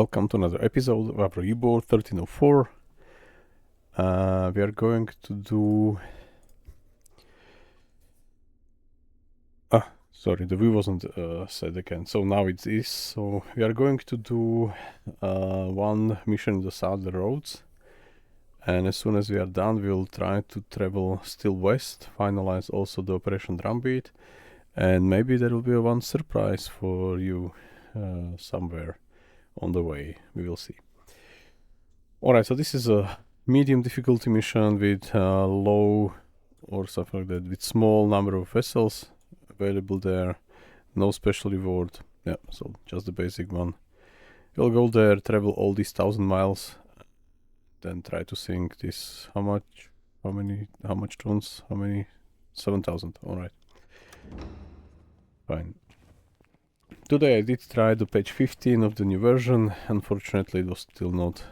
Welcome to another episode of our Uboat 1304. We are going to do... sorry, the view wasn't set again, so now it is. So we are going to do one mission in the southern roads. And as soon as we are done, we'll try to travel still west, finalize also the Operation Drumbeat. And maybe there will be one surprise for you somewhere on the way. We will see. Alright, so this is a medium difficulty mission with low or something like that, with small number of vessels available there, no special reward. Yeah, so just the basic one. We'll go there, travel all these 1,000 miles, then try to sink this. How much tons? 7,000. Alright. Fine. Today I did try the page 15 of the new version. Unfortunately, it was still not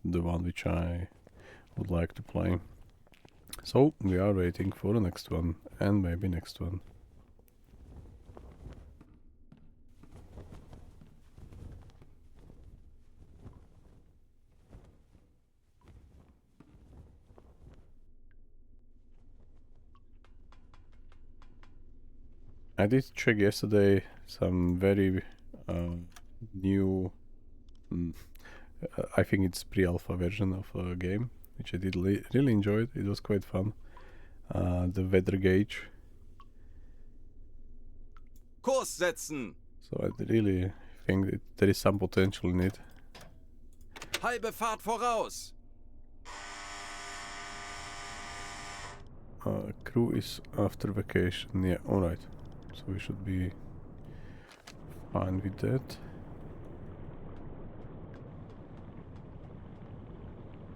the one which I would like to play. So we are waiting for the next one, and maybe next one. I did check yesterday some very new, I think it's pre-alpha version of a game, which I did really enjoyed. It was quite fun. The weather gauge. Kurs setzen! So I really think that there is some potential in it. Halbe Fahrt voraus! Crew is after vacation. Yeah, alright. So we should be fine with that.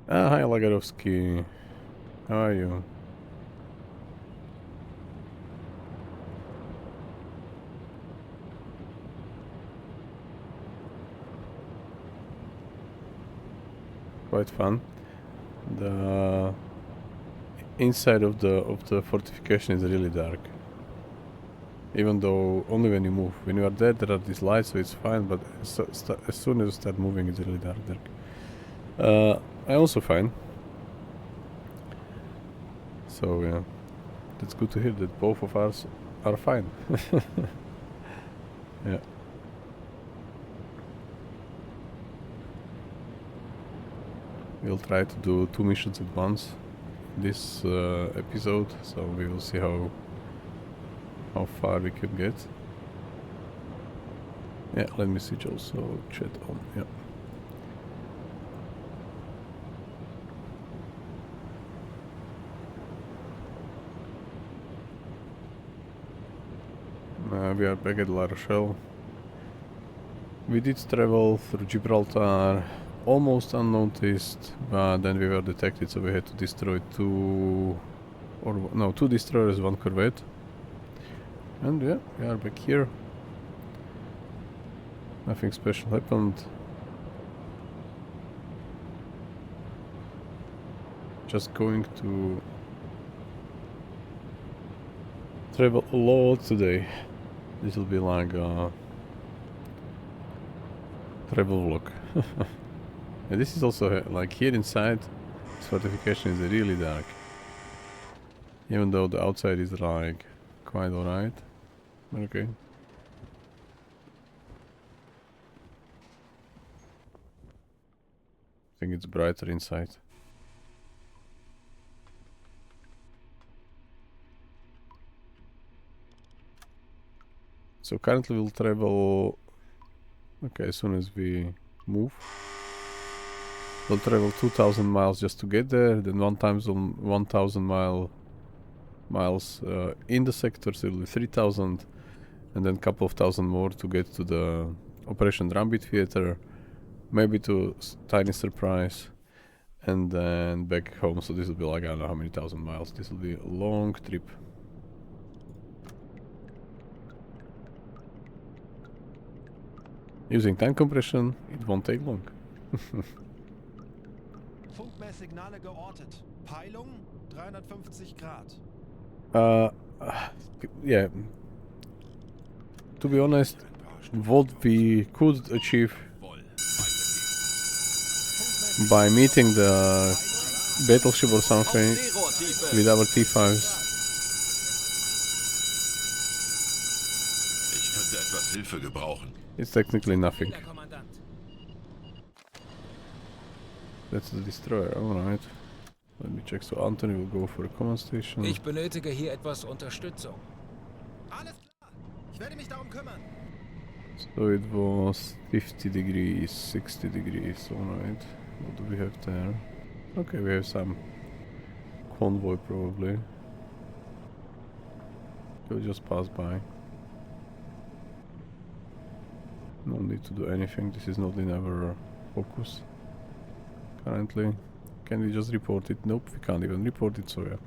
Hi Lagarovsky. How are you? Quite fun. The inside of the fortification is really dark. Even though only when you move. When you are there are these lights, so it's fine, but as soon as you start moving, it's really dark. I also fine. So yeah, that's good to hear that both of us are fine. Yeah. We'll try to do 2 missions at once this episode, so we will see how far we can get. Yeah, let me switch also chat on. Yeah. We are back at La Rochelle. We did travel through Gibraltar almost unnoticed, but then we were detected, so we had to destroy 2 destroyers, 1 corvette. And yeah, we are back here. Nothing special happened. Just going to travel a lot today. This will be like a travel vlog. And this is also like here inside, this fortification is really dark. Even though the outside is like quite alright. Okay. I think it's brighter inside. So currently we'll travel... Okay, as soon as we move. We'll travel 2,000 miles just to get there, then 1,000 miles in the sector, so it'll be 3,000, and then a couple of thousand more to get to the Operation Drumbeat theater, maybe to tiny surprise, and then back home. So this will be like, I don't know how many thousand miles. This will be a long trip. Using time compression, it won't take long. Funkmesssignale geortet. Peilung 350 Grad. Yeah. To be honest, what we could achieve by meeting the battleship or something Auf Seerohrtiefe. with our T5s. Ich könnte etwas Hilfe gebrauchen. It's technically nothing. Der Kommandant. That's the destroyer, alright. Let me check. So Anthony will go for a command station. Ich benötige hier etwas Unterstützung. Alles klar. Ich werde mich darum kümmern. So it was 50 degrees, 60 degrees, alright. What do we have there? Okay, we have some convoy probably. We'll just pass by. No need to do anything, this is not in our focus currently. Can we just report it? Nope, we can't even report it, so yeah.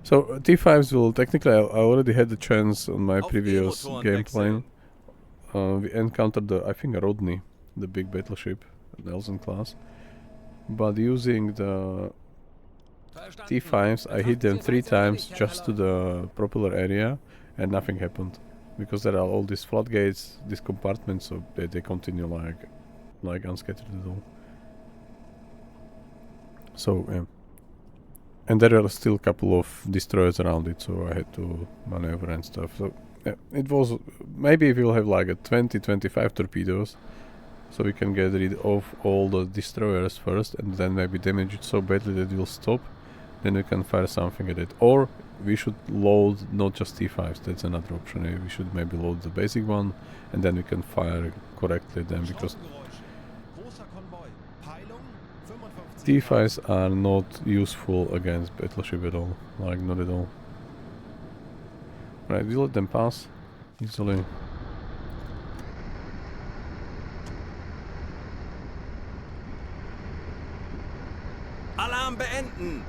So T5s will technically, I already had the chance on my Auf previous E-Motoren gameplay. wechseln. We encountered the, I think, Rodney, the big battleship, Nelson class. But using the T5s, I hit them 3 times just to the propeller area and nothing happened. Because there are all these floodgates, these compartments, so they continue like unscattered at all. So, yeah. And there are still a couple of destroyers around it, so I had to maneuver and stuff. So, yeah, it was... Maybe we'll have like a 20-25 torpedoes, so we can get rid of all the destroyers first, and then maybe damage it so badly that it will stop. Then we can fire something at it. Or we should load not just T5s, that's another option. We should maybe load the basic one, and then we can fire correctly then, because Schrottengeräusche. Großer Konvoi. Peilung 55 T5s are not useful against battleship at all. Like, not at all. Right, we let them pass easily. Alarm beenden.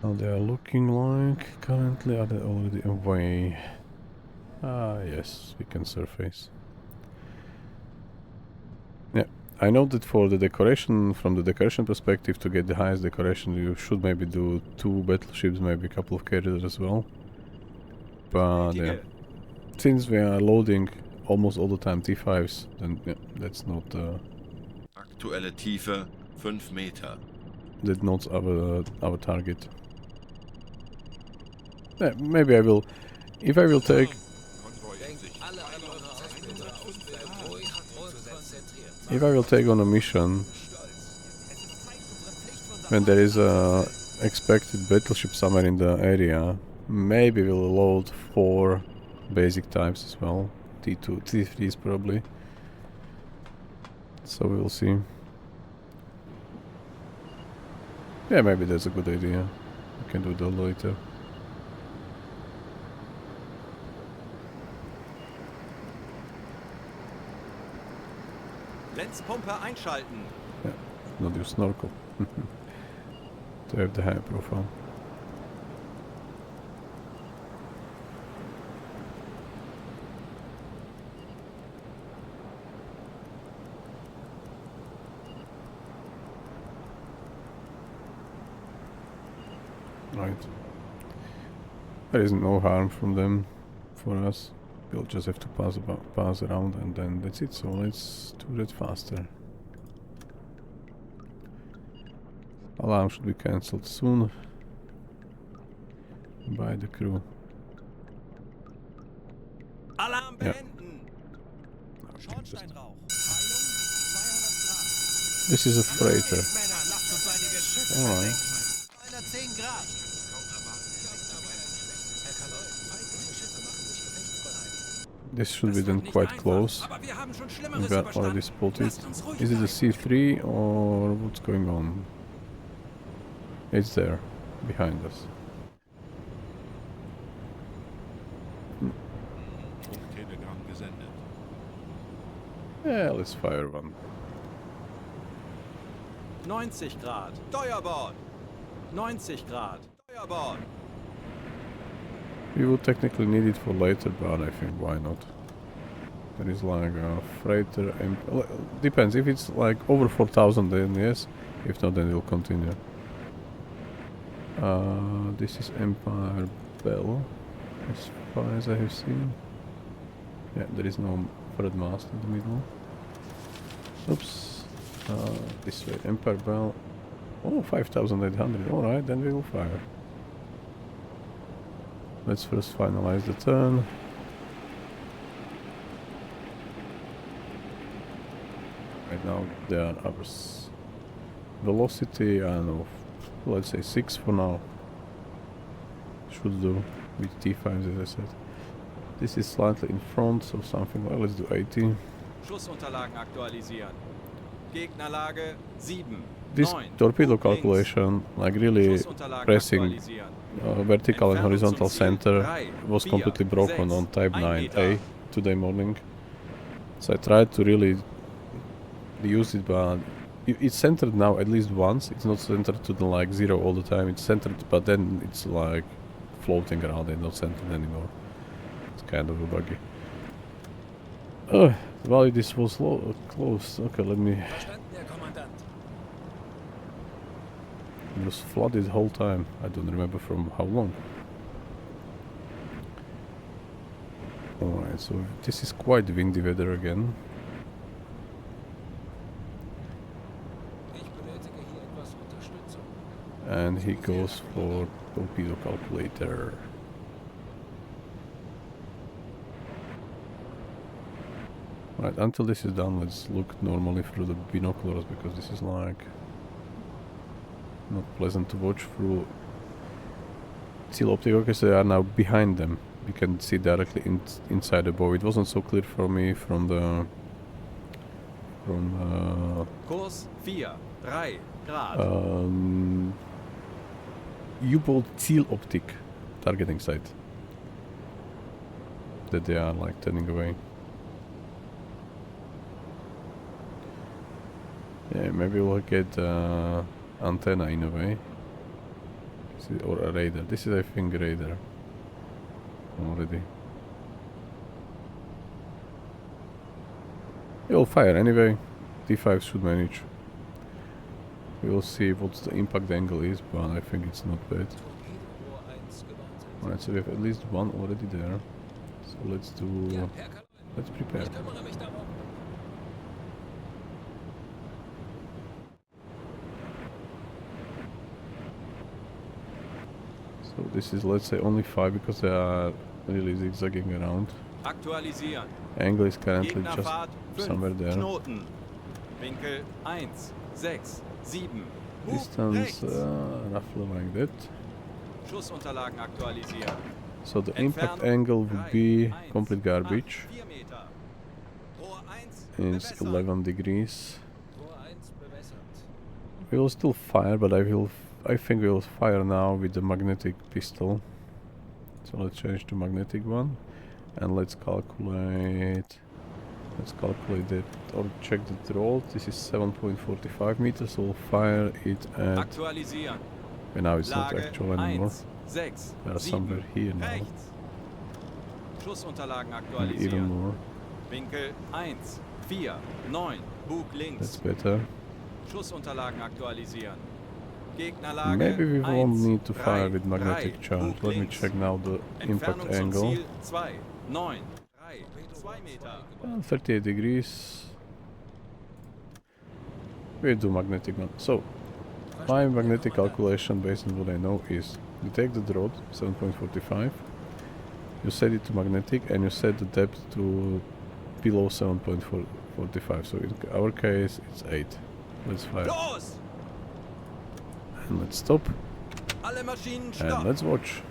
How they are looking like currently? Are they already away? Ah, yes, we can surface. Yeah, I know that for the decoration, from the decoration perspective, to get the highest decoration, you should maybe do 2 battleships, maybe a couple of carriers as well. But yeah, since we are loading almost all the time T5s, then yeah, that's not Aktuelle Tiefe 5 Meter. that's not our target. Yeah, maybe I will, if I will take, Alle anderen Prozessbilder auf. Ruhig und konzentriert. if I will take on a mission when there is a expected battleship somewhere in the area, maybe we'll load 4 basic types as well. T2, T3s probably. So we'll see. Yeah, maybe that's a good idea. We can do that later. Lenzpumpe einschalten. Yeah, not use snorkel. To have the high profile. Right. There is no harm from them for us. We'll just have to pass around, and then that's it. So let's do that faster. Alarm should be cancelled soon by the crew. Alarm Ja. beenden. Schornsteinrauch. Peilung 200 Grad. This is a freighter. Männer, lasst uns einige Schiffe Alright. 210 Grad. Herr Kaloi, feindliche Schiffe machen sich gefechtsbereit. This should be Das then wird nicht quite einfach, close. aber wir haben schon We Schlimmeres got already überstanden. spotted. Lasst uns ruhig Is it a bleiben. C3 or what's going on? It's there, behind us. Funktelegramm gesendet. Yeah, let's fire one. 90 Grad. Steuerbord. 90 Grad. Steuerbord. We would technically need it for later, but I think why not? There is like a freighter and depends. If it's like over 4,000, then yes. If not, then we'll continue. This is Empire Bell, as far as I have seen. Yeah, there is no third mast in the middle. Oops. This way, Empire Bell. Oh, 5,800. Alright, then we will fire. Let's first finalize the turn. Right now they are ours. Velocity, I don't know, let's say 6 for now. Should do with T5s, as I said. This is slightly in front, so something like, let's do 80. Schussunterlagen aktualisieren. Gegnerlage 7. This torpedo calculation, like really pressing vertical and horizontal center, was completely broken on Type 9A today morning. So I tried to really use it, but it's centered now at least once. It's not centered to the like 0 all the time. It's centered, but then it's like floating around and not centered anymore. It's kind of a buggy. Well, this was close. Okay, let me... Verstanden, Herr Kommandant. It was flooded the whole time. I don't remember from how long. Alright, so this is quite windy weather again. Ich benötige hier etwas Unterstützung. And he goes for torpedo calculator. Right, until this is done, let's look normally through the binoculars, because this is like not pleasant to watch through. Seal optic, okay, so they are now behind them. You can see directly inside the bow. It wasn't so clear for me from the Kurs 4, 3 Grad. U-boat seal optic targeting site that they are like turning away. Yeah, maybe we'll get antenna in a way. Or a radar. This is, I think, radar already. We'll fire anyway. T5 should manage. We will see what the impact angle is, but I think it's not bad. Torpedo 1 gewartet. Alright, so we have at least one already there. So let's do... Gern, Herr Kapitän. let's prepare. Ich kümmere mich darum. So this is, let's say, only 5 because they are really zigzagging around. Aktualisieren. Angle is currently just Gegnerfahrt 5. somewhere there. Knoten. Winkel 1, 6, 7. Bug Distance rechts. roughly like that. Schussunterlagen aktualisieren. So the impact Entfernung angle would 3, be 1, complete garbage. 4 Meter. Rohr 1, It's bewässern. 11 degrees. Rohr 1 bewässert. We will still fire, but I think we will fire now with the magnetic pistol. So let's change to magnetic one, and let's calculate that, or check the draw. This is 7.45 meters, so we'll fire it at... Aktualisieren. And now it's not Lage actual anymore. 1, 6, They are 7. somewhere here now, Rechts. Schussunterlagen and even aktualisieren. more. Winkel 1, 4, 9. Bug That's links. better. Schussunterlagen aktualisieren. Gegnerlage Maybe we won't 1, need to fire 3, with magnetic 3. charge. Bug Let me links. check now the impact Entfernung zum angle. Ziel 2, 9, 3, 2 Meter. 38 degrees. We do magnetic one. So, my magnetic calculation based on what I know is you take the rod 7.45, you set it to magnetic, and you set the depth to below 7.45. So in our case it's 8. Let's fire. Los! And let's stop. Alle Maschinen And stopp! let's watch.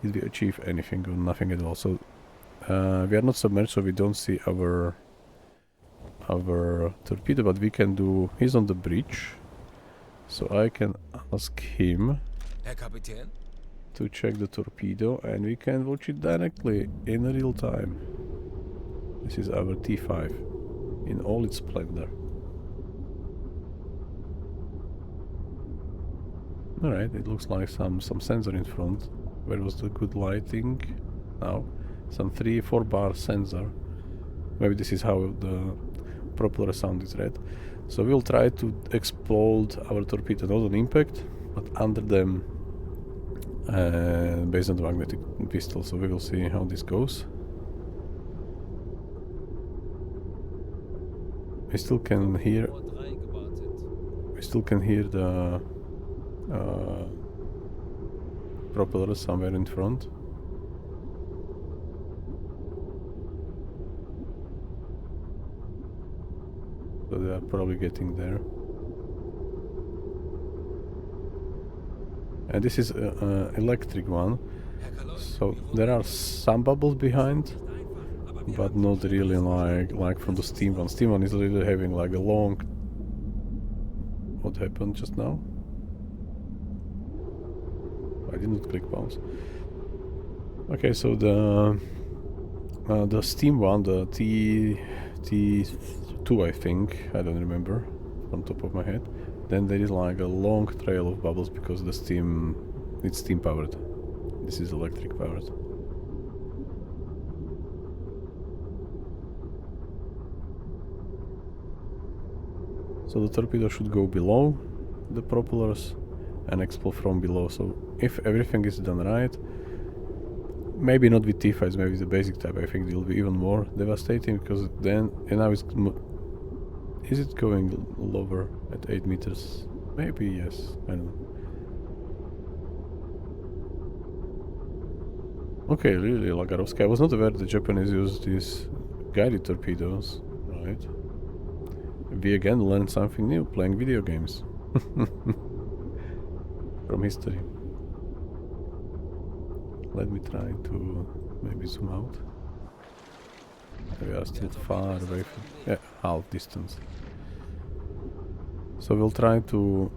Did we achieve anything or nothing at all? So we are not submerged, so we don't see our torpedo, but we can do... He's on the bridge, so I can ask him Herr Kapitän? to check the torpedo, and we can watch it directly in real time. This is our T5 in all its splendor. Alright, it looks like some sensor in front. Where was the good lighting? Now, some 3-4 bar sensor. Maybe this is how the propeller sound is read. So we'll try to explode our torpedo not on impact, but under them, based on the magnetic pistol. So we will see how this goes. We still can hear. We still can hear the propellers somewhere in front. So they are probably getting there. And this is electric one. So there are some bubbles behind, but not really like from the steam one. Steam one is really having like a long. What happened just now? I didn't click pause. Okay, so the steam one, the T2, I think, I don't remember on top of my head. Then there is like a long trail of bubbles because the steam, it's steam powered. This is electric powered. So the torpedo should go below the propellers and explode from below. So if everything is done right, maybe not with T5s, maybe the basic type, I think it will be even more devastating because then, and now it's, is it going lower at 8 meters? Maybe yes, I don't know. Okay, really, Lagarovsky. I was not aware the Japanese use these guided torpedoes, right? We again learned something new, playing video games. From history. Let me try to maybe zoom out. We are still far away from... yeah, half distance. So we'll try to...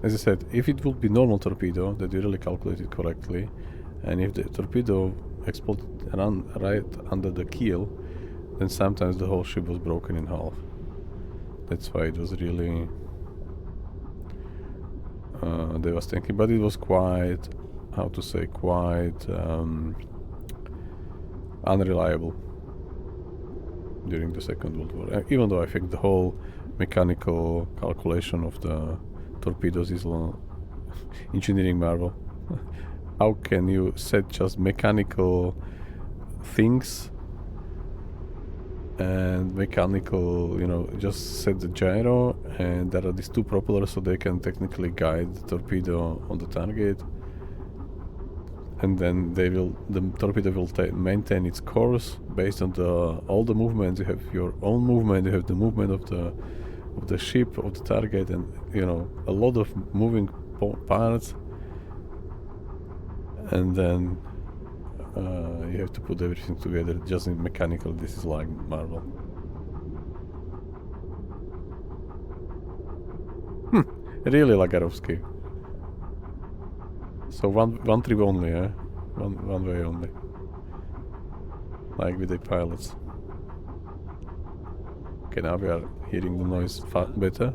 as I said, if it would be normal torpedo, that we really calculated correctly, and if the torpedo exploded right under the keel, then sometimes the whole ship was broken in half. That's why it was really devastating. But it was quite, how to say, quite unreliable during the Second World War. Even though I think the whole mechanical calculation of the torpedoes is engineering marvel. How can you set just mechanical things and mechanical, you know, just set the gyro, and there are these two propellers so they can technically guide the torpedo on the target, and then the torpedo will maintain its course based on all the movements. You have your own movement, you have the movement of the ship, of the target, and you know, a lot of moving parts, and then you have to put everything together just in mechanical. This is like marvel. Really Lagarovsky. So one trip only, eh? One way only. Like with the pilots. Okay, now we are hearing the noise better.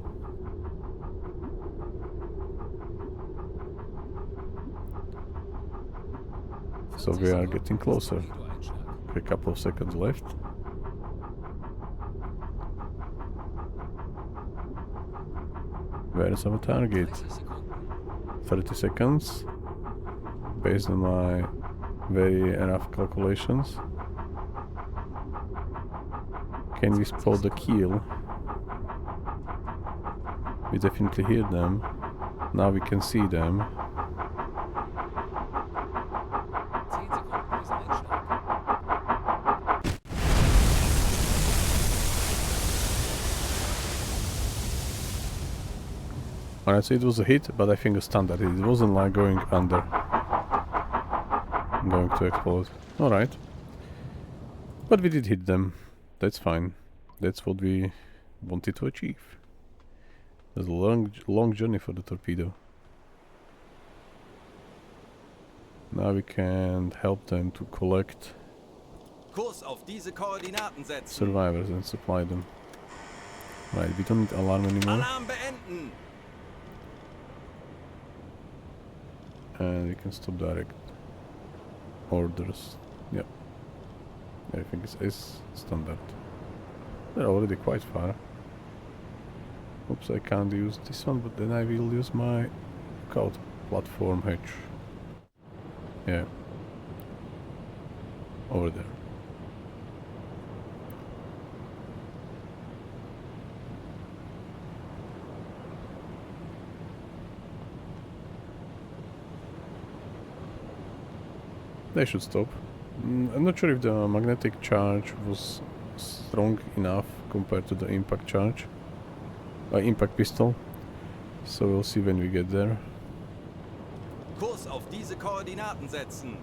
So we are getting closer. A couple of seconds left. Where is our target? 30 seconds. Based on my very rough calculations. Can we spot the keel? We definitely hear them. Now we can see them. Alright, so it was a hit, but I think a standard hit. It wasn't like going under. Going to explode. Alright. But we did hit them. That's fine. That's what we wanted to achieve. It was a long journey for the torpedo. Now we can help them to collect Kurs auf diese Koordinaten setzen. survivors and supply them. Right, we don't need alarm anymore. Alarm beenden. And we can stop direct orders. Yep. Everything is standard. They're already quite far. Oops, I can't use this one, but then I will use my scout platform hatch. Yeah. Over there. They should stop. I'm not sure if the magnetic charge was strong enough compared to the impact charge. Impact pistol. So we'll see when we get there. Kurs auf diese Koordinaten setzen.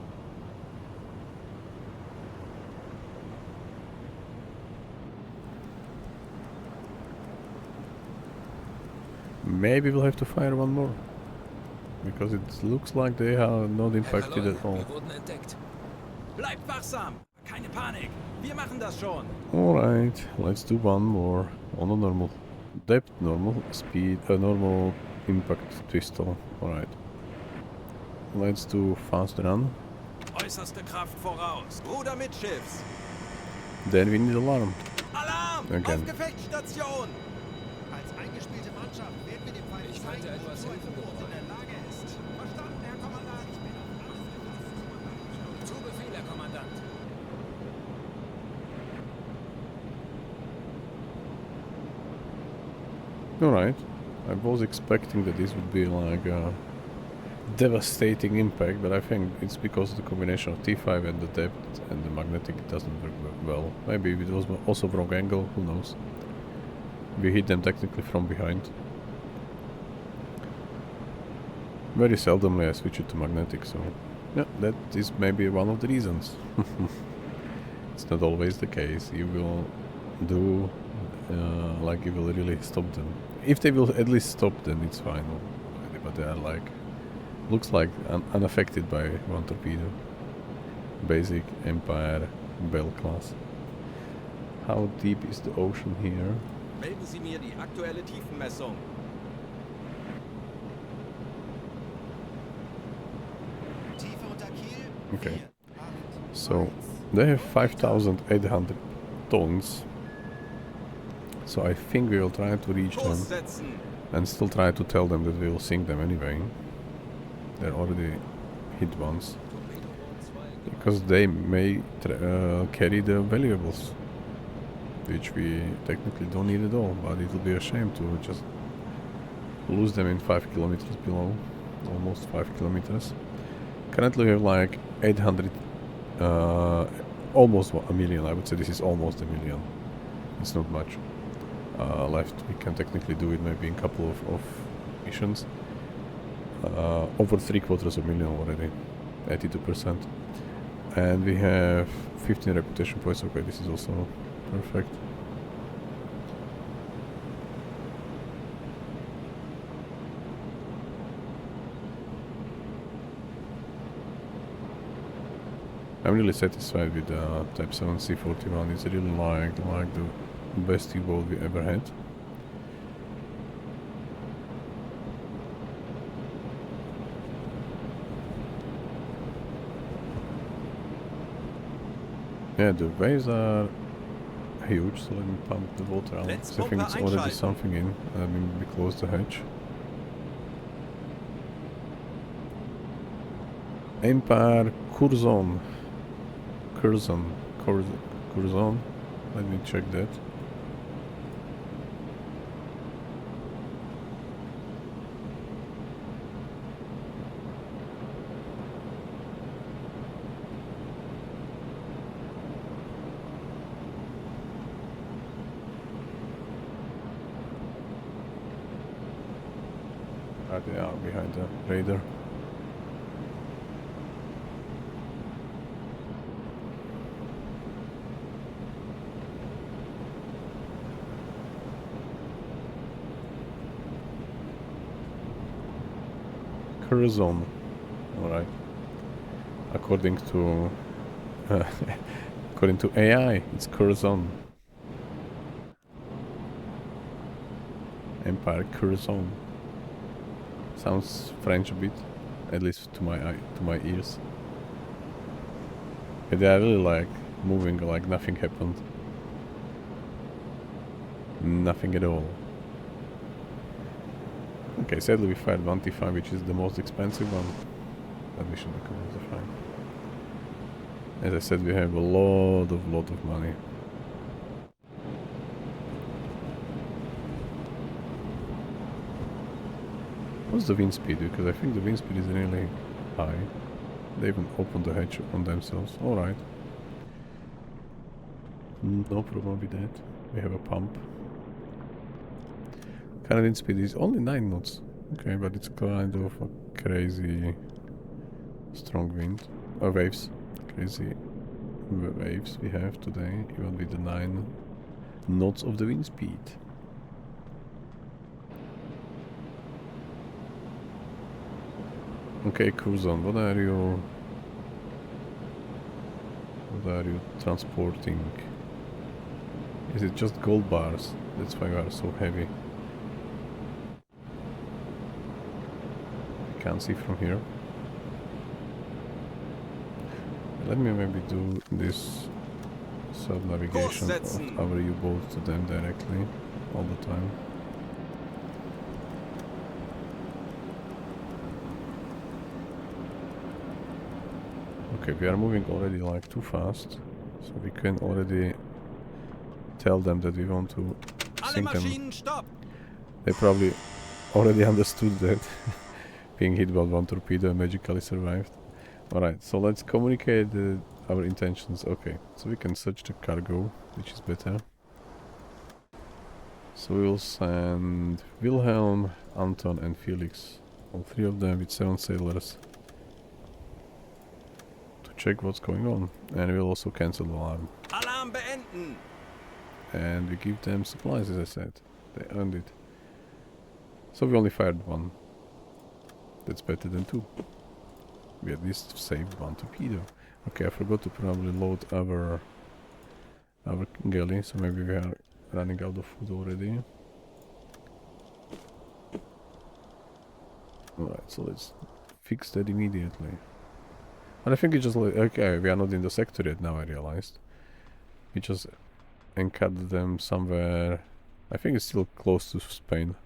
Maybe we'll have to fire one more. Because it looks like they are not impacted at all. Wir wurden entdeckt. Bleibt wachsam. Keine Panik. Wir machen das schon. Alright, let's do one more on a normal depth, normal speed, normal impact pistol. Alright. Let's do fast run. Äußerste Kraft voraus. Ruder mitschiffs. Then we need alarm. Alarm! Again. Auf Gefechtsstation! Als eingespielte Mannschaft werden wir dem Feind Ich könnte zeigen, etwas wozu ein Hilfe U-Boot in gebrauchen. der Lage ist. Verstanden, Herr Kommandant. Zu Befehl, Herr Kommandant. Alright. I was expecting that this would be like a devastating impact, but I think it's because of the combination of T5 and the depth and the magnetic doesn't work well. Maybe it was also wrong angle, who knows. We hit them technically from behind. Very seldomly I switch it to magnetic, so yeah, that is maybe one of the reasons. It's not always the case. You will do like you will really stop them. If they will at least stop, then it's fine. But they are like, looks like unaffected by one torpedo. Basic Empire Bell class. How deep is the ocean here? Melden Sie mir die aktuelle Tiefenmessung. Tiefe unter Kiel. Okay. 4, 8, So they have 5,800 tons. So I think we will try to reach them Kurs setzen. and still try to tell them that we will sink them anyway. They're already hit once. Because they may carry the valuables, which we technically don't need at all, but it will be a shame to just lose them in 5 kilometers below, almost 5 kilometers. Currently we have like 800, almost a million. I would say this is almost a million. It's not much left. We can technically do it maybe in a couple of missions. Over 750,000 already, 82%. And we have 15 reputation points. Okay, this is also perfect. I'm really satisfied with the Type 7 C41. It's really like the best U-boat we ever had. Yeah, the waves are huge, so let me pump the water out. Let's So I think pump it's already einschalten. something in. Let me close the hatch. Empire Curzon. Curzon. Let me check that. Ah, they are behind the radar. Curzon. Alright. According to according to AI, it's Curzon. Empire Curzon. Sounds French a bit, at least to my ears. Yeah, they are really like moving like nothing happened. Nothing at all. Okay, sadly we fired 1T5, which is the most expensive one. But we should be completely fine. As I said, we have a lot of money. What's the wind speed? Because I think the wind speed is really high. They even opened the hatch on themselves. Alright. No problem with that. We have a pump. Current wind speed is only 9 knots. Okay, but it's kind of a crazy strong wind. Or waves. Crazy waves we have today, even with the 9 knots of the wind speed. Okay, Curzon, what are you transporting? Is it just gold bars? That's why you are so heavy. I can't see from here. Let me maybe do this sub-navigation of our U-boat to them directly all the time. Okay, we are moving already like too fast, so we can already tell them that we want to sink them. They probably already understood that being hit by one torpedo and magically survived. Alright, so let's communicate our intentions. Okay, so we can search the cargo, which is better. So we will send Wilhelm, Anton and Felix, all 3 of them with 7 sailors, to check what's going on. And we'll also cancel the alarm. Alarm beenden! And we give them supplies, as I said. They earned it. So we only fired 1. That's better than 2. We at least saved 1 torpedo. Okay, I forgot to probably load our galley, so maybe we are running out of food already. Alright, so let's fix that immediately. And I think it just okay, we are not in the sector yet now, I realized. We just encamped them somewhere. I think it's still close to Spain.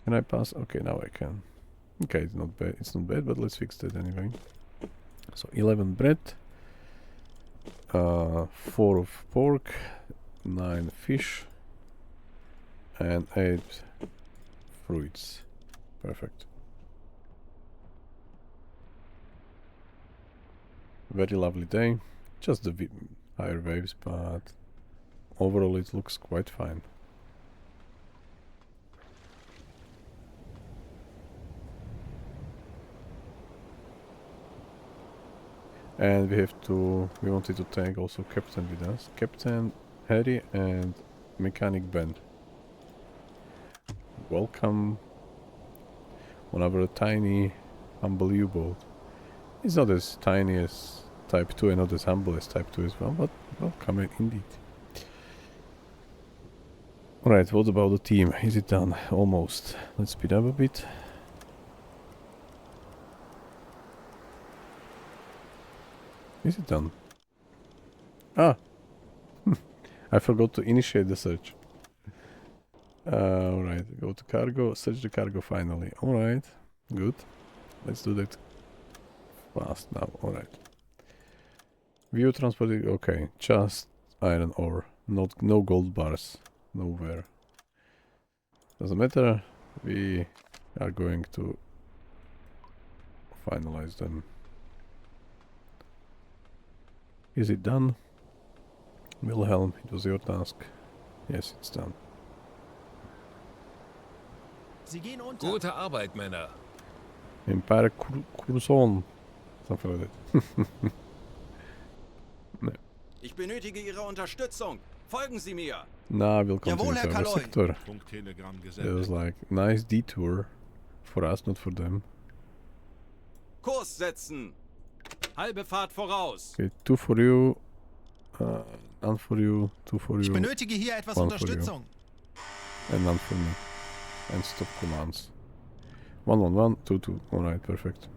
Can I pass? Okay, now I can. Okay, it's not bad. It's not bad, but let's fix that anyway. So 11 bread, 4 of pork, 9 fish, and 8 fruits. Perfect. Very lovely day. Just the higher waves, but overall it looks quite fine. And we wanted to take also Captain with us. Captain Harry and Mechanic Ben. Welcome on our tiny, humble U-boat. It's not as tiny as Type 2 and not as humble as Type 2 as well, but welcome indeed. Alright, what about the team? Is it done? Almost. Let's speed up a bit. Is it done? Ah! I forgot to initiate the search. Alright, go to cargo, search the cargo finally. Alright, good. Let's do that fast now. Alright. View transporting, okay. Just iron ore. No gold bars. Nowhere. Doesn't matter. We are going to finalize them. Is it done? Wilhelm, it was your task. Yes, it's done. Sie gehen unter. Gute Arbeit, Männer. Empire Curzon. Something like that. No. Ich benötige Ihre Unterstützung. Folgen Sie mir. Nah, we'll continue Jawohl, Herr to our Kaloi. sector. Funktelegramm It gesendet. was like nice detour for us, not for them. Kurs setzen. Halbe Fahrt voraus. Okay, 2 for you, none for you, 2 for Ich you, benötige hier etwas One for you. Unterstützung. and none for me. And stop commands. 11122. Alright, perfect.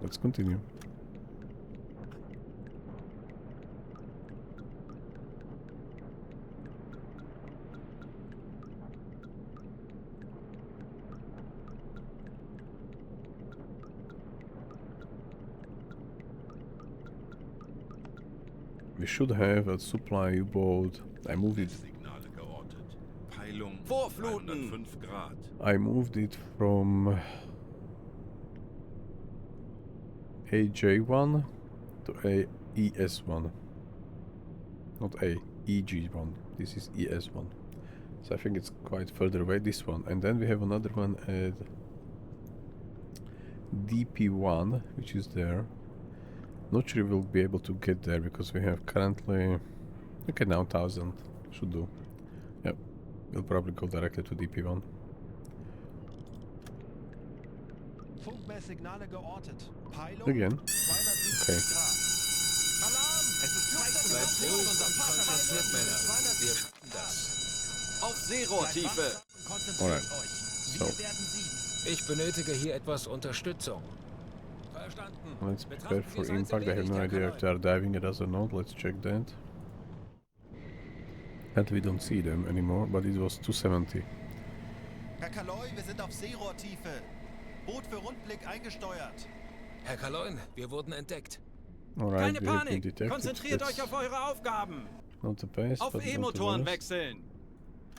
Let's continue. We should have a supply U-boat. I moved it. Signale geortet. Peilung Vorfluten. 305 Grad. I moved it from AJ1 to ES1. Not EG1. This is ES1. So I think it's quite further away, this one. And then we have another one at DP1, which is there. Not sure we'll be able to get there because we have currently... Okay, now 1000 should do. Yep, we'll probably go directly to DP1. Funkmesssignale geortet. Peilung Again. 270 Okay. Grad. Alarm! Es ist Zeit zum Bleibt ruhig und konzentriert, Männer. 270 Wir schaffen das. Auf Seerohrtiefe. Konzentriert Alright. euch. So. Wir werden siegen. Ich benötige hier etwas Unterstützung. Verstanden. Let's prepare Betrachten for Sie es als impact. I have no erledigt, idea Herr if they are diving at us or not. Let's check that. And we don't see them anymore, but it was 270. Herr Kaloy, wir sind auf Seerohrtiefe. Boot für Rundblick eingesteuert. Herr Kaloin, wir wurden entdeckt. Alright, Keine we have been Panik. detected. Konzentriert That's euch auf eure Aufgaben. not the best, Auf but not the E-Motoren worst. wechseln.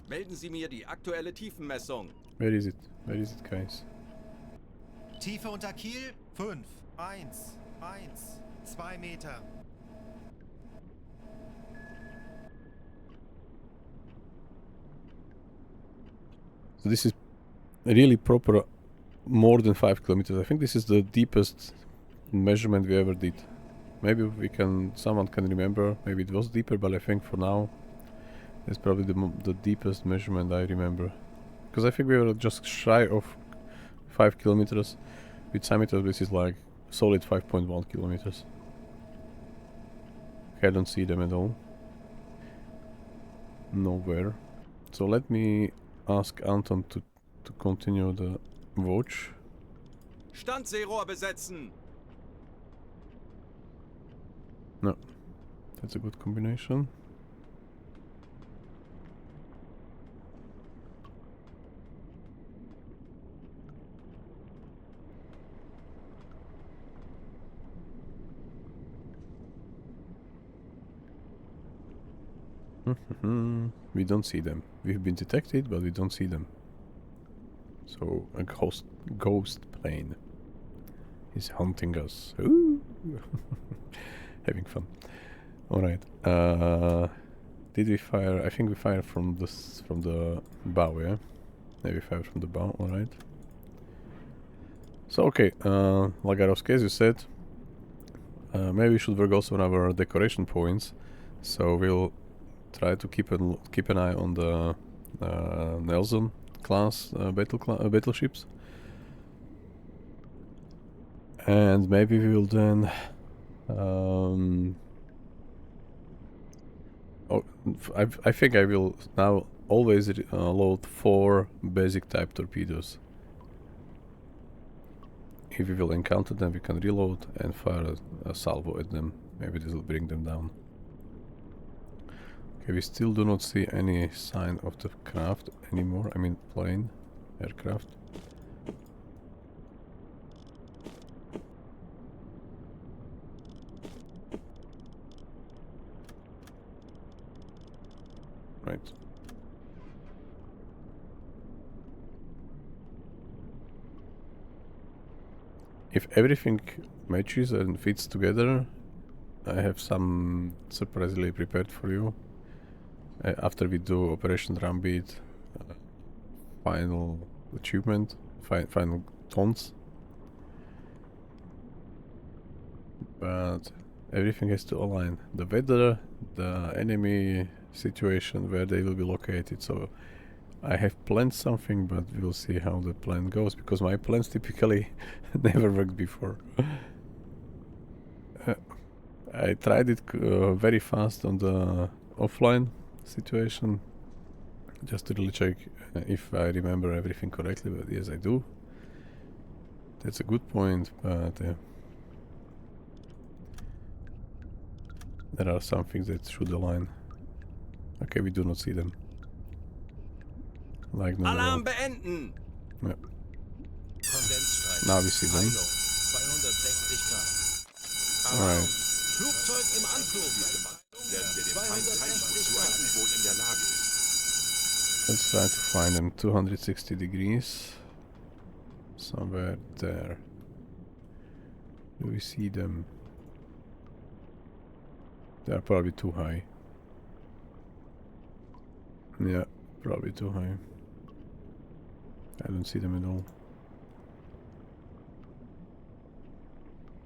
Melden Sie mir die aktuelle Tiefenmessung. Where is it? Where is it, guys? Tiefe unter Kiel 5, 1, 1, 2 Meter. So this is really proper, more than 5 kilometers. I think this is the deepest measurement we ever did. Maybe we can, someone can remember, maybe it was deeper, but I think for now it's probably the deepest measurement I remember. Because I think we were just shy of 5 kilometers. With Samitov this is like solid 5.1 kilometers. I don't see them at all. Nowhere. So let me ask Anton to continue the watch. Standseerohr besetzen. No, that's a good combination. We don't see them. We've been detected, but we don't see them. So a ghost plane is hunting us. Ooh. Having fun. Alright. Did we fire? I think we fired from the bow, yeah? Maybe we fired from the bow, alright. So okay, Lagarovsky, as you said, maybe we should work also on our decoration points. So we'll try to keep an eye on the Nelson class battleships, and maybe we will then I think I will now always load 4 basic type torpedoes. If we will encounter them, we can reload and fire a salvo at them. Maybe this will bring them down. Okay, we still do not see any sign of the craft anymore. I mean plane, aircraft. Right. If everything matches and fits together, I have some surprisingly prepared for you. After we do Operation Drumbeat, final achievement, final tons. But everything has to align. The weather, the enemy situation, where they will be located. So I have planned something, but we'll see how the plan goes, because my plans typically never worked before. I tried it very fast on the offline situation, just to really check if I remember everything correctly, but yes, I do. That's a good point, but there are some things that should align. Okay, we do not see them. Like no. Alarm beenden! Yeah. Kondensstreifen. Now we see them. Peilung 260 Grad. Alright. Flugzeug im Anflug. Werden wir dem Feind zeigen, wozu ein U-Boot in der Lage ist. Let's try to find them. 260 degrees. Somewhere there. Do we see them? They are probably too high. Yeah, probably too high. I don't see them at all.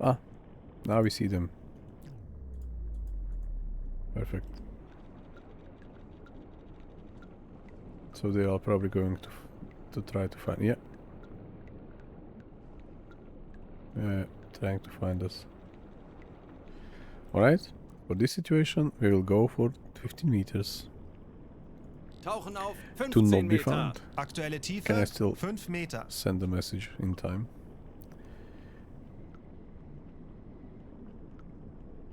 Ah, now we see them. Perfect. So they are probably going to try to find. Yeah. Trying to find us. Alright, for this situation we will go for 15 meters. Tauchen auf To 15 not be Meter. found. Aktuelle Can I Tiefe still 5 Meter. send the message in time?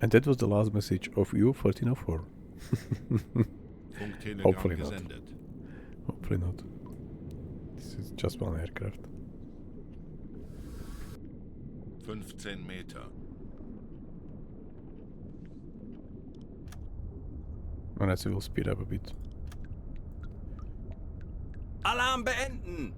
And that was the last message of U1404. Funktelegramm Hopefully not. gesendet. Hopefully not. This is just one aircraft. 15 Meter. Alright, so we'll speed up a bit. Alarm beenden!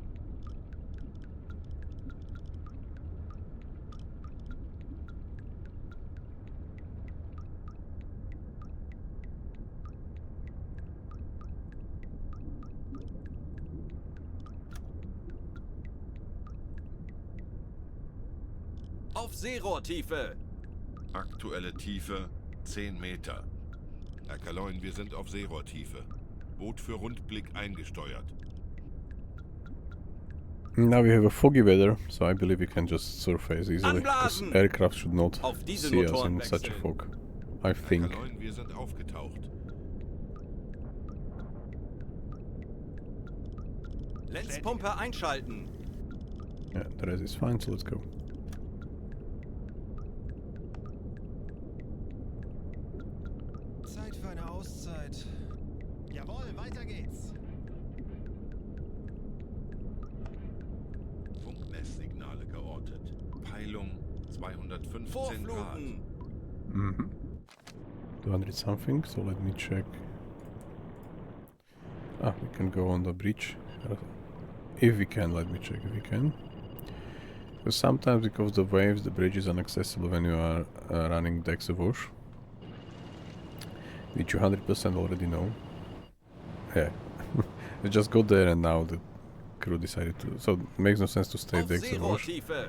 Auf Seerohrtiefe! Aktuelle Tiefe 10 Meter. Herr Kaloin, wir sind auf Seerohrtiefe. Boot für Rundblick eingesteuert. Now we have a foggy weather, so I believe we can just surface easily. Because Anblasen! aircraft should not Auf see us Dieselmotoren in such a wechseln. fog. I Herr think. Kaloin, wir sind aufgetaucht. Lenzpumpe einschalten! Yeah, the rest is fine, so let's go. Zeit für eine Auszeit. Jawohl, weiter geht's. Funkmesssignale geortet. Peilung 215 Grad. Vorfluten! Mm-hmm. 200 something, so let me check. Ah, we can go on the bridge. If we can, let me check if we can. Because sometimes because of the waves, the bridge is inaccessible when you are running decks of wash. Which you 100% already know. Yeah. We just got there and now the crew decided to... So it makes no sense to stay Auf decks of wash. Seerohrtiefe!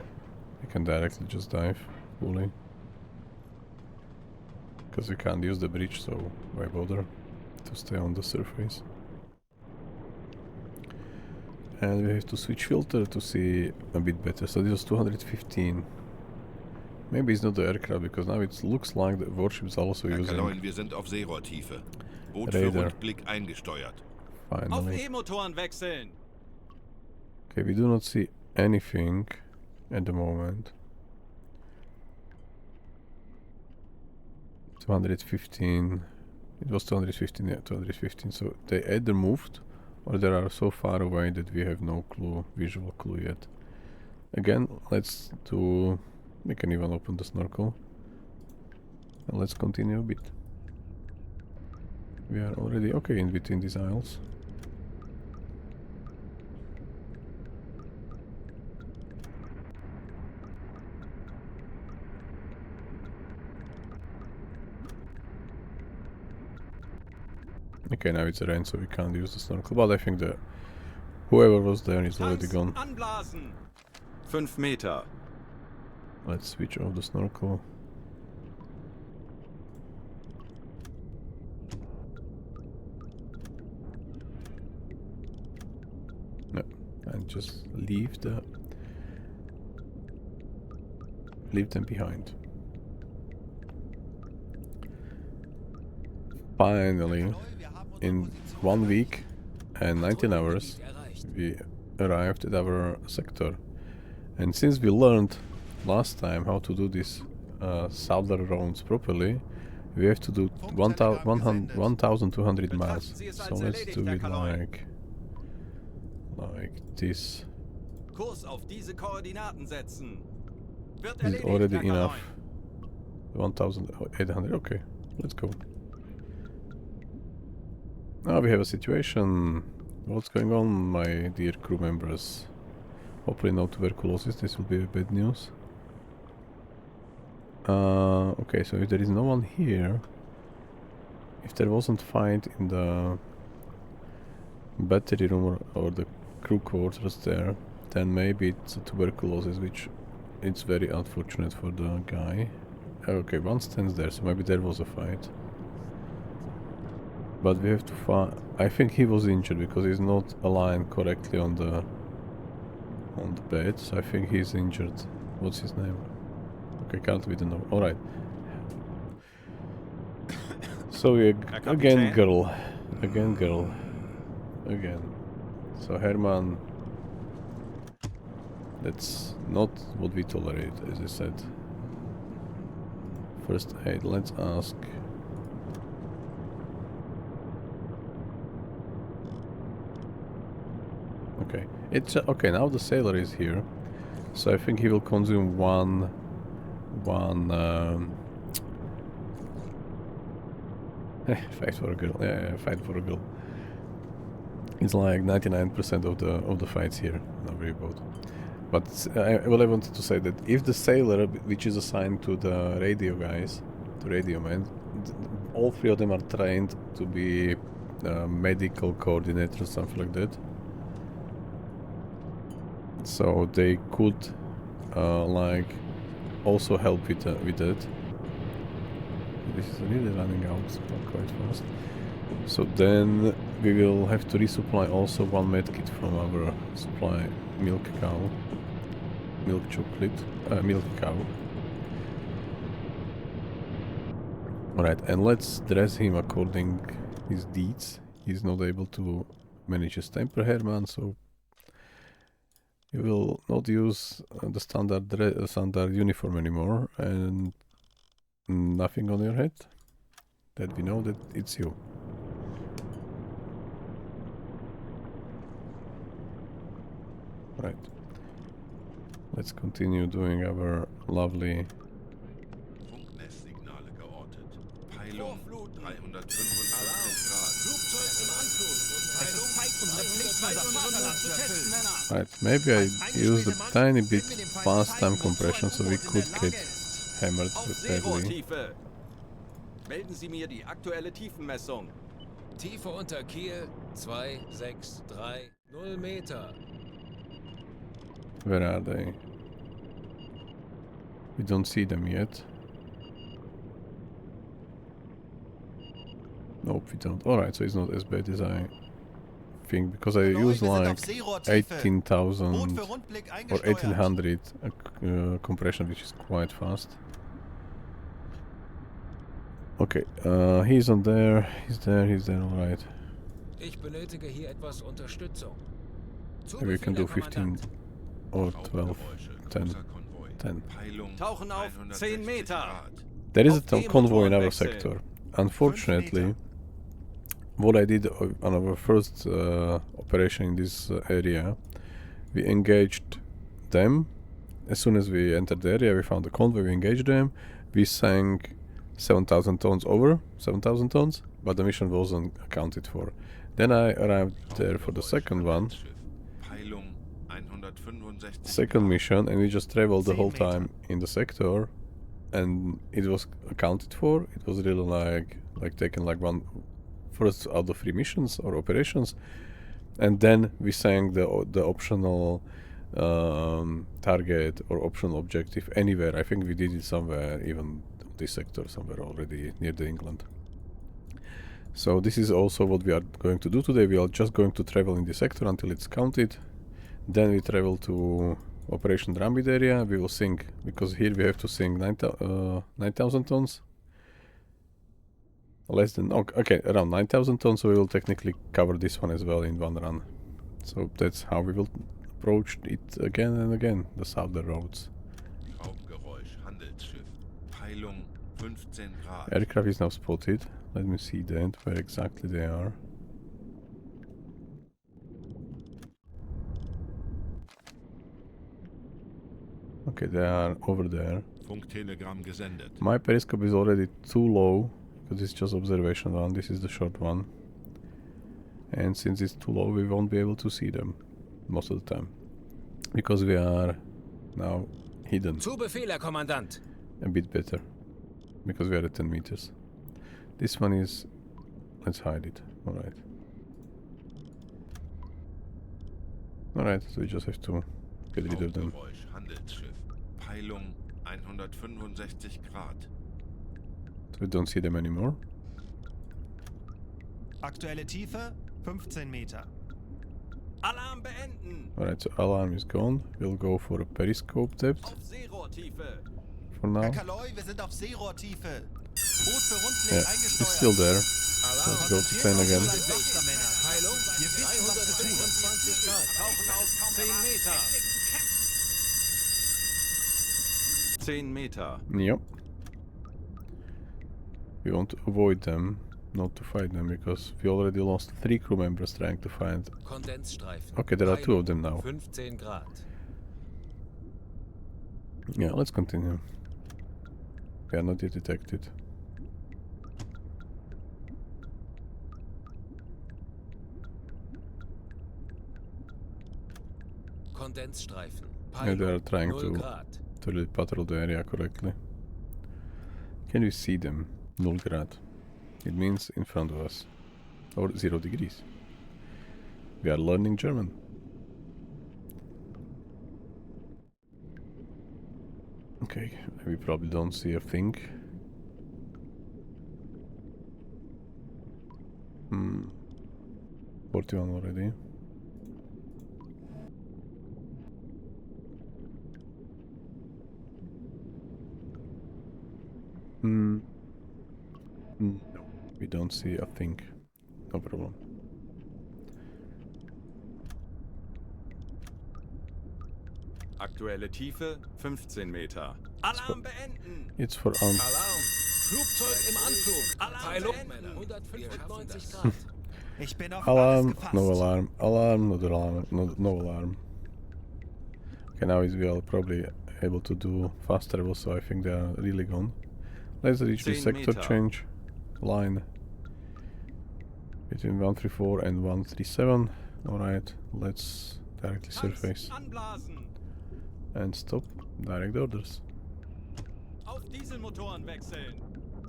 We can directly just dive fully. Because we can't use the bridge, so why bother to stay on the surface. And we have to switch filter to see a bit better. So this was 215. Maybe it's not the aircraft, because now it looks like the warships are also Herr using... Kaloin, wir sind auf Seerohrtiefe. Boot für Radar. Rundblick eingesteuert. Auf Finally. E-Motoren wechseln! Okay, we do not see anything at the moment. 215. It was 215, yeah, 215. So they either moved or they are so far away that we have no clue, visual clue yet. Again, let's do... We can even open the snorkel. And let's continue a bit. We are already okay in between these aisles. Okay, now it's rain, so we can't use the snorkel, but I think that whoever was there is already Tanks gone. anblasen! 5 Meter! Let's switch off the snorkel. No, and just leave them behind. Finally, in 1 week and 19 hours, we arrived at our sector. And since we learned last time how to do this southern rounds properly, we have to do 1,200 miles. So let's do it like this. Kurs auf diese Koordinaten setzen. Wird Is it erledigt, already Herr enough? Kaloin. 1,800. Okay, let's go. Now we have a situation. What's going on, my dear crew members? Hopefully no tuberculosis. This will be bad news. Okay, so if there is no one here, if there wasn't fight in the battery room or the crew quarters there, then maybe it's a tuberculosis, which it's very unfortunate for the guy. Okay, one stands there, so maybe there was a fight. But we have to find... I think he was injured because he's not aligned correctly on the bed, so I think he's injured. What's his name? Okay, can't we don't know. Alright. So we again girl. Again girl. Again. So Herman... That's not what we tolerate, as I said. First aid, let's ask... Okay, it's okay. Now the sailor is here, so I think he will consume one. Fight for a girl. Yeah, fight for a girl. It's like 99% of the fights here on our boat. But I wanted to say that if the sailor, which is assigned to the radio guys, to radio men, all three of them are trained to be medical coordinator or something like that. So they could like also help with that. This is really running out quite fast. So then we will have to resupply also one medkit from our supply milk cow. Milk chocolate. Milk cow. Alright, and let's dress him according his deeds. He's not able to manage his temper, Herman, so you will not use the standard uniform anymore, and nothing on your head. That we know that it's you. Right. Let's continue doing our lovely... Funkmesssignale geortet. Peilung 355 Right, maybe I used a tiny bit fast time compression so we could get hammered badly. Melden Sie mir die aktuelle Tiefenmessung. Tiefe unter Kiel 263 0 Meter. Where are they? We don't see them yet. Nope, we don't. Alright, so it's not as bad as I think, because I use like 18,000 or 1800 compression, which is quite fast. Okay, he's on there, he's there, alright. Ich benötige hier etwas Unterstützung. Maybe we can do 15 or 12, 10, 10. Tauchen auf 10 Meter. There is a convoy in our sector. Unfortunately, what I did on our first operation in this area, we engaged them. As soon as we entered the area, we found the convoy, we engaged them, we sank 7,000 tons over, 7,000 tons, but the mission wasn't accounted for. Then I arrived there for the second one, second mission, and we just traveled the whole time in the sector, and it was accounted for. It was really like taken like one first out of 3 missions or operations, and then we sank the optional target or optional objective anywhere. I think we did it somewhere, even this sector somewhere already near the England. So this is also what we are going to do today. We are just going to travel in this sector until it's counted. Then we travel to Operation Drumbeat area. We will sink, because here we have to sink 9,000 tons. Less than, okay, around 9,000 tons, so we will technically cover this one as well in one run. So that's how we will approached it again and again, the southern roads. Raumgeräusch, Handelsschiff. Peilung 15 Grad. Aircraft is now spotted. Let me see that, where exactly they are. Okay, they are over there. Funktelegramm gesendet. My periscope is already too low, because it's just observation one. This is the short one. And since it's too low, we won't be able to see them most of the time. Because we are now hidden Zu Befehl, Herr Kommandant. a bit better. Because we are at 10 meters. This one is... let's hide it. Alright. Alright, so we just have to get rid of them. Raumgeräusch, Handelsschiff. Peilung 165 Grad. So we don't see them anymore. Aktuelle Tiefe 15 Meter. Alarm beenden! Alright, so alarm is gone. We'll go for a periscope depth Auf Seerohrtiefe! for now. Herr Kaloi, wir sind auf Seerohrtiefe. Boot für Rundblick Yeah, eingesteuert. it's still there. Alarm. Let's go to 10 again. Peilung Wir wissen, was zu tun ist. 325 Grad. Tauchen auf 10 Meter! 10 Meter. Yep. We want to avoid them, not to fight them, because we already lost 3 crew members trying to find. Kondensstreifen. Okay, there are 2 of them Peilung now. 15 Grad. Yeah, let's continue. We are not yet detected. Kondensstreifen. Yeah, they are Peilung trying 0 to Grad. really patrol the area correctly. Can we see them? 0 grad. It means in front of us. Or 0 degrees. We are learning German. Okay, we probably don't see a thing. 41 already. No, we don't see a thing. No problem. Aktuelle Tiefe 15 Meter. Alarm beenden! It's for Alarm. Flugzeug im Anflug. Alarm Peilung beenden. 195 Grad. Ich bin auf alarm, alles gefasst. no alarm, alarm, no alarm, no alarm. Okay, now we are probably able to do fast travel, so I think they are really gone. Let's reach the 10 sector meter. change line between 134 and 137. Alright, let's directly surface Anblasen! and stop. Direct orders. Auf Dieselmotoren wechseln!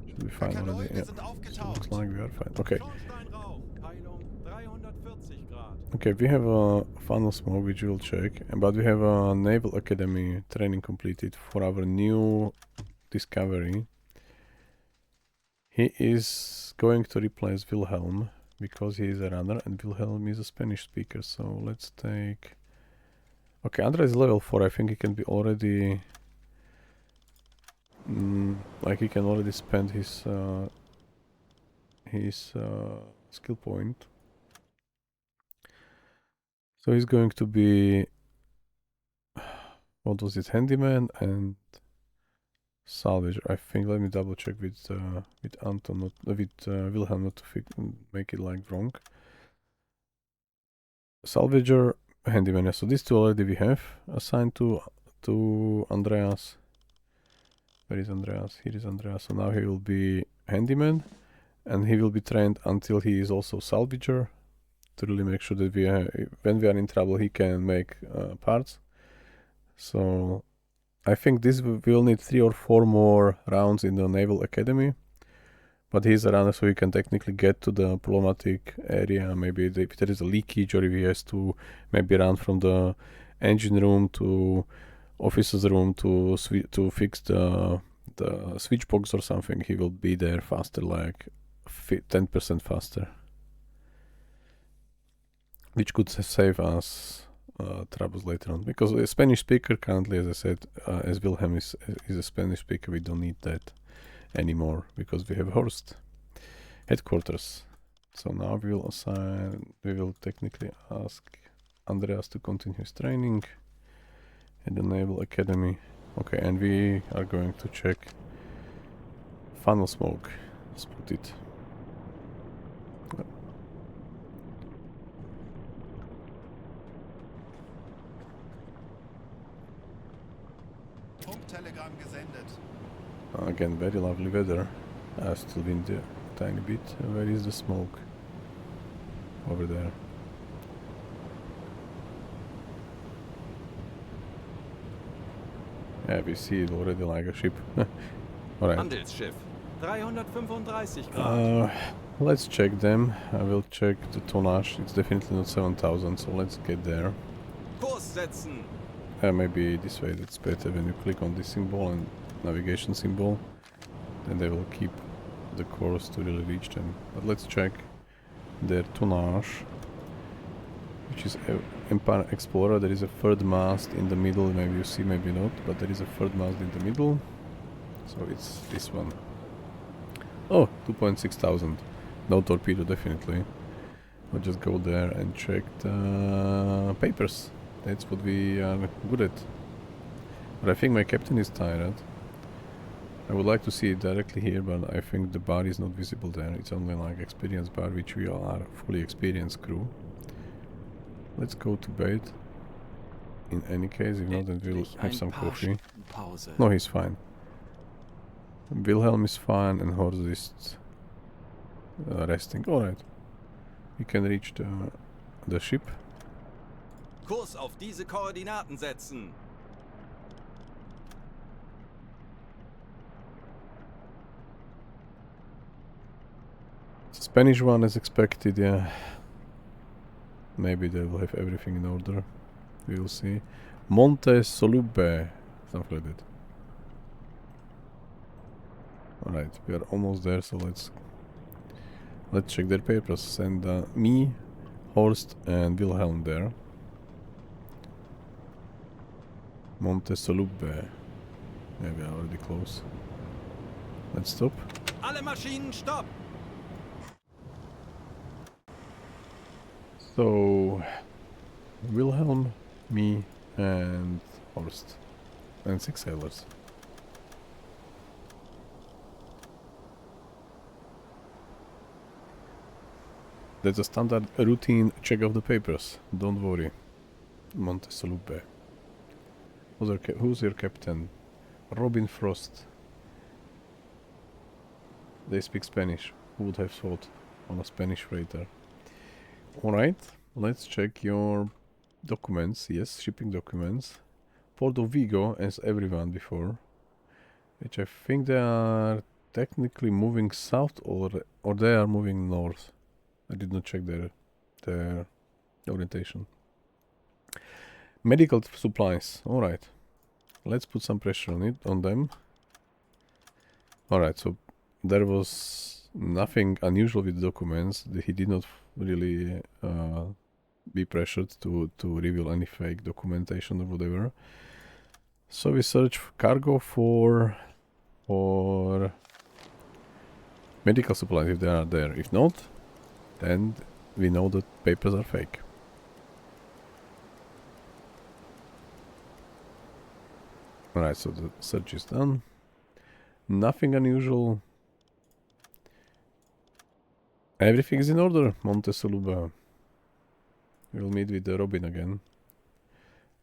Should be Herr fine Kaloi, already. wir Yeah, sind so aufgetaucht. looks like we are fine. Okay. Schornsteinrauch! Peilung 340 Grad. Okay, we have a funnel smoke which we'll check, but we have a Naval Academy training completed for our new discovery. He is going to replace Wilhelm because he is a runner and Wilhelm is a Spanish speaker. So let's take... Okay, Andra is level 4. I think he can be already... like he can already spend his skill point. So he's going to be... what was it? Handyman and salvager. I think. Let me double check with Anton, not with Wilhelm, not to make it like wrong. Salvager, handyman. So these 2 already we have assigned to Andreas. Where is Andreas? Here is Andreas. So now he will be handyman, and he will be trained until he is also salvager, to really make sure that when we are in trouble, he can make parts. So I think this will need 3 or 4 more rounds in the Naval Academy, but he's a runner, so he can technically get to the problematic area. Maybe if there is a leakage, or if he has to maybe run from the engine room to officer's room to fix the switch box or something, he will be there faster, like 10% faster, which could save us troubles later on, because a Spanish speaker currently, as I said, as Wilhelm is a Spanish speaker, we don't need that anymore because we have Horst headquarters. So now we will technically ask Andreas to continue his training at the Naval Academy. Okay, and we are going to check funnel smoke spotted. Funktelegramm gesendet. Again, very lovely weather. Still windy a tiny bit. Where is the smoke? Over there. Yeah, we see it already like a ship. Alright. Handelsschiff. 335 Grad. Let's check them. I will check the tonnage. It's definitely not 7,000, so let's get there. Kurs setzen. Maybe this way, that's better. When you click on this symbol and navigation symbol, then they will keep the course to really reach them. But let's check their tonnage, which is Empire Explorer. There is a third mast in the middle. Maybe you see, maybe not, but there is a third mast in the middle. So it's this one. Oh, 2.6 thousand. No torpedo, definitely. I'll just go there and check the papers. That's what we are good at. But I think my captain is tired. I would like to see it directly here, but I think the bar is not visible there. It's only like experienced bar, which we all are fully experienced crew. Let's go to bed. In any case, if not, then we'll have some coffee. Pause. No, he's fine. Wilhelm is fine and Horst is resting. Alright. We can reach the ship. Kurs auf diese Koordinaten setzen. Spanish one as expected, yeah. Maybe they will have everything in order. We will see. Monte Sollube. Something like that. Alright, we are almost there, so let's check their papers. Send me, Horst and Wilhelm there. Monte Sollube. Yeah, we are already close. Let's stop. Alle Maschinen stopp. So, Wilhelm, me and Horst. And 6 sailors. That's a standard routine check of the papers. Don't worry. Monte Sollube. Who's your captain? Robin Frost. They speak Spanish. Who would have thought on a Spanish freighter? Alright, let's check your documents. Yes, shipping documents. Port of Vigo, as everyone before. Which I think they are technically moving south or they are moving north. I did not check their orientation. Medical supplies. Alright. Let's put some pressure on them. Alright, so there was nothing unusual with the documents. He did not really be pressured to reveal any fake documentation or whatever. So we search cargo for medical supplies if they are there. If not, then we know that papers are fake. Alright, so the search is done. Nothing unusual. Everything is in order, Monte Sollube. We'll meet with Robin again.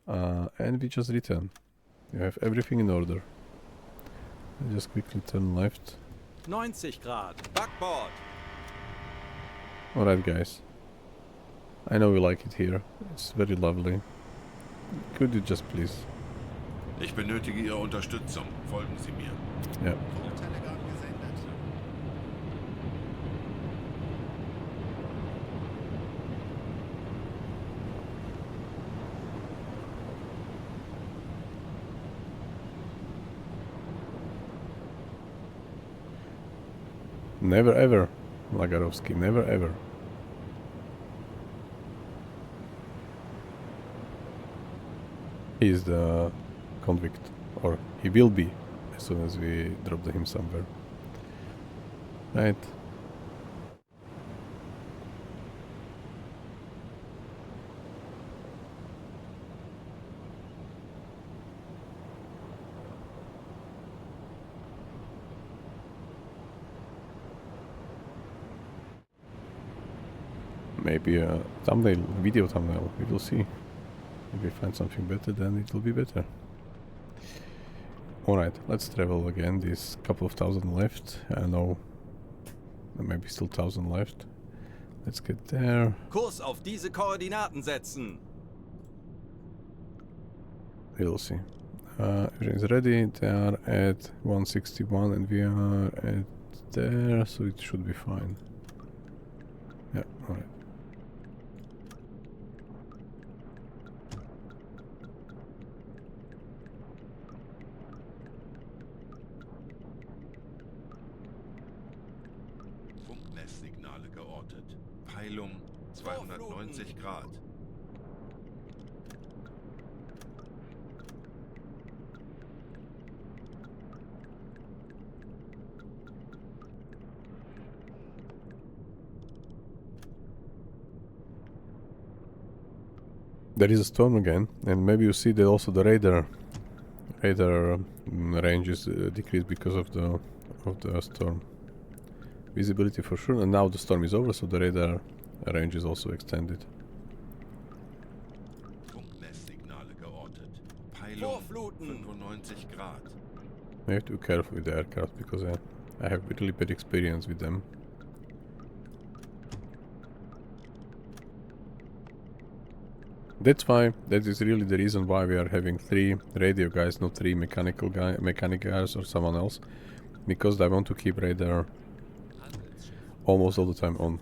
And we just return. You have everything in order. I just quickly turn left. 90 Grad. Backboard. Alright guys. I know we like it here. It's very lovely. Could you just please? Ich benötige Ihre Unterstützung. Folgen Sie mir. Yeah. Funktelegramm gesendet. Never ever, Lagarowski, never ever. He is the convict, or he will be as soon as we drop him somewhere. Right. maybe a thumbnail, video thumbnail. We will see. If we find something better, then it will be better. Alright, let's travel again. There's a couple of thousand left. I don't know. Maybe still 1,000 left. Let's get there. Kurs auf diese Koordinaten setzen. We'll see. Everything is ready. They are at 161 and we are at there, so it should be fine. Yeah, alright. Funkmesssignale geortet. Peilung 290 Grad. There is a storm again, and maybe you see that also the radar range is decreased because of the storm. Visibility for sure, and now the storm is over, so the radar range is also extended. Funkmesssignale geortet. Peilung 95 Grad. You have to be careful with the aircraft because I have really bad experience with them. That is really the reason why we are having 3 radio guys, not 3 mechanic guys or someone else, because I want to keep radar almost all the time on.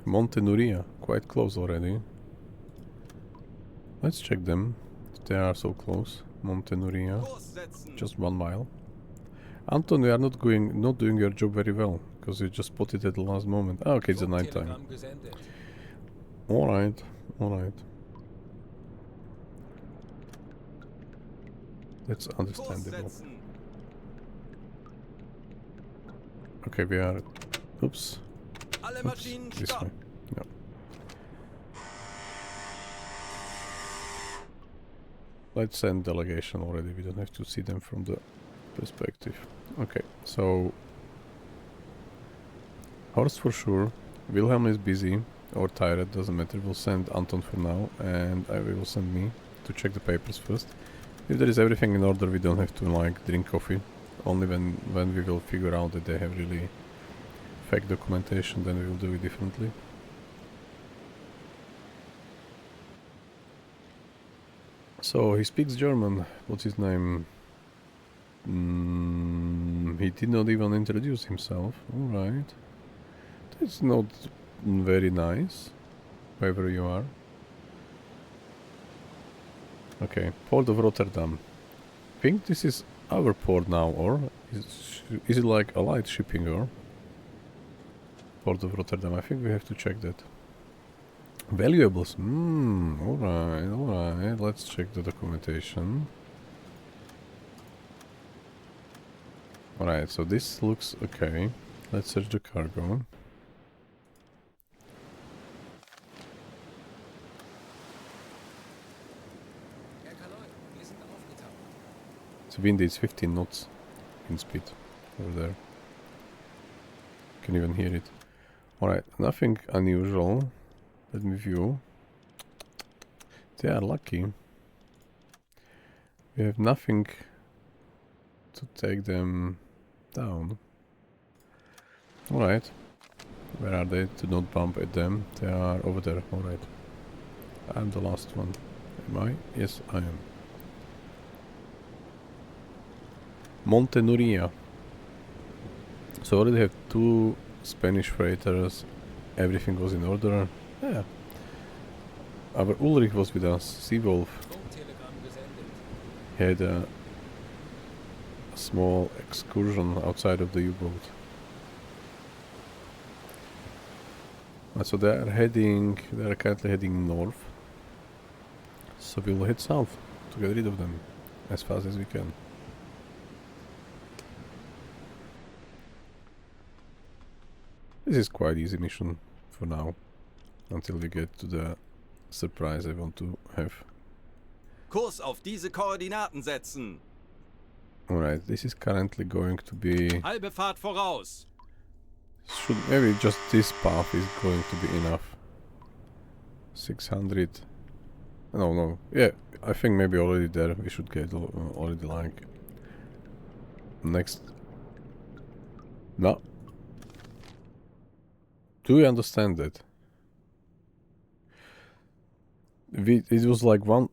Monte Nuria, quite close already. Let's check them. They are so close. Monte Nuria, just 1 mile. Anton, we are not doing your job very well because you just spotted at the last moment. Ah, okay, it's the night time. Alright, alright. That's understandable. Okay, we are... Oops. Oops. This way. No. Let's send delegation already. We don't have to see them from the perspective. Okay, so... Horst for sure. Wilhelm is busy or tired, doesn't matter. We'll send Anton for now, and I will send me to check the papers first. If there is everything in order, we don't have to like drink coffee. Only when we will figure out that they have really fake documentation, then we will do it differently. So he speaks German. What's his name? He did not even introduce himself. Alright. That's not very nice. Wherever you are. Okay, Port of Rotterdam. I think this is our port now, or is it like Allied shipping, or Port of Rotterdam? I think we have to check that. Valuables. Alright, alright. Let's check the documentation. Alright, so this looks okay. Let's search the cargo. The wind is 15 knots in speed over there. You can even hear it. Alright, nothing unusual. Let me view. They are lucky. We have nothing to take them down. Alright. Where are they? Do not bump at them. They are over there. Alright. I'm the last one. Am I? Yes, I am. Monte Nuria. So already have 2 Spanish freighters. Everything was in order. Yeah. Our Ulrich was with us. Seawolf had a small excursion outside of the U-boat. So they are currently heading north. So we'll head south to get rid of them as fast as we can. This is quite easy mission for now, until we get to the surprise I want to have. Kurs auf diese Koordinaten setzen. Alright, this is currently going to be... Halbe Fahrt voraus. Maybe just this path is going to be enough. 600. No. Yeah, I think maybe already there. We should get already like next. No. Do you understand that? It was like one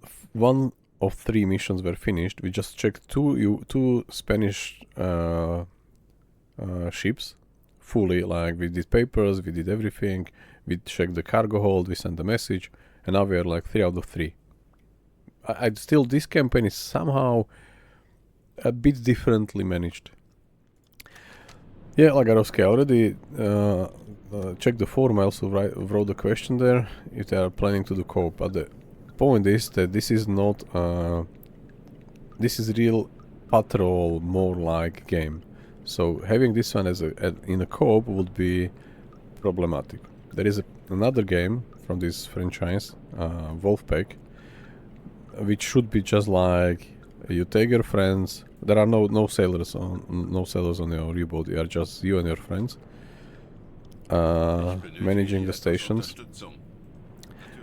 of 3 missions were finished. We just checked two Spanish ships fully. Like we did papers, we did everything. We checked the cargo hold, we sent the message, and now we are like 3 out of 3. I still, this campaign is somehow a bit differently managed. Yeah, Lagarovsky, I already checked the forum. I also wrote the question there if they are planning to do co-op. But the point is that this is not this is real patrol, more like game. So having this one as in a co-op would be problematic. There is another game from this franchise, Wolfpack, which should be just like you take your friends. There are no sailors on your U-boat. You are just you and your friends managing the stations.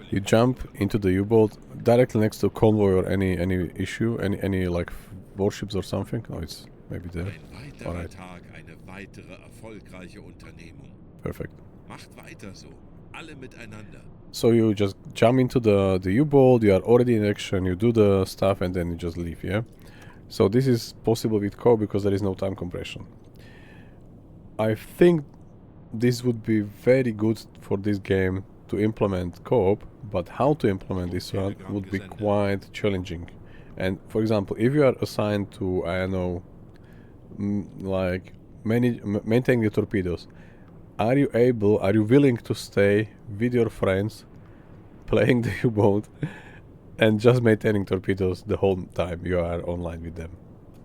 You jump into the U-boat directly next to Convoy or any issue, any like warships or something. No, it's maybe there. Ein weiterer Alright. Tag, eine weitere erfolgreiche Unternehmung. Perfect. Macht weiter so. Alle miteinander. So you just jump into the U-boat, you are already in action, you do the stuff and then you just leave, yeah? So this is possible with co because there is no time compression. I think this would be very good for this game to implement co-op, but how to implement this one would be quite challenging. And for example, if you are assigned to, I don't know, like maintaining the torpedoes, are you willing to stay with your friends playing the U-boat and just maintaining torpedoes the whole time you are online with them?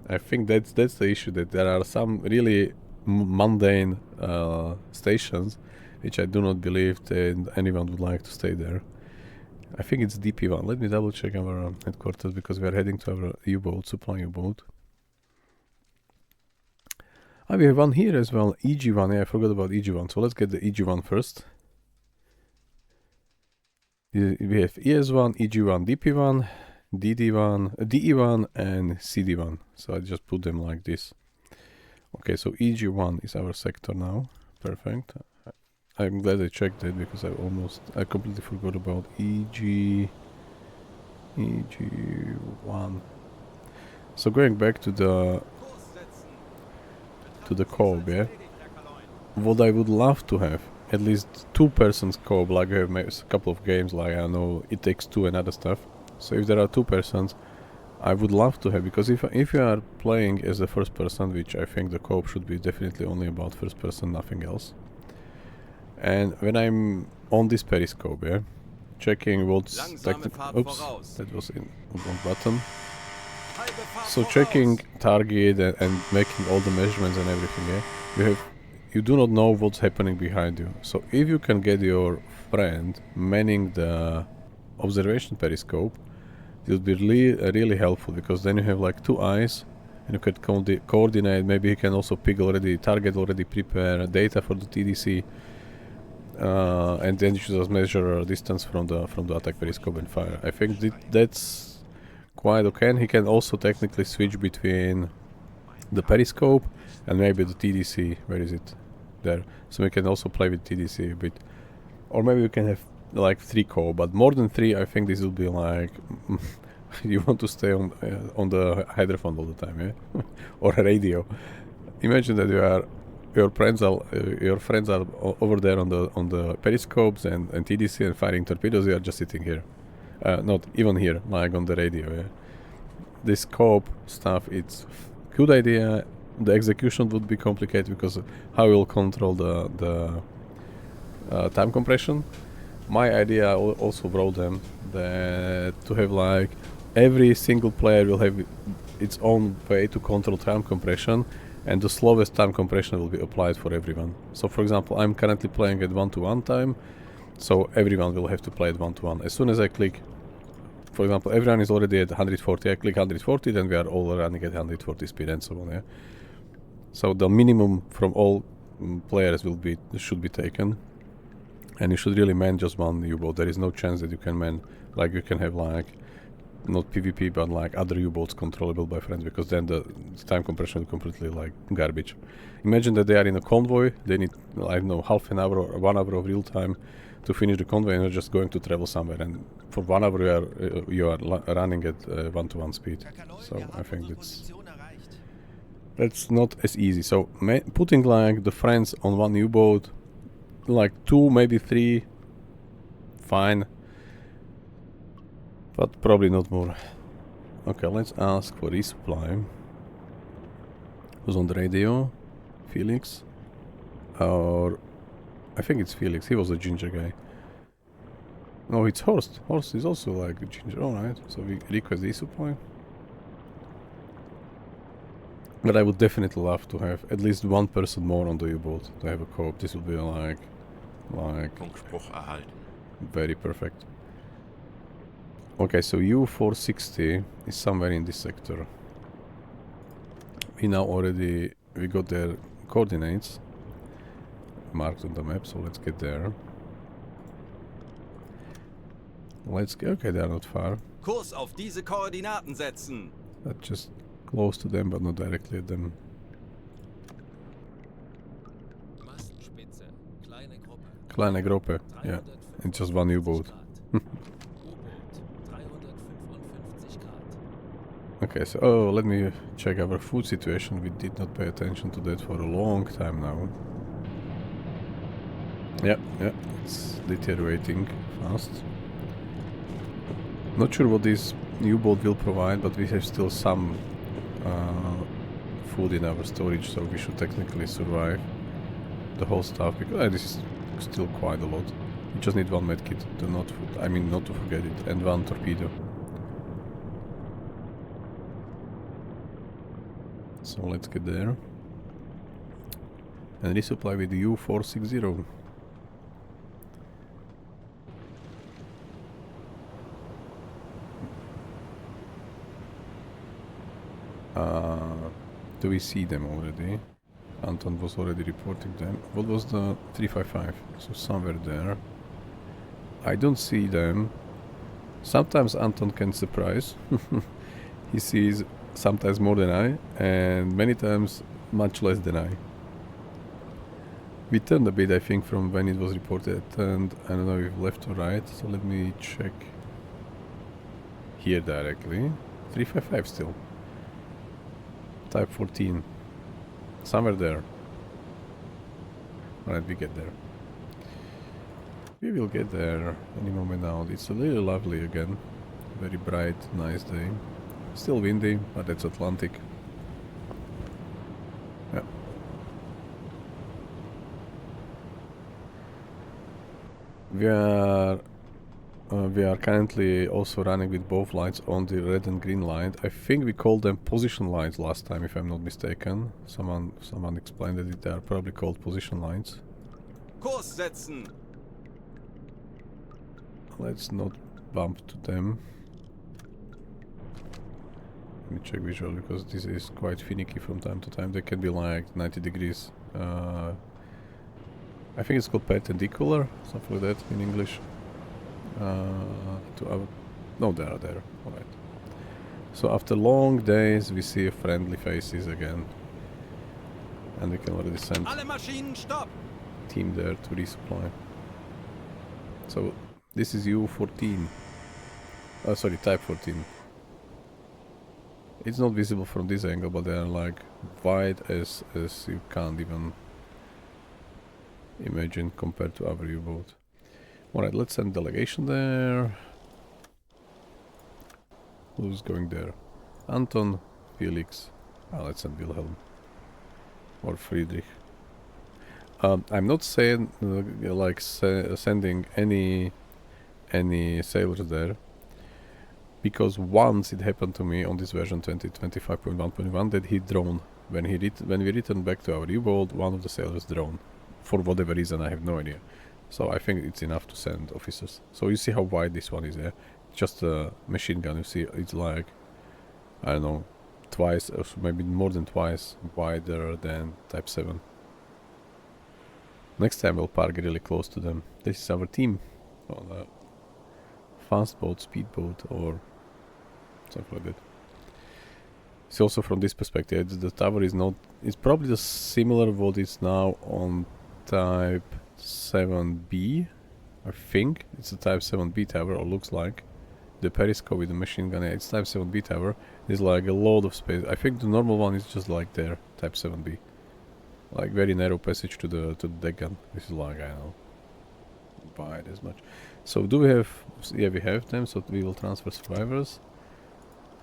I think that's the issue, that there are some really mundane stations which I do not believe that anyone would like to stay there. I think it's DP1. Let me double check our headquarters because we are heading to our U-boat, supply U-boat. Ah, we have one here as well, EG1. Yeah, I forgot about EG1. So let's get the EG1 first. We have ES1, EG1, DP1, DD1, DE1 and CD1. So I just put them like this. Okay, so EG1 is our sector now. Perfect. I'm glad I checked that because I completely forgot about EG1. So going back to the co-op, yeah? What I would love to have, at least 2 persons co-op, like I have a couple of games, like I know It Takes Two and other stuff. So if there are 2 persons, I would love to have, because if you are playing as the first person, which I think the co-op should be definitely only about first person, nothing else. And when I'm on this periscope, yeah, checking what's oops, that was in wrong button. So checking target and making all the measurements and everything, yeah, you do not know what's happening behind you. So if you can get your friend manning the observation periscope, it will be really helpful, because then you have like 2 eyes and you can coordinate. Maybe you can also pick target already prepare data for the TDC, and then you should just measure distance from the attack periscope and fire. I think that's quite okay. And he can also technically switch between the periscope and maybe the TDC. Where is it? There. So we can also play with TDC a bit, or maybe we can have like 3 co, but more than 3, I think this will be like you want to stay on the hydrophone all the time, yeah, or a radio. Imagine that your friends are over there on the periscopes and TDC and firing torpedoes. You are just sitting here, not even here, like on the radio. Yeah, this co-op stuff, it's good idea. The execution would be complicated because how you'll control the time compression. My idea, I also wrote them that to have like every single player will have its own way to control time compression, and the slowest time compression will be applied for everyone. So for example, I'm currently playing at 1:1 time, so everyone will have to play at 1:1. As soon as I click, for example, everyone is already at 140, I click 140, then we are all running at 140 speed and so on, yeah. So the minimum from all players should be taken. And you should really man just one U-boat. There is no chance that you can man, like you can have like, not PvP, but like other U-boats controllable by friends, because then the time compression is completely like garbage. Imagine that they are in a convoy, they need, I don't know, half an hour or 1 hour of real time to finish the convoy, and you're just going to travel somewhere, and for 1 hour you are running at 1-to-1 speed. So I think that's not as easy. So putting like the friends on one U-boat, like 2, maybe 3, fine, but probably not more. Okay, let's ask for resupply. Who's on the radio? Felix? Or I think it's Felix. He was a ginger guy. No, it's Horst. Horst is also like a ginger. Alright, so we request resupply. But I would definitely love to have at least one person more on the U-boat to have a co-op. This would be like Funkspruch erhalten. very perfect. Okay, so U460 is somewhere in this sector. We now already, we got their coordinates marked on the map, so let's get there. Let's get, okay, they are not far. Kurs auf diese Koordinaten setzen. That's just close to them, but not directly at them. Mastenspitze. Kleine Gruppe. Kleine Gruppe, yeah. It's just one U-boat. Uboat. 355 Grad. Okay, so, oh, let me check our food situation. We did not pay attention to that for a long time now. Yeah, it's deteriorating fast. Not sure what this U-boat will provide, but we have still some food in our storage, so we should technically survive the whole stuff, because this is still quite a lot. We just need one medkit, not to forget it, and one torpedo. So let's get there. And resupply with U460. Do we see them already? Anton was already reporting them. What was the 355? So somewhere there. I don't see them. Sometimes Anton can surprise. He sees sometimes more than I, and many times much less than I. We turned a bit, I think, from when it was reported, and I don't know if left or right, so let me check here directly. 355 still. Type 14. Somewhere there. Alright, we get there. We will get there any moment now. It's a little lovely again. Very bright, nice day. Still windy, but it's Atlantic. Yeah. We are currently also running with both lights on the red and green light. I think we called them position lights last time, if I'm not mistaken. Someone explained that they are probably called position lights. Kurs setzen. Let's not bump to them. Let me check visual, because this is quite finicky from time to time. They can be like 90 degrees. I think it's called perpendicular, something like that in English. To our... No, they are there. Alright. So after long days we see friendly faces again. And we can already send Alle Maschinen stopp. team there to resupply. So this is U14. Sorry, Type 14. It's not visible from this angle, but they are like wide as you can't even imagine compared to our U-boat. Alright, let's send delegation there. Who's going there? Anton, Felix. Let's send Wilhelm. Or Friedrich. I'm not saying sending any sailors there, because once it happened to me on this version 2025.1.1 that he drowned. When we returned back to our U-boat, one of the sailors drowned. For whatever reason, I have no idea. So I think it's enough to send officers. So you see how wide this one is there. Just a machine gun, you see it's like, I don't know, twice or maybe more than twice wider than Type 7. Next time we'll park really close to them. This is our team on a fast boat, speedboat, or something like that. So also from this perspective, the tower is not. It's probably the similar what is now on Type 7B. I think it's a Type 7B tower, or looks like. The periscope with the machine gun. Yeah, it's Type 7B tower. There's like a lot of space. I think the normal one is just like there, Type 7B. Like very narrow passage to the deck gun. This is like, I don't know, wide as much. So do we have? Yeah, we have them. So we will transfer survivors.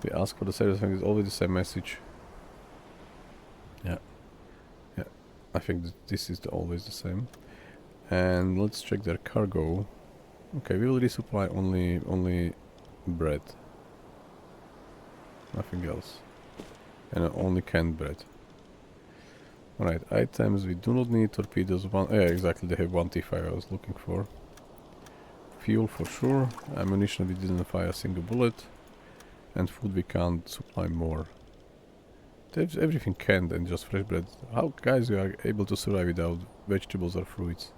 We ask for the service. I think it's always the same message. Yeah, yeah. I think that this is always the same. And let's check their cargo. Okay, we will resupply only bread. Nothing else. And only canned bread. Alright, items we do not need. Torpedoes, one. Yeah, exactly. They have one T5 I was looking for. Fuel for sure. Ammunition we didn't fire a single bullet. And food we can't supply more. There's everything canned and just fresh bread. How guys you are able to survive without vegetables or fruits?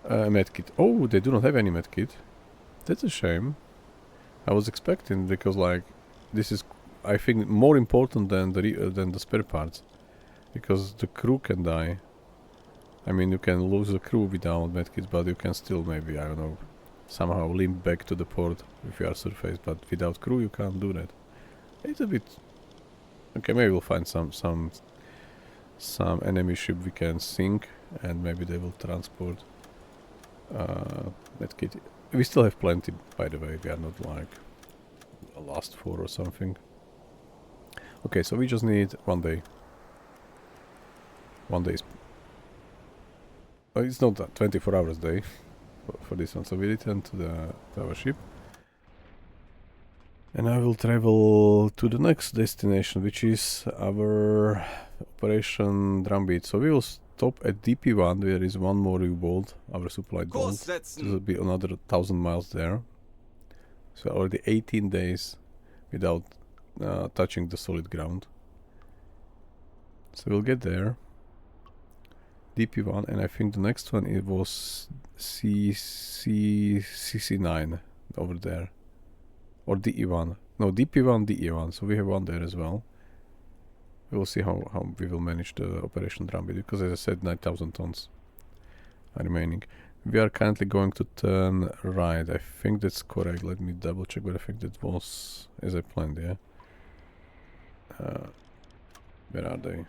Medkit. Oh, they do not have any medkit. That's a shame. I was expecting, because like this is, I think, more important than the spare parts, because the crew can die. I mean, you can lose the crew without medkits, but you can still maybe, I don't know, somehow limp back to the port if you are surface. But without crew, you can't do that. It's a bit. Okay, maybe we'll find some enemy ship we can sink, and maybe they will transport medkit. We still have plenty, by the way. We are not like a last 4 or something. Okay, so we just need 1 day. 1 day is... it's not a 24 hours day for this one. So we return to our ship. And I will travel to the next destination, which is our Operation Drumbeat. So we will stop at DP1. There is one more U-boat, our supplied boat. This will be another 1,000 miles there. So already 18 days without touching the solid ground. So we'll get there. DP1, and I think the next one it was CC9 over there. Or DE1. No, DP1, DE1. So we have one there as well. We will see how we will manage the Operation Drumbeat, because as I said, 9,000 tons are remaining. We are currently going to turn right. I think that's correct. Let me double check, but I think that was as I planned, yeah. Where are they?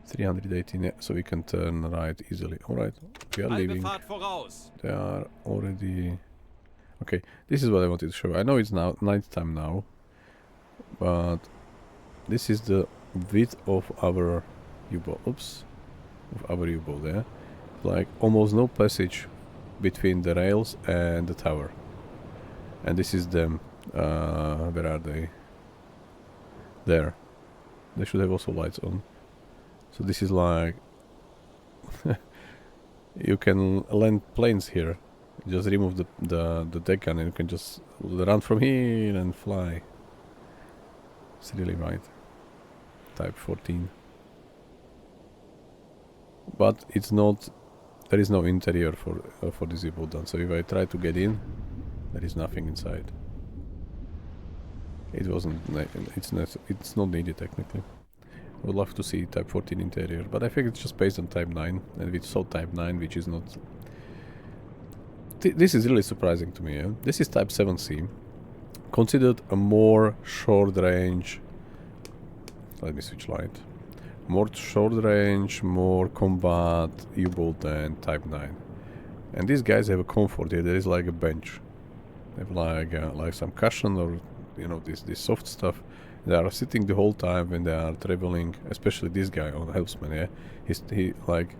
318, yeah, so we can turn right easily. Alright, we are leaving. They are already... Okay, this is what I wanted to show. I know it's now night time now, but this is the width of our U-boat. Oops, of our U-boat there. Like almost no passage between the rails and the tower. And this is them. Where are they? There. They should have also lights on. So this is like you can land planes here. Just remove the deck gun and you can just run from here and fly. It's really right. Type 14. But it's not. There is no interior for this U-boat done. So if I try to get in, there is nothing inside. It wasn't. It's not needed technically. I would love to see Type 14 interior, but I think it's just based on Type 9, and we saw Type 9, which is not... This is really surprising to me, yeah? This is Type 7C, considered a more short-range... Let me switch light. More short-range, more combat U-boat than Type 9. And these guys have a comfort here. There is like a bench. They have like some cushion or, you know, this soft stuff. They are sitting the whole time when they are traveling, especially this guy on Helpsman, yeah? He like,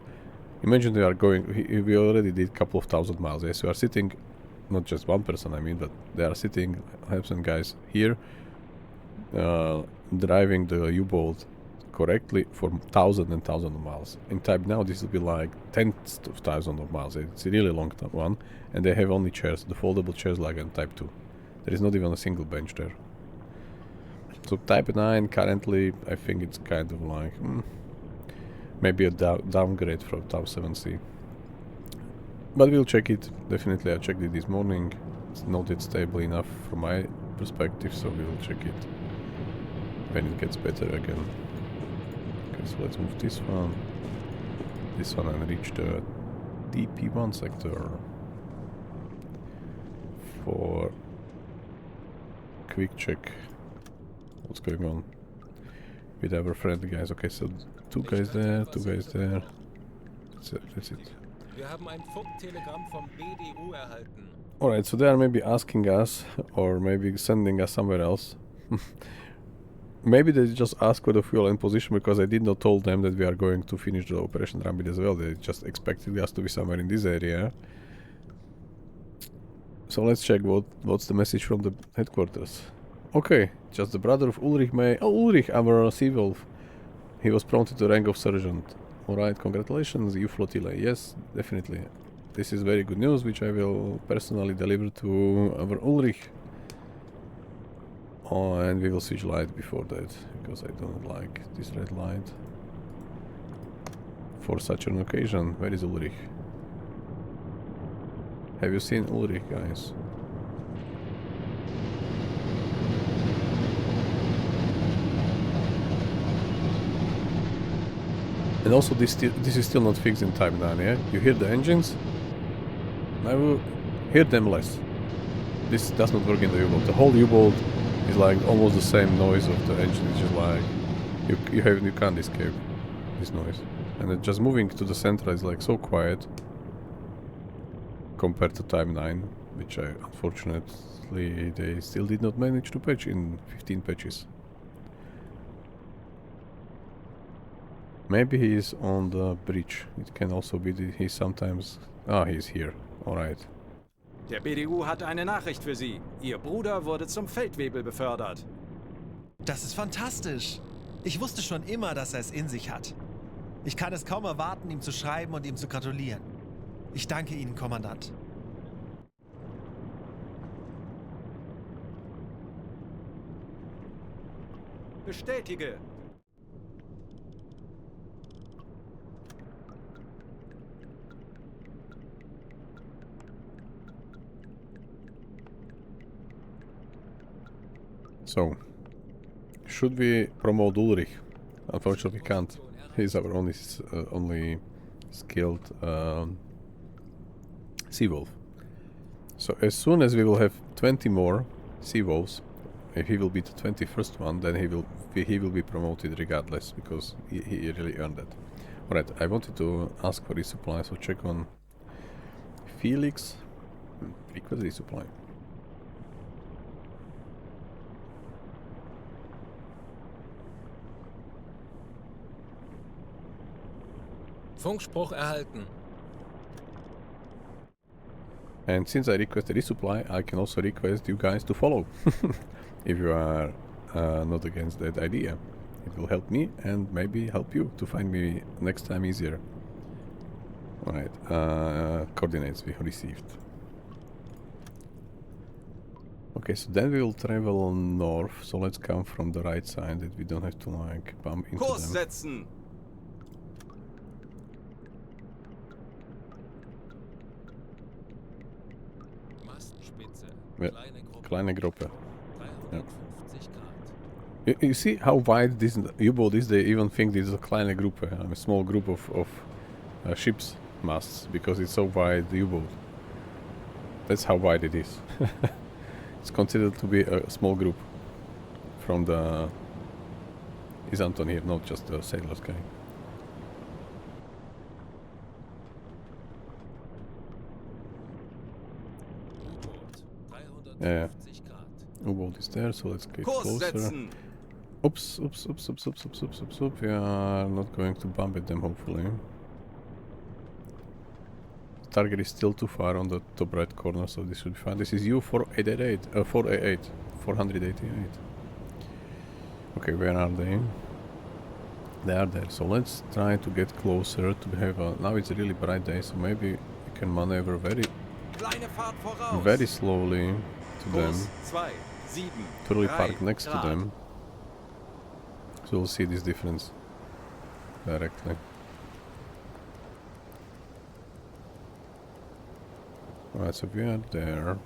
imagine they are going, we already did a couple of 1,000 miles, yeah? So we are sitting, not just one person, I mean, but they are sitting, Helpsman guys, here, driving the U-boat correctly for 1,000 and 1,000 miles. In Type now, this will be like tens of thousands of miles. It's a really long one, and they have only chairs, the foldable chairs like in Type 2. There is not even a single bench there. So Type 9 currently, I think it's kind of like... Maybe a downgrade from Tau 7C. But we'll check it. Definitely I checked it this morning. It's not yet stable enough from my perspective, so we'll check it when it gets better again. Okay, so let's move this one and reach the DP1 sector for quick check what's going on with our friendly guys. Okay, so two guys there. That's it. Wir haben ein Funktelegramm vom BDU erhalten. Alright, so they are maybe asking us, or maybe sending us somewhere else. Maybe they just ask for the fuel and position because I did not told them that we are going to finish the Operation Drumbeat as well. They just expected us to be somewhere in this area. So let's check what's the message from the headquarters. Okay, just the brother of Ulrich May. Oh, Ulrich, our sea wolf. He was promoted to rank of sergeant. Alright, congratulations, you flotilla. Yes, definitely. This is very good news, which I will personally deliver to our Ulrich. Oh, and we will switch light before that, because I don't like this red light. For such an occasion. Where is Ulrich? Have you seen Ulrich, guys? And also this is still not fixed in Type 9, yeah? You hear the engines? I will hear them less. This does not work in the U-boat. The whole U-boat is like almost the same noise of the engine. It's just like you can't escape this noise. And it just moving to the center is like so quiet compared to Type 9, which I unfortunately they still did not manage to patch in 15 patches. Maybe he is on the bridge. It can also be that he sometimes... Ah, he's here. Alright. Der BDU hat eine Nachricht für Sie. Ihr Bruder wurde zum Feldwebel befördert. Das ist fantastisch. Ich wusste schon immer, dass er es in sich hat. Ich kann es kaum erwarten, ihm zu schreiben und ihm zu gratulieren. Ich danke Ihnen, Kommandant. Bestätige. So, should we promote Ulrich? Unfortunately, we can't. He's our only skilled sea wolf. So as soon as we will have 20 more sea wolves, if he will be the 21st one, then he will be promoted regardless, because he really earned that. Alright, I wanted to ask for resupply, so check on Felix. Request resupply. Funkspruch erhalten. And since I requested resupply, I can also request you guys to follow. If you are not against that idea. It will help me and maybe help you to find me next time easier. Alright, coordinates we received. Okay, so then we will travel north, so let's come from the right side that we don't have to like bump into Kurs them. setzen. Mastspitze. Ja, kleine Gruppe. 350 Grad. You see how wide this U-boat is? They even think this is a kleine Gruppe, a small group of ships masts, because it's so wide, the U-boat. That's how wide it is. It's considered to be a small group from the... Is Anton here, not just the sailors guy. U-Boot. Yeah, 350 Grad. U-boat is there, so let's get Kurs closer. setzen. Oops. We are not going to bump at them, hopefully. Target is still too far on the top right corner, so this should be fine. This is U488, 488. Okay, where are they? They are there. So let's try to get closer to have a... Now it's a really bright day, so maybe we can maneuver Kleine Fahrt voraus. very slowly to them. Kurs 2, 7, To really 3 park next Grad. to them. So we'll see this difference directly. Alright, so we are there.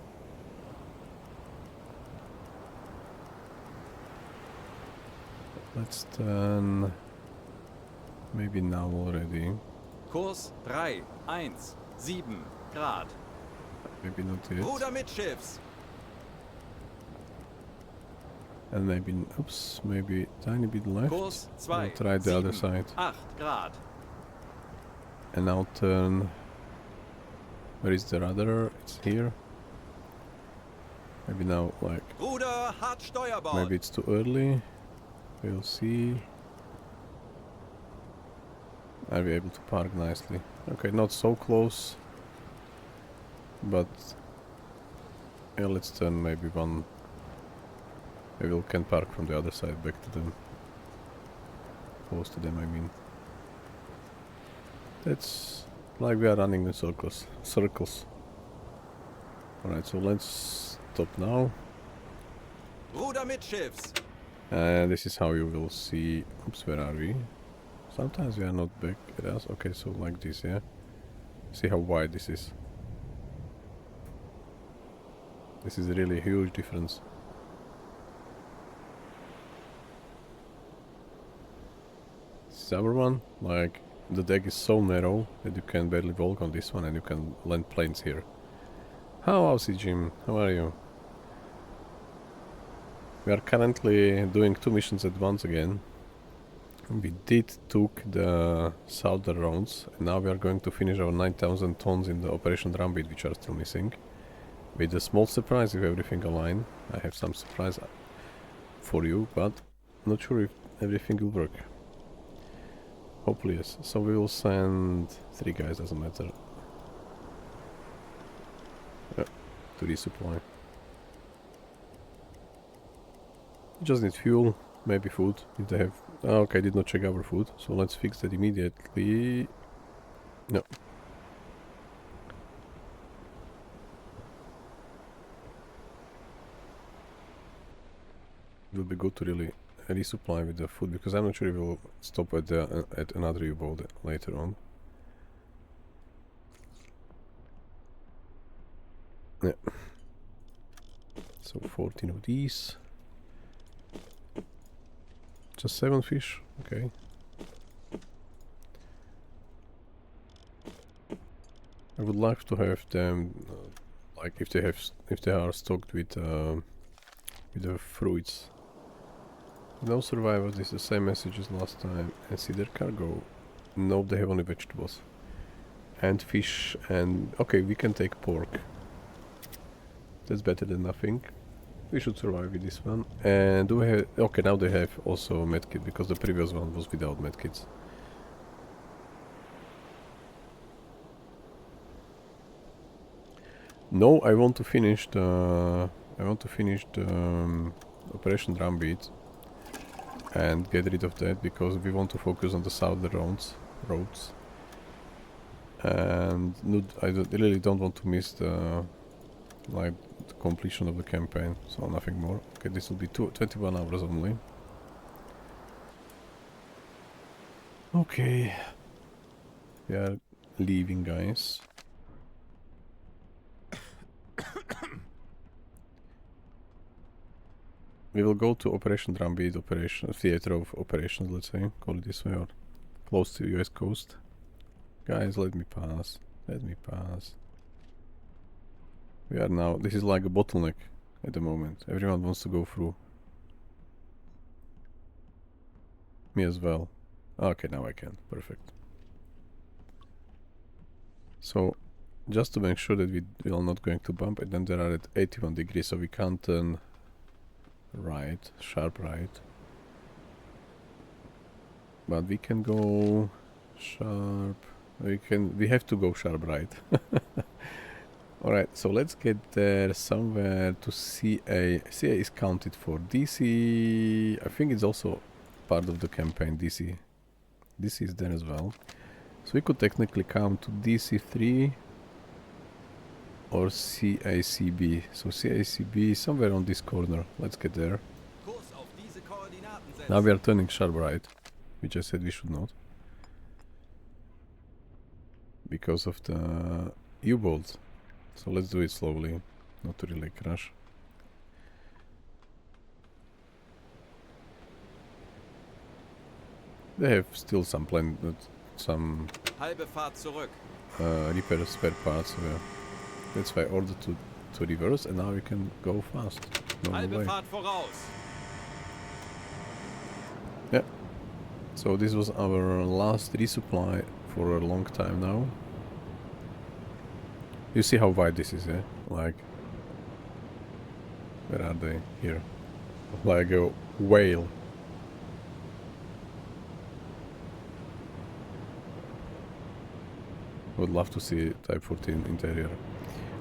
Let's then... Maybe now already. Kurs 317 Grad. Maybe not yet. Ruder mittschiffs. And maybe... Oops, maybe tiny bit left. Kurs We'll try the other side. 8 Grad. And now turn... Where is the rudder? It's here. Maybe now, like... Ruder hart Steuerbord. Maybe it's too early. We'll see. Are we able to park nicely? Okay, not so close. But... Yeah, let's turn maybe one... Maybe we can park from the other side back to them. Close to them, I mean. That's... Like we are running in circles. Alright, so let's stop now. Ruder mittschiffs. And this is how you will see... Oops, where are we? Sometimes we are not back at us. Okay, so like this, yeah? See how wide this is. This is really a huge difference. This is our one. Like, the deck is so narrow that you can barely walk on this one and you can land planes here. How's it, Jim? How are you? We are currently doing 2 missions at once again. We did took the southern rounds and now we are going to finish our 9,000 tons in the Operation Drumbeat, which are still missing. With a small surprise if everything aligns. I have some surprise for you, but not sure if everything will work. Hopefully yes. So we will send 3 guys, doesn't matter. Yeah, to resupply. We just need fuel, maybe food, if they have... Oh, okay, I did not check our food, so let's fix that immediately. No. It will be good to really resupply with the food, because I'm not sure if we'll stop at the at another U-boat later on. Yeah. So 14 of these. Just 7 fish, okay. I would like to have them, like if they are stocked with the fruits. No survivors, this is the same message as last time. And see their cargo. Nope, they have only vegetables. And fish and... Okay, we can take pork. That's better than nothing. We should survive with this one. And do we have... Okay, now they have also medkit, because the previous one was without medkits. No, I want to finish the... Operation Drumbeat. And get rid of that, because we want to focus on the southern roads. And I really don't want to miss the... Like, the completion of the campaign, so nothing more. Okay, this will be 21 hours only. Okay. We are leaving, guys. We will go to Operation Drumbeat, theater of operations, let's say, call it this way, or close to the US coast. Guys, let me pass. Let me pass. We are now... This is like a bottleneck at the moment. Everyone wants to go through. Me as well. Okay, now I can. Perfect. So, just to make sure that we are not going to bump, and then there are at 81 degrees, so we can't turn right, sharp right. But we can go sharp... We have to go sharp right. Alright, so let's get there somewhere to CA. CA is counted for. DC, I think it's also part of the campaign, DC. DC is there as well. So we could technically come to DC3 or CACB. So CACB is somewhere on this corner. Let's get there. Now we are turning sharp right, which I said we should not. Because of the U-boats. So let's do it slowly, not to really crash. They have still some some Halbe Fahrt zurück. repair spare parts. So yeah. That's why I ordered to reverse, and now we can go fast. Normal Halbe way. Fahrt voraus. Yeah. So this was our last resupply for a long time now. You see how wide this is, yeah? Like, where are they? Here. Like a whale. Would love to see Type 14 interior.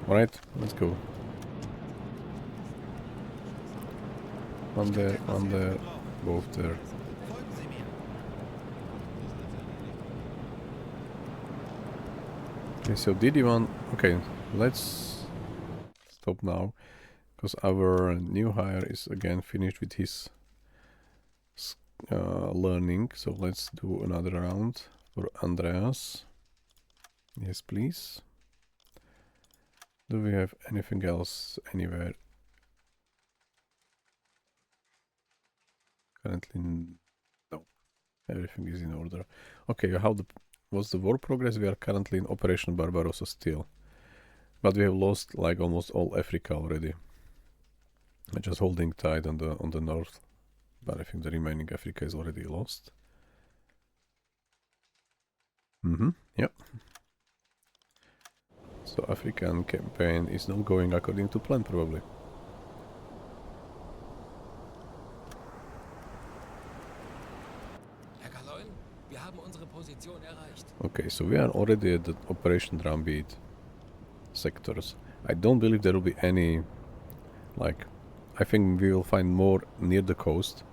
Alright, let's go. One there, both there. Folgen Sie mir. Okay, so DD1, okay, let's stop now, because our new hire is again finished with his learning, so let's do another round for Andreas. Yes, please. Do we have anything else anywhere? Currently, no. Everything is in order. Okay, what's the war progress? We are currently in Operation Barbarossa still. But we have lost like almost all Africa already. We're just holding tight on the north. But I think the remaining Africa is already lost. Yep. So African campaign is not going according to plan probably. Herr Kaloin, wir haben unsere Position erreicht. Okay, so we are already at the Operation Drumbeat sectors. I don't believe there will be any, like, I think we will find more near the coast.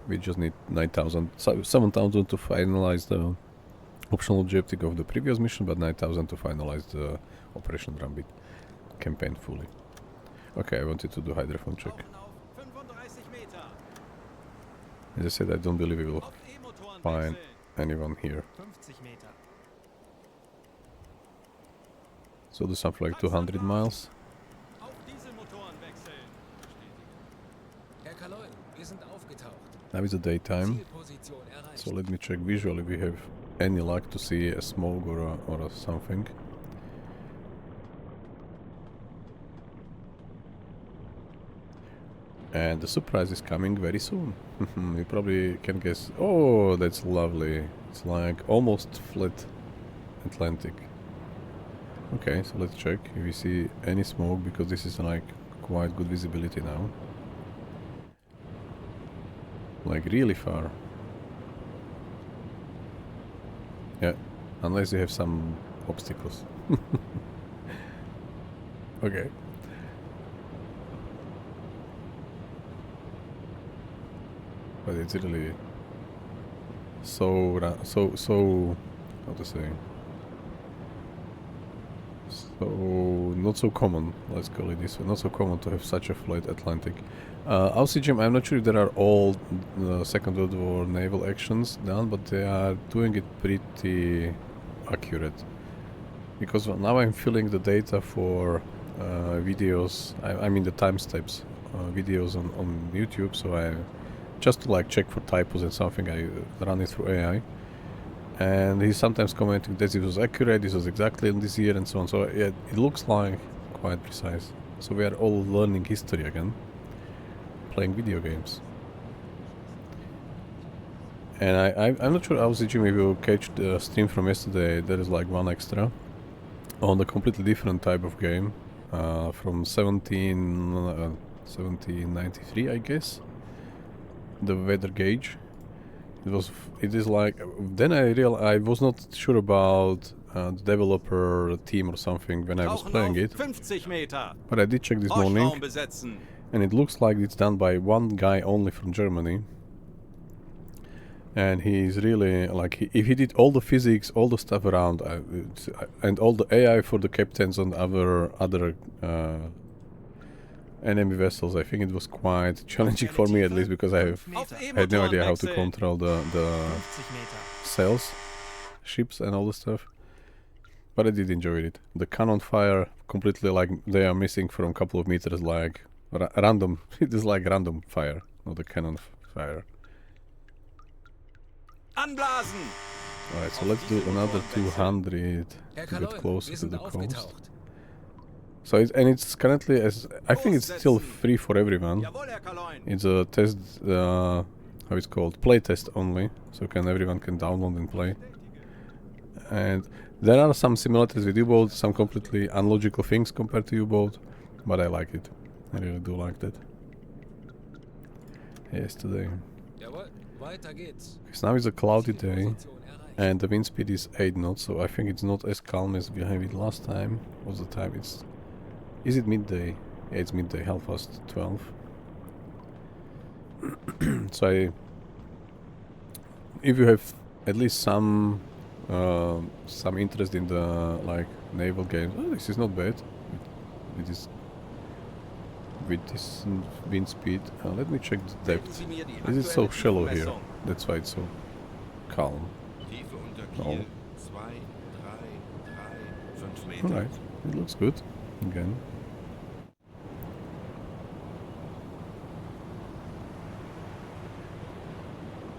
We just need 9,000, 7,000 to finalize the optional objective of the previous mission, but 9,000 to finalize the Operation Drumbeat campaign fully. Okay, I wanted to do hydrophone check. Laufen auf 35 Meter. As I said, I don't believe we will Auf E-Motoren find wechseln. anyone here. 50 Meter. So do something like 200 miles. Auf Dieselmotoren wechseln. Herr Kaloin, wir sind aufgetaucht. Now is the daytime, Zielposition erreicht. so let me check visually we have any luck to see a smoke or something. And the surprise is coming very soon. You probably can guess. Oh, that's lovely. It's like almost flat Atlantic. Okay, so let's check if we see any smoke, because this is like quite good visibility now. Like really far. Yeah, unless you have some obstacles. Okay. But it's really so how to say, so not so common, let's call it this way, not so common to have such a flat Atlantic. Jim, I'm not sure if there are all Second World War naval actions done, but they are doing it pretty accurate. Because now I'm filling the data for videos, I mean the timestamps videos on YouTube, so I just to like check for typos and something, I run it through AI. And he's sometimes commenting that it was accurate, this was exactly in this year and so on. So yeah, it looks like quite precise. So we are all learning history again, playing video games. And I'm not sure, Jim, if you catch the stream from yesterday, there is like one extra on a completely different type of game from 1793, I guess. The weather gauge. It is like, then I realized I was not sure about the developer team or something when I was Tauchen playing auf it, 50 Meter. but I did check this morning, Horchraum besetzen. and it looks like it's done by one guy only from Germany. And he's really like, if he did all the physics, all the stuff around, and all the AI for the captains and other enemy vessels, I think it was quite challenging for me, at least, because I Auf had no E-Motoren idea how to wechseln. control the 50 Meter. sails, ships and all the stuff. But I did enjoy it. The cannon fire completely like they are missing from a couple of meters, like random. It is like random fire, not a cannon fire. Anblasen! Alright, so let's do another 200 Herr to get Kaloy, closer wir to sind the coast. aufgetaucht. So it's currently as I think it's still free for everyone. Jawohl, Herr Kaloin! It's a test, how it's called, play test only, so everyone can download and play. And there are some similarities with U-Boat, some completely unlogical things compared to U-Boat, but I like it. I really do like that. Yesterday. Jawohl, weiter geht's. Because now it's a cloudy day, Zielposition erreicht. and the wind speed is 8 knots, so I think it's not as calm as we had it last time. What's the time? Is it midday? Yeah, it's midday, 12:30. So if you have at least some interest in the like naval games, oh, this is not bad. With this wind speed. Let me check the Melden depth. Sie mir die Is it so aktuelle shallow here? Tiefenmessung. That's why it's so calm. Tiefe unter No. Kiel 2, 3, 5 Meter. Alright, it looks good. Again.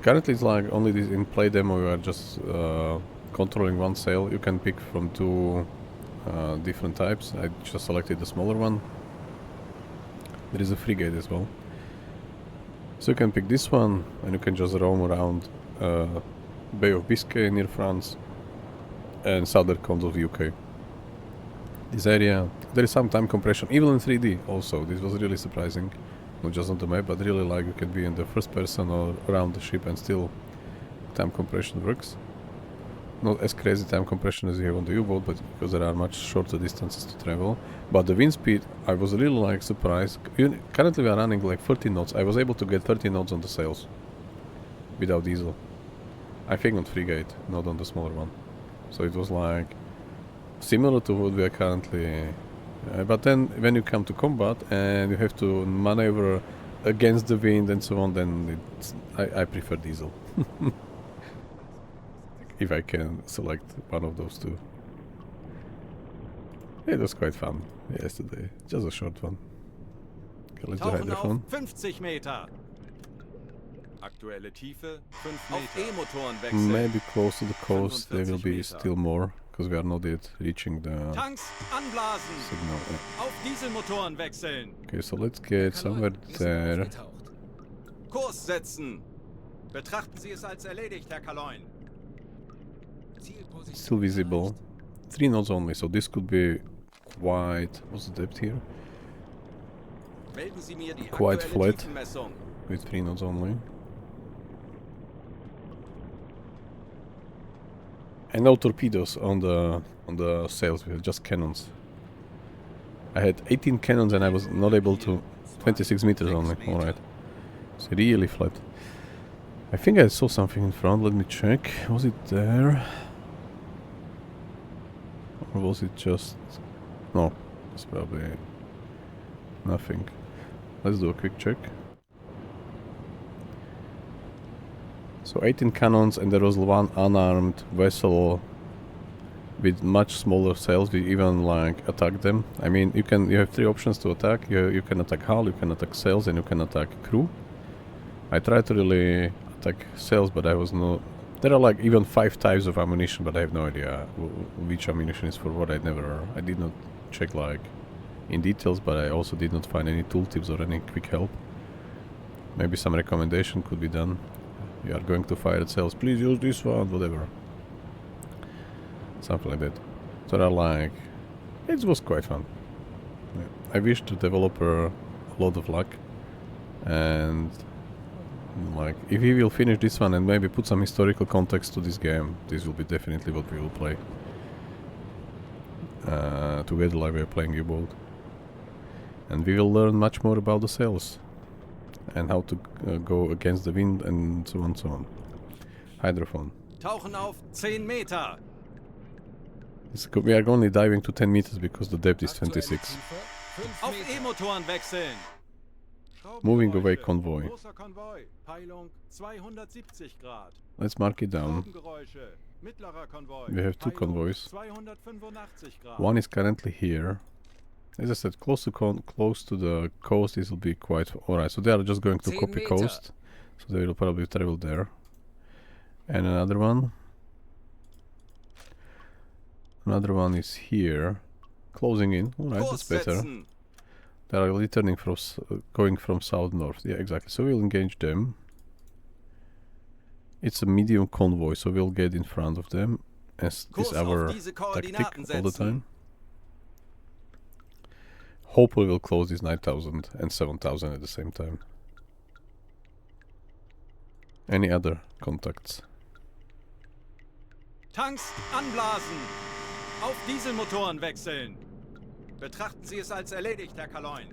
Currently it's like only this in play demo you are just controlling one sail. You can pick from two different types. I just selected the smaller one. There is a frigate as well. So you can pick this one and you can just roam around Bay of Biscay near France and southern coast of UK. This area, there is some time compression, even in 3D also. This was really surprising. Not just on the map, but really like you can be in the first person or around the ship and still time compression works. Not as crazy time compression as you have on the U-Boat, but because there are much shorter distances to travel. But the wind speed, I was a little like surprised. Currently we are running like 30 knots. I was able to get 30 knots on the sails without diesel. I think on frigate, not on the smaller one. So it was like similar to what we are currently. But then when you come to combat and you have to maneuver against the wind and so on, then I prefer diesel. If I can select one of those two. It was quite fun yesterday. Just a short one. Okay, let's do Tauchen auf hydrophone. 50 Meter. Aktuelle Tiefe 5 Meter. Auf E-Motoren Maybe wechseln. close to the coast there will 45 be Meter. still more, because we are not yet reaching the Tanks anblasen. signal. Yeah. Auf Dieselmotoren wechseln. Okay, so let's get Herr Kaloy, somewhere wir sind there. aufgetaucht. Kurs setzen. Betrachten Sie es als erledigt, Herr Kaloin. Zielposition Still visible. erreicht. 3 knots only, so this could be quite. What's the depth here? Melden Sie mir die Quite aktuelle flat. Tiefenmessung. With 3 knots only. And no torpedoes on the sails, we have just cannons. I had 18 cannons and I was not able to 26 meters only. Alright. It's really flat. I think I saw something in front, let me check. Was it there? Or was it just... No, it's probably nothing. Let's do a quick check. So 18 cannons and there was one unarmed vessel with much smaller sails. We even like attack them. I mean, you have 3 options to attack. You can attack hull, you can attack sails, and you can attack crew. I tried to really attack sails, but I was no. There are like even 5 types of ammunition, but I have no idea which ammunition is for what. I did not check like in details, but I also did not find any tooltips or any quick help. Maybe some recommendation could be done. You are going to fire at sails, please use this one, whatever. Something like that. So they're like, it was quite fun. Yeah. I wish the developer a lot of luck, and like if he will finish this one and maybe put some historical context to this game, this will be definitely what we will play together like we are playing U-Boat, and we will learn much more about the sails and how to go against the wind and so on and so on. Hydrophone. Tauchen auf 10 Meter. We are only diving to 10 meters because the depth is Aktuelle 26. Tiefe 5 Auf Meter. E-Motoren wechseln. Moving away Schraubengeräusche. convoy. Großer Konvoi. Peilung 270 Grad. Let's mark it down. Schraubengeräusche. Mittlerer Konvoi. We have two High convoys. 285 Grad. One is currently here. As I said, close to the coast, this will be quite alright. So they are just going to 10 copy Meter. coast. So they will probably travel there. And another one. Another one is here. Closing in. Alright, Kurs that's better. setzen. They are returning from going from south north. Yeah, exactly. So we'll engage them. It's a medium convoy, so we'll get in front of them, as Kurs is auf our diese tactic Koordinaten all the setzen. time. Hopefully we'll close these 9,000 and 7,000 at the same time. Any other contacts? Tanks anblasen. Auf Dieselmotoren wechseln. Betrachten Sie es als erledigt, Herr Kaloin.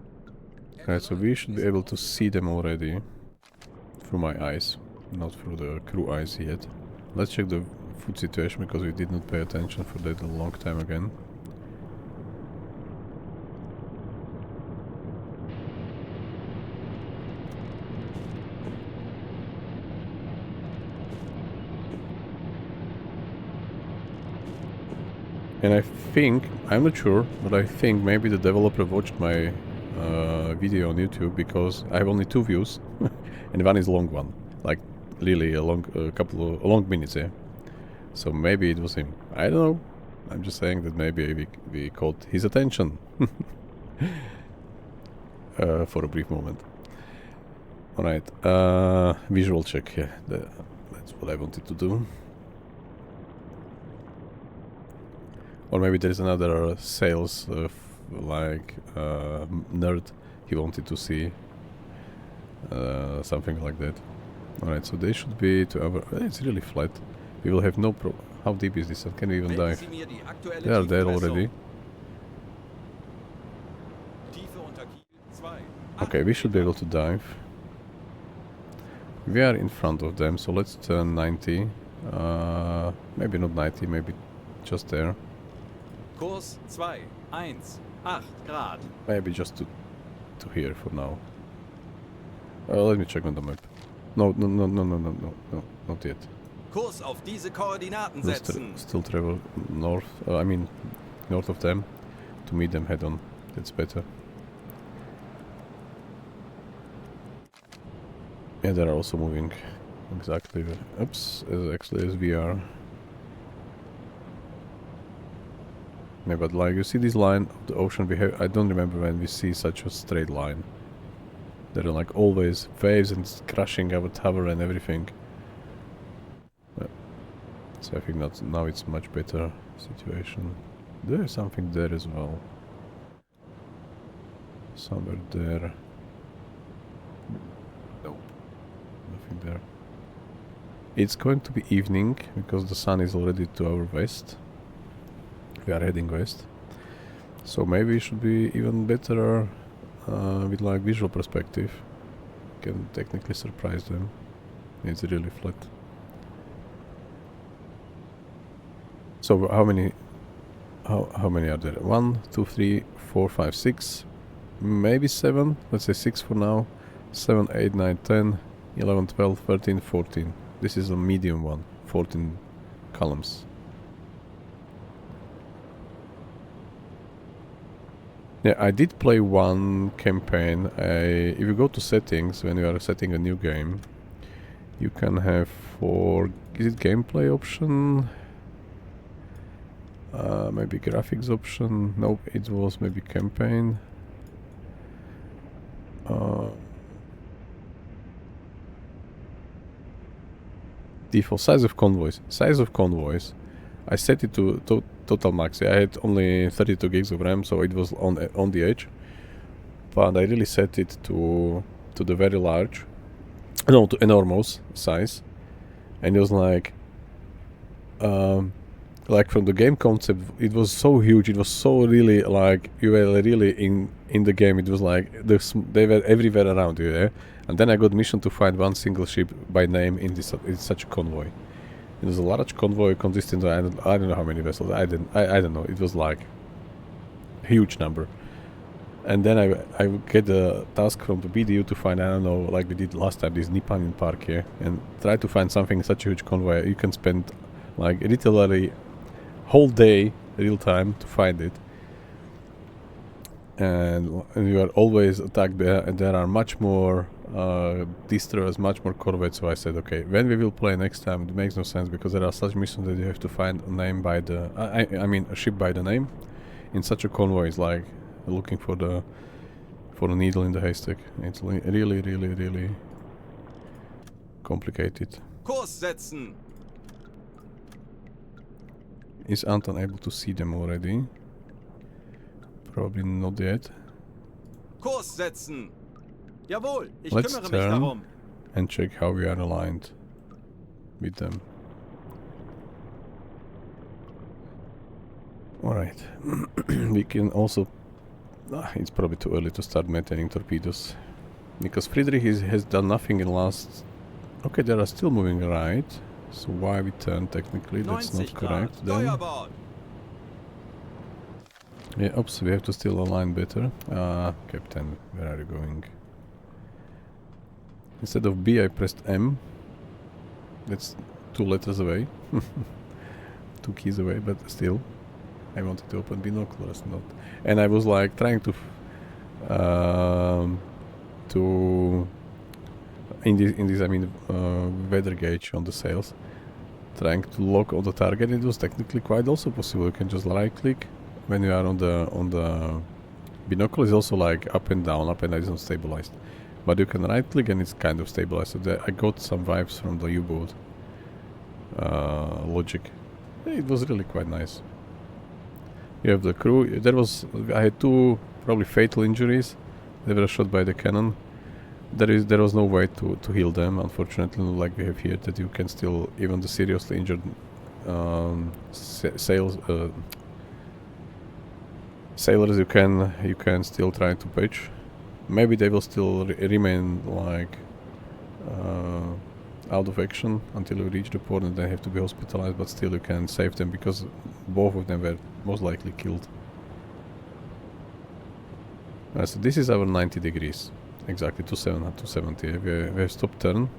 Right, so we should be able to see them already through my eyes, not through the crew eyes yet. Let's check the food situation because we did not pay attention for that a long time again. And I think, I'm not sure, but I think maybe the developer watched my video on YouTube because I have only 2 views and one is a long one, like really a long long minutes, yeah. So maybe it was him. I don't know. I'm just saying that maybe we caught his attention for a brief moment. Alright, visual check, yeah, that's what I wanted to do. Or maybe there is another sales nerd he wanted to see. Something like that. Alright, so they should be to our... it's really flat. We will have no pro... How deep is this? Can we even Melden dive? Sie mir die aktuelle They are there Tiefenmessung. already. Tiefe unter Kiel 2. Okay, we should be able to dive. We are in front of them, so let's turn 90. Maybe not 90, maybe just there. Kurs 2, 1, 8 Grad. Maybe just to here for now. Let me check on the map. No, not yet. Kurs auf diese Koordinaten We'll setzen. still travel north, I mean north of them, to meet them head on. That's better. Yeah, they're also moving exactly, oops, actually as we are. Yeah, but like you see this line of the ocean, we have, I don't remember when we see such a straight line. There are like always waves and it's crashing our tower and everything. So I think that now it's much better situation. There is something there as well. Somewhere there. Nope. Nothing there. It's going to be evening because the sun is already to our west. We are heading west. So maybe it should be even better with like visual perspective. Can technically surprise them. It's really flat. So how many are there? 1, 2, 3, 4, 5, 6, maybe 7. Let's say 6 for now. 7, 8, 9, 10, 11, 12, 13, 14. This is a medium one. 14 columns. Yeah, I did play one campaign. If you go to settings when you are setting a new game, you can have for... Is it gameplay option? Maybe graphics option. Nope, it was maybe campaign. Default size of convoys. Size of convoys. I set it to total max. I had only 32 gigs of RAM, so it was on the edge. But I really set it to the very large, no, to enormous size, and it was like from the game concept, it was so huge. It was so really like you were really in the game. It was like they were everywhere around you. Yeah? And then I got mission to find one single ship by name in such a convoy. It was a large convoy consisting of I don't know how many vessels. I don't know. It was like a huge number. And then I get a task from the BDU to find, I don't know, like we did last time, this Nippon in Park here, and try to find something in such a huge convoy. You can spend like literally whole day, real time to find it. And you are always attacked there, and there are much more destroyers, much more corvettes. So I said, okay, when we will play next time, it makes no sense because there are such missions that you have to find a name by the, I mean a ship by the name. In such a convoy, it's like looking for the needle in the haystack. It's really, really, really complicated. Kurs setzen! Is Anton able to see them already? Probably not yet. Kurs setzen! Jawohl, ich Let's kümmere mich turn darum. and check how we are aligned with them. Alright. We can also... it's probably too early to start maintaining torpedoes. Because Friedrich has done nothing in last... Okay, they are still moving right. So why we turn technically? That's not 90 correct Grad, then. Steuerbord. Yeah, oops, we have to still align better. Captain, where are you going? Instead of B, I pressed M. That's 2 letters away. 2 keys away, but still. I wanted to open binoculars, not. And I was like trying to in this I mean weather gauge on the sails, trying to lock on the target. It was technically quite also possible. You can just right click when you are on the binocular. Is also like up and down is not stabilized, but you can right click and it's kind of stabilized. So I got some vibes from the U-boat logic. It was really quite nice. You have the crew. I had 2 probably fatal injuries. They were shot by the cannon. There was no way to heal them, unfortunately, like we have here, that you can still, even the seriously injured sailors, you can still try to patch. Maybe they will still remain like out of action until you reach the port and they have to be hospitalized, but still you can save them because both of them were most likely killed. So this is our 90 degrees, exactly 270. We have stopped turn.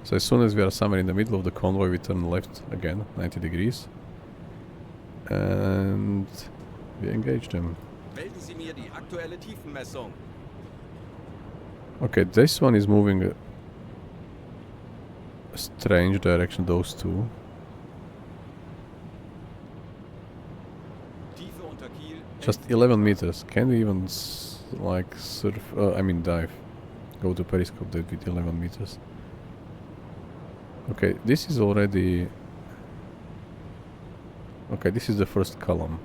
So as soon as we are somewhere in the middle of the convoy, we turn left again, 90 degrees, and we engage them. Melden Sie mir die aktuelle Tiefenmessung. Okay, this one is moving a strange direction, those 2. Tiefe unter Kiel. Just 11 meters. Can we even like surf? I mean dive. Go to periscope that with 11 meters. Okay, this is already... Okay, this is the first column.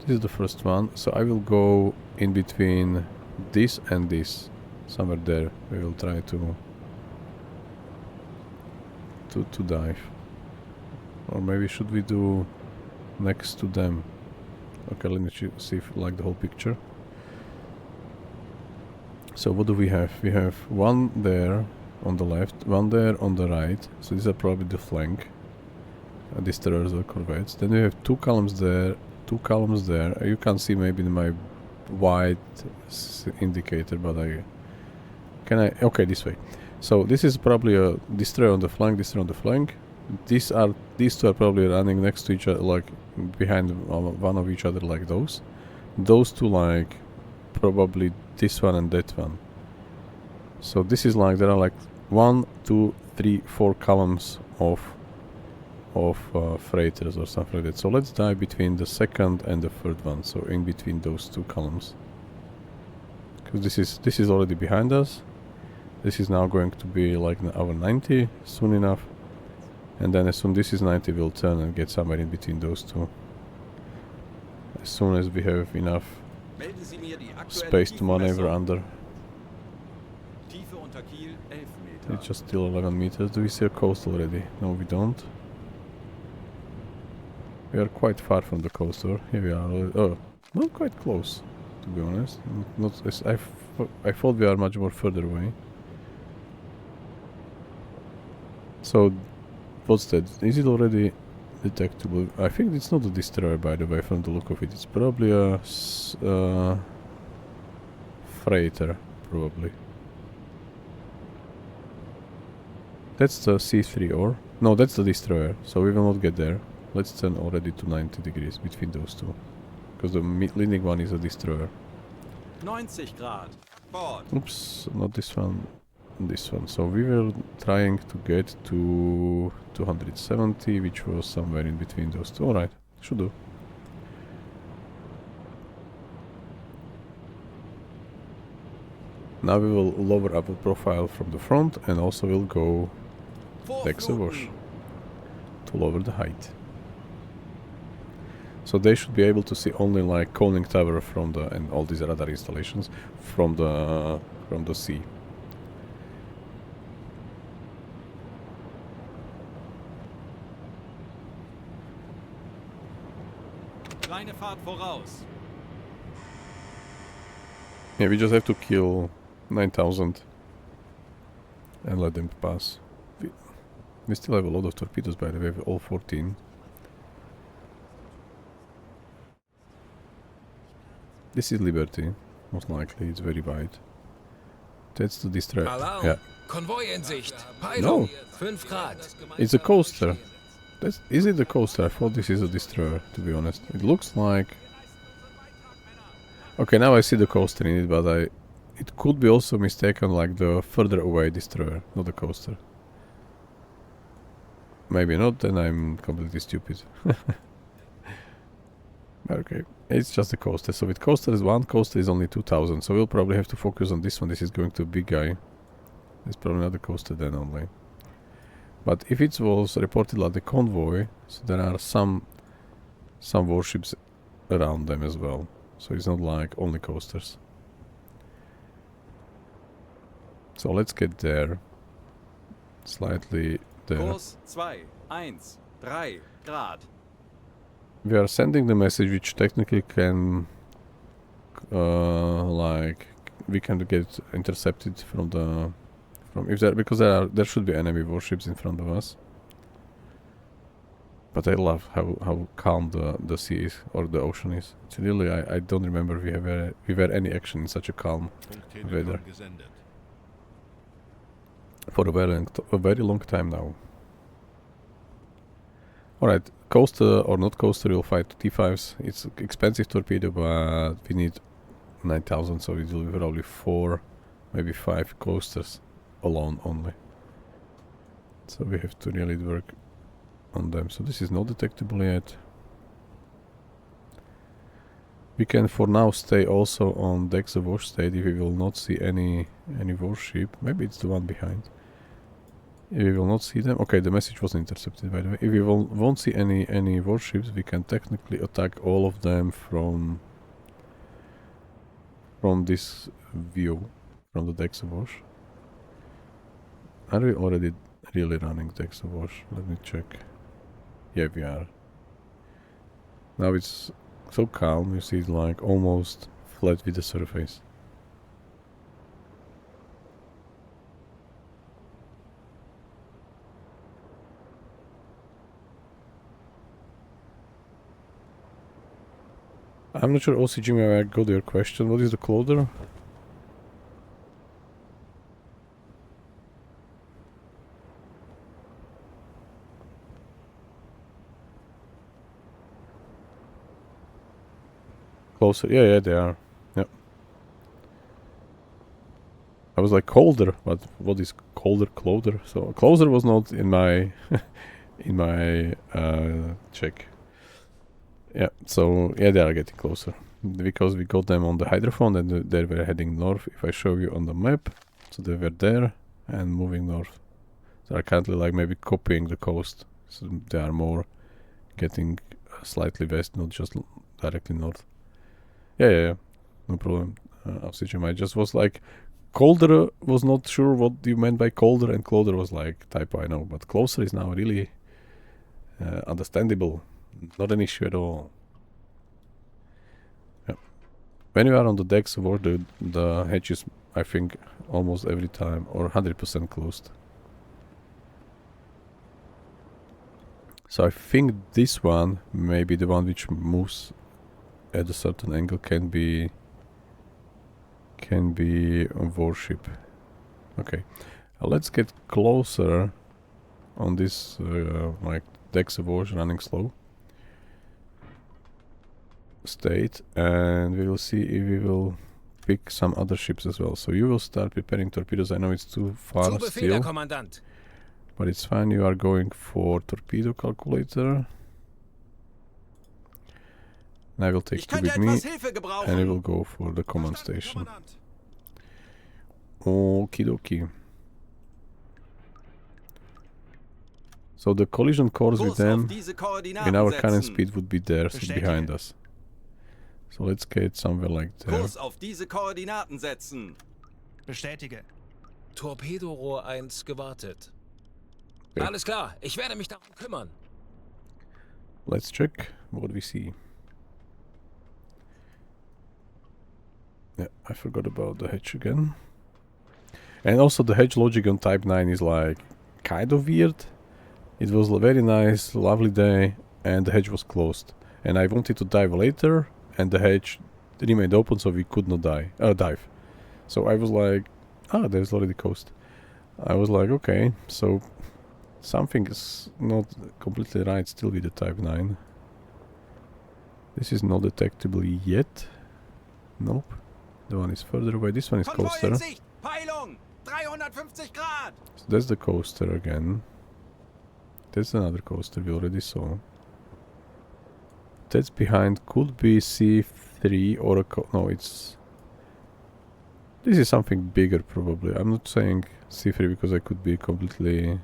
This is the first one. So I will go in between this and this. Somewhere there. We will try to dive. Or maybe should we do next to them? Okay, let me see if you like the whole picture. So what do we have? We have one there on the left, one there on the right. So these are probably the flank destroyers or corvettes. Then we have 2 columns there, 2 columns there. You can see maybe in my white indicator, but okay, this way. So this is probably a destroyer on the flank, destroyer on the flank. These 2 are probably running next to each other, like behind one of each other, like those. Those 2 like probably this one and that one. So this is like there are like 1, 2, 3, 4 columns of freighters or something like that. So let's dive between the second and the third one. So in between those 2 columns, because this is already behind us. This is now going to be like our 90 soon enough, and then as soon this is 90, we'll turn and get somewhere in between those 2. As soon as we have enough Melden Sie mir die aktuelle space to maneuver Tiefenmessung. under. Tiefe unter Kiel 11 It's Meter. just still 11 meters. Do we see a coast already? No, we don't. We are quite far from the coast, or here we are. Oh, not quite close, to be honest. Not as I thought we are much more further away. So, what's that? Is it already detectable? I think it's not a destroyer, by the way, from the look of it. It's probably a freighter, probably. That's the C3 or? No, that's the destroyer, so we will not get there. Let's turn already to 90 degrees between those two. Because the leading one is a destroyer. 90 Grad. Board. Oops, not this one, this one. So we were trying to get to 270, which was somewhere in between those two. Alright, should do. Now we will lower our profile from the front and also will go Dexter-Wash to lower the height. So they should be able to see only like conning tower from the and all these radar installations from the sea. Kleine Fahrt voraus. Yeah, we just have to kill 9,000 and let them pass. We still have a lot of torpedoes, by the way, all 14. This is Liberty, most likely, it's very wide. That's the destroyer. Alarm! Yeah. Konvoi in Sicht! No. Peilung! 5 Grad! It's a coaster. Is it a coaster? I thought this is a destroyer, to be honest. It looks like... Okay, now I see the coaster in it, but it could be also mistaken like the further away destroyer, not the coaster. Maybe not, then I'm completely stupid. Okay, it's just a coaster. So with coaster is one coaster is only 2,000, so we'll probably have to focus on this one. This is going to be a big guy. It's probably not a coaster then only. But if it was reported like the convoy, so there are some warships around them as well. So it's not like only coasters. So let's get there. Slightly there. Kurs 2, 1, 3 Grad. We are sending the message which technically can like we can get intercepted from if there, because there should be enemy warships in front of us. But I love how calm the sea is, or the ocean is. It's really, I don't remember we were any action in such a calm weather for a very long time now. Alright, coaster or not coaster, we'll fight T5s. It's expensive torpedo, but we need 9,000, so it will be probably 4, maybe 5 coasters alone only. So we have to really work on them. So this is not detectable yet. We can for now stay also on decks of wash state if we will not see any warship. Maybe it's the one behind. If we will not see them. Okay, the message was intercepted, by the way. If we won't see any warships, we can technically attack all of them from this view, from the decks of wash. Are we already really running decks of wash? Let me check. Yeah, we are. Now it's so calm, you see it's like almost flat with the surface. I'm not sure, OCG, where I got your question. What is the closer? Closer, yeah, they are. Yep. I was like colder, but what is colder, closer? So closer was not in my in my check. Yeah, so yeah, they are getting closer because we got them on the hydrophone and they were heading north. If I show you on the map, so they were there and moving north. They are currently like maybe copying the coast, so they are more getting slightly west, not just directly north. Yeah, no problem. I just was like, colder was not sure what you meant by colder, and closer was like typo, I know, but closer is now really understandable. Not an issue at all. Yeah. When you are on the decks of war, the hatch is, I think, almost every time or 100% closed. So I think this one, maybe the one which moves at a certain angle, can be a warship. Okay, let's get closer on this like decks was running slow state, and we will see if we will pick some other ships as well. So you will start preparing torpedoes. I know it's too far Zu Befehl, Herr still, Kommandant. but it's fine. You are going for torpedo calculator. And I will take Ich you könnte with me, etwas Hilfe and we will gebrauchen. go for the command Verstanden, station. Kommandant. Okie dokie. So the collision course with Kurs auf them diese in Koordinaten our current setzen. speed would be there, so Bestätige. behind us. So let's get somewhere like there. Kurs auf diese Koordinaten setzen. Bestätige. Torpedorohr 1 gewartet. Okay. Alles klar, ich werde mich darum kümmern. Let's check what we see. Yeah, I forgot about the hedge again. And also the hedge logic on Type 9 is like kind of weird. It was a very nice, lovely day, and the hedge was closed. And I wanted to dive later, and the hedge remained open, so we could not dive. So I was like, ah, there's already coast. I was like, okay, so something is not completely right still with the Type 9. This is not detectable yet. Nope. The one is further away. This one is Convoy coaster. in Sicht. Peilung 350 Grad. So that's the coaster again. That's another coaster we already saw. That's behind could be C3 or a no, it's... This is something bigger probably. I'm not saying C3 because I could be completely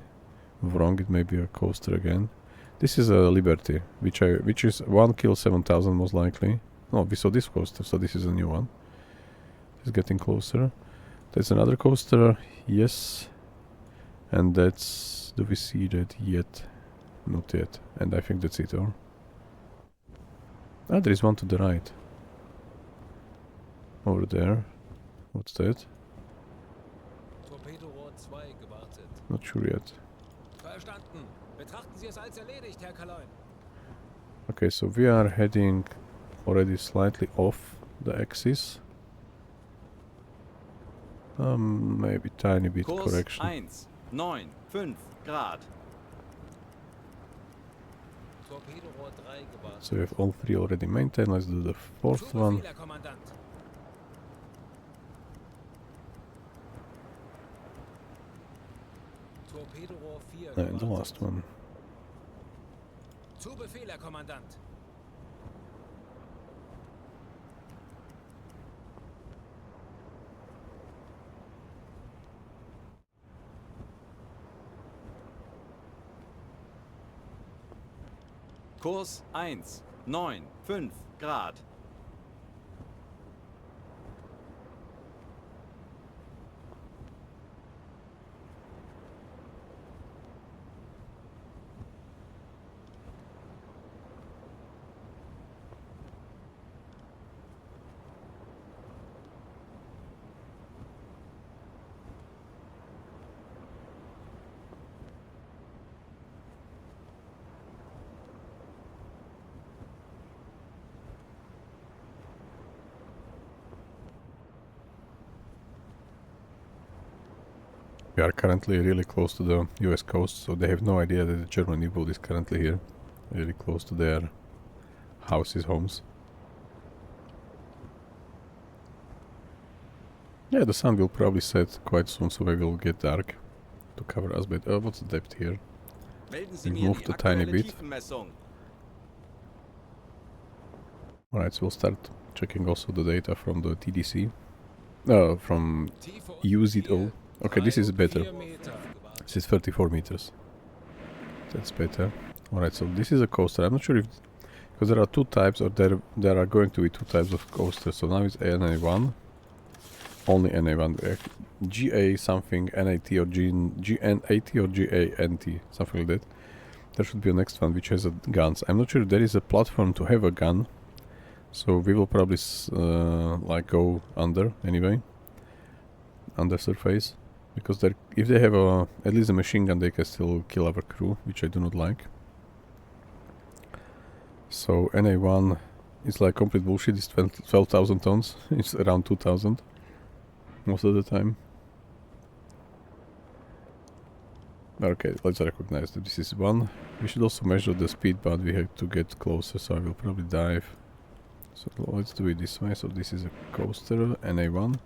wrong. It may be a coaster again. This is a Liberty, which is 1 kill 7000 most likely. No, we saw this coaster, so this is a new one. It's getting closer. That's another coaster, yes. And that's... Do we see that yet? Not yet. And I think that's it, or? Ah, there is one to the right. Over there. What's that? Torpedorohr 2 gewartet. Not sure yet. Verstanden. Betrachten Sie es als erledigt, Herr Kaloin. Okay, so we are heading already slightly off the axis. Maybe tiny bit Kurs correction. 1,9,5 Grad. Torpedorohr 3 gewartet. So we have all three already maintained. Let's do the fourth Zu one. Befehl, Herr Kommandant. Torpedorohr 4 And the last one. Zu Befehl, Herr Kommandant. Kurs 1,9,5 Grad. We are currently really close to the US coast, so they have no idea that the German U-boat is currently here. Really close to their houses, homes. Yeah, the sun will probably set quite soon, so it will get dark to cover us. But what's the depth here? Melden Sie We mir moved die a tiny aktuelle bit. Tiefenmessung. Alright, so we'll start checking also the data from the TDC. From Tiefe UZO. Okay, this is better. 4 Meter. This is 34 meters. That's better. Alright, so this is a coaster. I'm not sure if... Because there are two types, or there are going to be two types of coasters. So now it's NA1. Only NA1. GA something, NAT or GN80 or GANT. Something like that. There should be a next one which has guns. I'm not sure if there is a platform to have a gun. So we will probably like go under anyway. Under surface. Because if they have at least a machine gun, they can still kill our crew, which I do not like. So NA1 is like complete bullshit. It's 12,000 tons. It's around 2,000 most of the time. Okay, let's recognize that this is one. We should also measure the speed, but we have to get closer, so I will probably dive. So let's do it this way. So this is a coaster, NA1.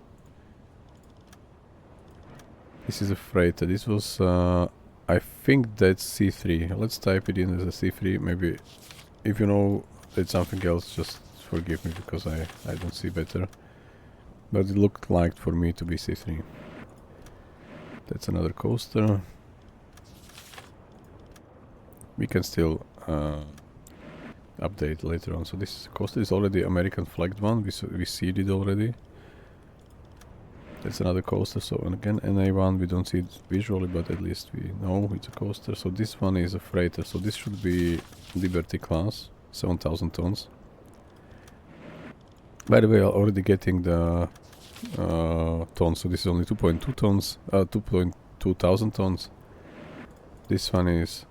This is a freighter. This was, I think that's C3. Let's type it in as a C3. Maybe, if you know it's something else, just forgive me because I don't see better. But it looked like for me to be C3. That's another coaster. We can still update later on. So this coaster is already American flagged one. We see it already. That's another coaster. So and again NA1. We don't see it visually, but at least we know it's a coaster. So this one is a freighter. So this should be Liberty class, 7,000 tons. By the way, I'm already getting the tons. So this is only 2.2 tons. 2.2 thousand tons. This one is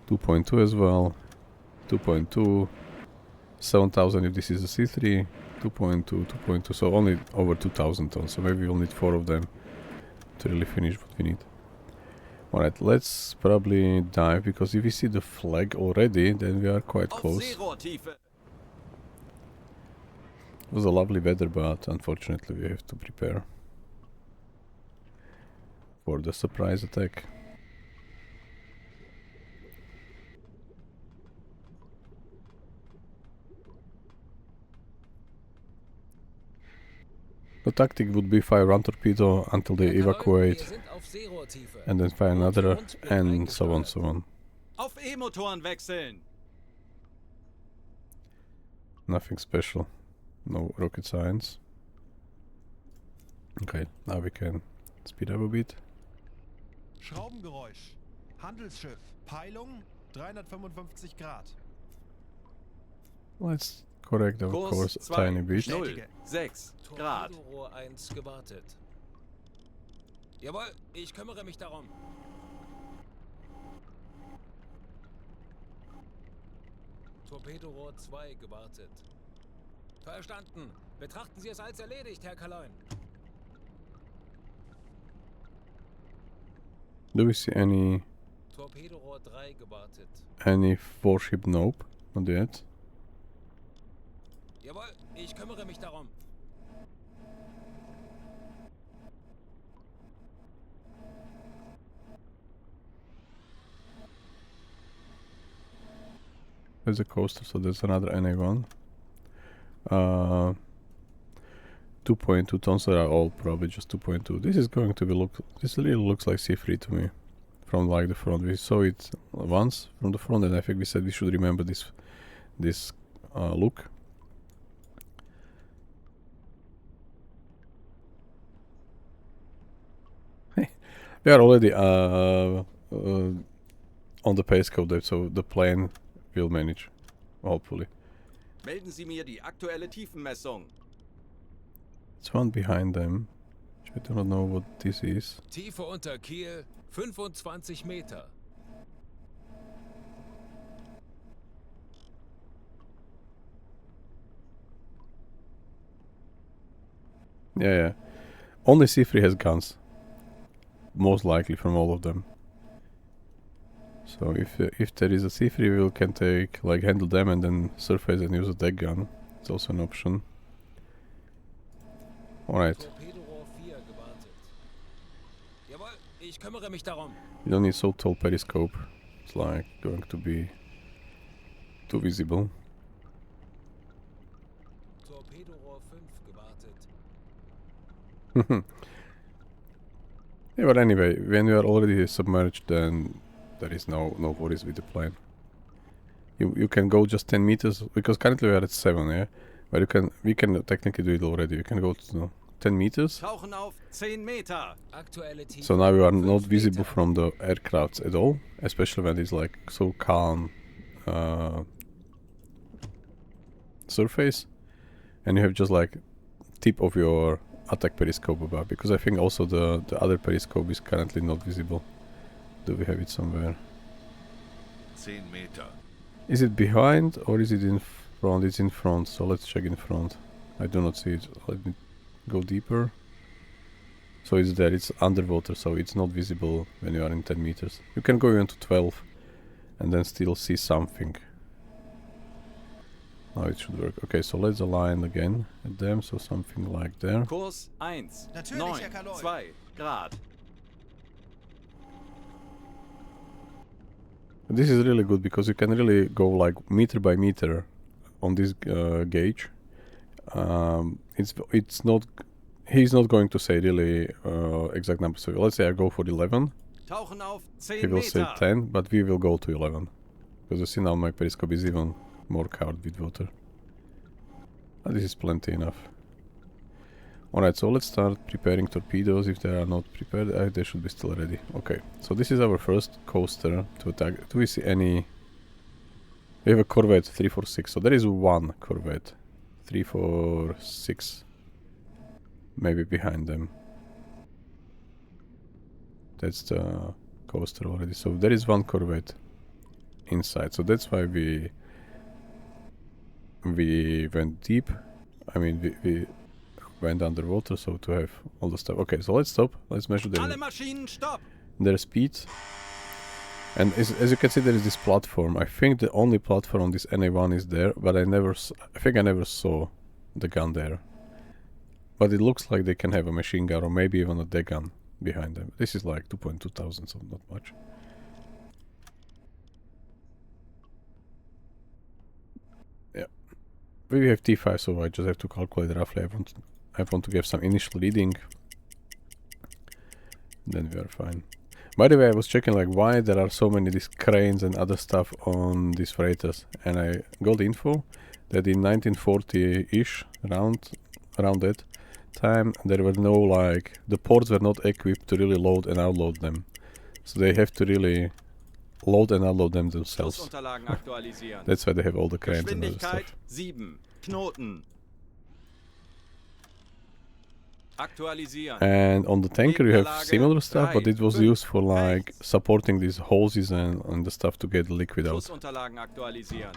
2.2 as well, 2.2, 7,000 if this is a C3, 2.2, 2.2, so only over 2,000 tons, so maybe we'll need 4 of them to really finish what we need. Alright, let's probably dive, because if we see the flag already, then we are quite close. It was a lovely weather, but unfortunately we have to prepare for the surprise attack. The tactic would be fire one torpedo until they evacuate, and then fire another, and so on, so on. Auf E-Motoren wechseln. Nothing special. No rocket science. Okay, now we can speed up a bit. Schraubengeräusch. Handelsschiff. Peilung 355 Grad. Let's correct our course a tiny bit. 0,6 Grad. Torpedorohr 1 gewartet. Jawohl, ich kümmere mich darum. Torpedorohr 2 gewartet. Verstanden. Betrachten Sie es als erledigt, Herr Kaloin. Do we see any Torpedorohr 3 gewartet. warship? Nope, not yet. Jawohl, ich kümmere mich darum. There's a coaster, so there's another NA1. 2.2 tons, are all probably just 2.2. This is going to be this really looks like C3 to me, from like the front. We saw it once from the front, and I think we said we should remember this look. We are already on the pace code depth, so the plane will manage, hopefully. Melden Sie mir die aktuelle Tiefenmessung. It's one behind them. I do not know what this is. Tiefe unter Kiel 25 Meter. Yeah. Only C3 has guns. Most likely from all of them. So if there is a C3, we can handle them and then surface and use a deck gun. It's also an option. Alright. Torpedorohr 4 gewartet. Jawohl, ich kümmere mich darum. You don't need so tall periscope. It's like going to be too visible. Torpedorohr 5 gewartet. Yeah, but anyway, when you are already submerged, then there is no worries with the plane. You can go just 10 meters, because currently we are at 7, yeah? But we can technically do it already. You can go to 10 meters. Tauchen auf 10 Meter. Aktuelle Tiefe. So now you are not visible from the aircrafts at all, especially when it's like so calm surface, and you have just like tip of your attack periscope above, because I think also the other periscope is currently not visible. Do we have it somewhere? 10 Meter. Is it behind or is it in front? It's in front, so let's check in front. I do not see it. Let me go deeper. So it's there, it's underwater, so it's not visible when you are in 10 meters. You can go even to 12 and then still see something. Now it should work. Okay, so let's align again at them, so something like there. Kurs 1, Natürlich, Herr 9, Kaloi. 2 Grad. This is really good because you can really go like meter by meter on this gauge. It's not. He's not going to say really exact number. So let's say I go for 11. Tauchen auf He 10 will say Meter. 10, but we will go to 11. Because you see now my periscope is even more covered with water. And this is plenty enough. Alright, so let's start preparing torpedoes. If they are not prepared, they should be still ready. Okay, so this is our first coaster to attack. Do we see any... We have a Corvette 346, so there is one Corvette. 346. Maybe behind them. That's the coaster already. So there is one Corvette inside. So that's why we went deep. I mean, we went underwater, so to have all the stuff. Okay, so let's stop. Let's measure Alle Maschinen stopp. their speed. And as you can see, there is this platform. I think the only platform on this NA1 is there, but I think I never saw the gun there. But it looks like they can have a machine gun or maybe even a deck gun behind them. This is like 2,200, so not much. Yeah. We have T5, so I just have to calculate roughly. I want to give some initial reading. Then we are fine. By the way, I was checking like why there are so many these cranes and other stuff on these freighters, and I got the info that in 1940-ish, around that time, there were no like the ports were not equipped to really load and unload them, so they have to really load and unload them themselves. Flussunterlagen aktualisieren. That's why they have all the cranes and other Geschwindigkeit stuff. 7. Knoten. Aktualisieren. And on the tanker you have similar stuff, but it was used for like supporting these hoses and the stuff to get the liquid out. Flussunterlagen aktualisieren.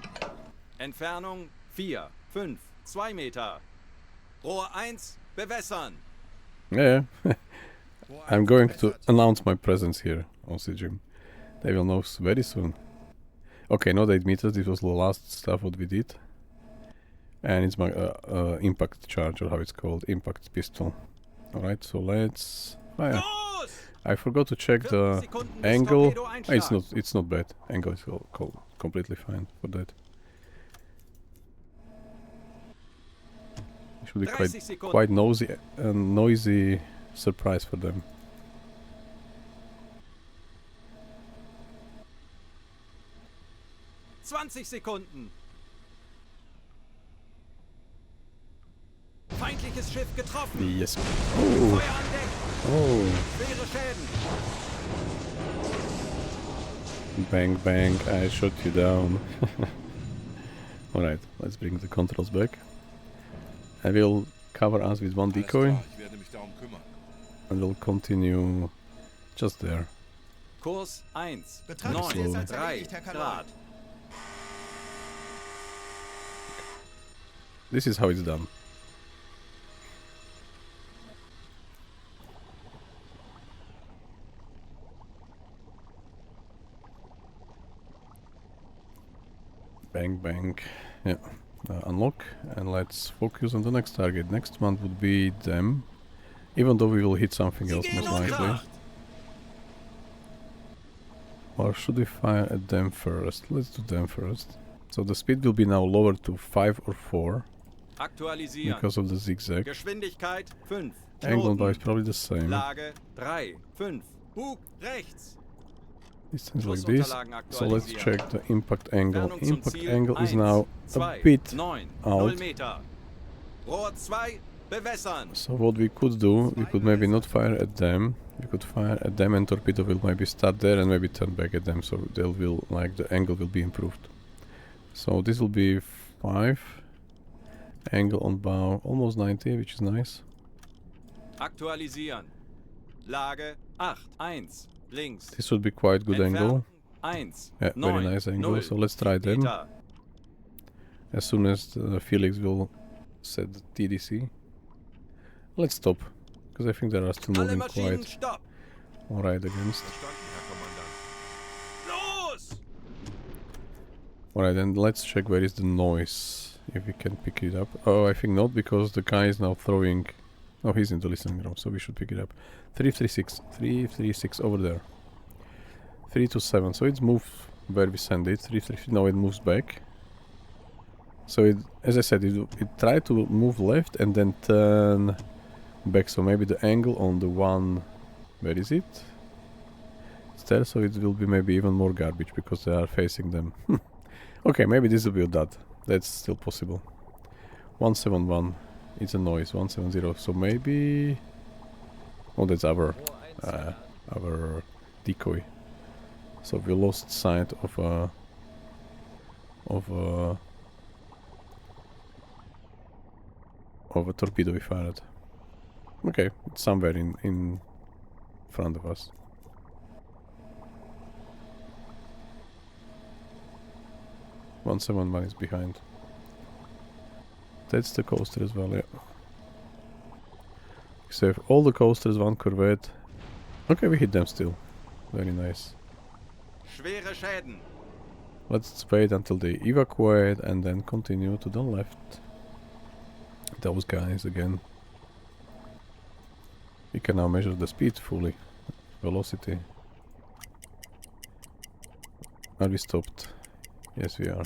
Entfernung 4, 5, 2 Meter. Rohr 1, bewässern. Yeah, I'm going to announce my presence here on Sijim. They will know very soon. Okay, not 8 meters, this was the last stuff what we did. And it's my impact charge, or how it's called, impact pistol. Alright, so let's fire. Los! I forgot to check 40 the Sekunden bis angle. Torpedo-Einschlag. It's not bad. Angle is completely fine for that. It should be 30 Sekunden. quite noisy surprise for them. Sekunden. Feindliches Schiff getroffen. Yes. Feuer an Deck. Oh. Schwere Schäden. Bang bang, I shot you down. Alright, let's bring the controls back. I will cover us with one Alles decoy klar, ich werde mich darum kümmern. and we'll continue just there. Kurs 1, Betrachten Sie es 9, als 3 erledigt, Herr Kaloi. Grad. This is how it's done. Bang bang. Yeah. Unlock and let's focus on the next target. Next one would be them. Even though we will hit something else most likely. Or should we fire at them first? Let's do them first. So the speed will be now lowered to 5 or 4 Aktualisieren. because of the zigzag. Geschwindigkeit 5. Angle and bar is Knoten. probably the same. Lage 3, 5. Bug rechts. Distance like this. So let's check the impact angle. Entfernung zum Impact Ziel angle is 1, now 2, a bit 9, 0 out. Meter. Rohr 2, bewässern. So what we could do, we could maybe not fire at them. We could fire at them and torpedo will maybe start there and maybe turn back at them, so they will like the angle will be improved. So this will be 5. Angle on bow almost 90, which is nice. Aktualisieren. Lage 8, 1. Links. This would be quite good angle. Entfernung 1, Yeah, very 9, nice angle. 0 So let's try them. Meter. As soon as Felix will set the TDC. Let's stop. Because I think they are still Alle moving Maschinen quite stopp! alright against. Verstanden, Herr Kommandant. Los! Alright, then let's check where is the noise. If we can pick it up. Oh, I think not, because the guy is now throwing... Oh, he's in the listening room, so we should pick it up. 336. 336 over there. 327. So it's moved where we send it. 333. Now it moves back. So it, as I said, it tried to move left and then turn back. So maybe the angle on the one... Where is it? It's there, so it will be maybe even more garbage because they are facing them. Okay, maybe this will be that. That's still possible. 171. It's a noise. 170. So maybe... Oh, that's our decoy. So we lost sight of a torpedo we fired. Okay, it's somewhere in front of us. One 171 is behind. That's the coaster as well, yeah. Save all the coasters, one corvette. Okay, we hit them still. Very nice. Schwere Schäden. Let's wait until they evacuate and then continue to the left. Those guys again. We can now measure the speed fully. Velocity. Are we stopped? Yes, we are.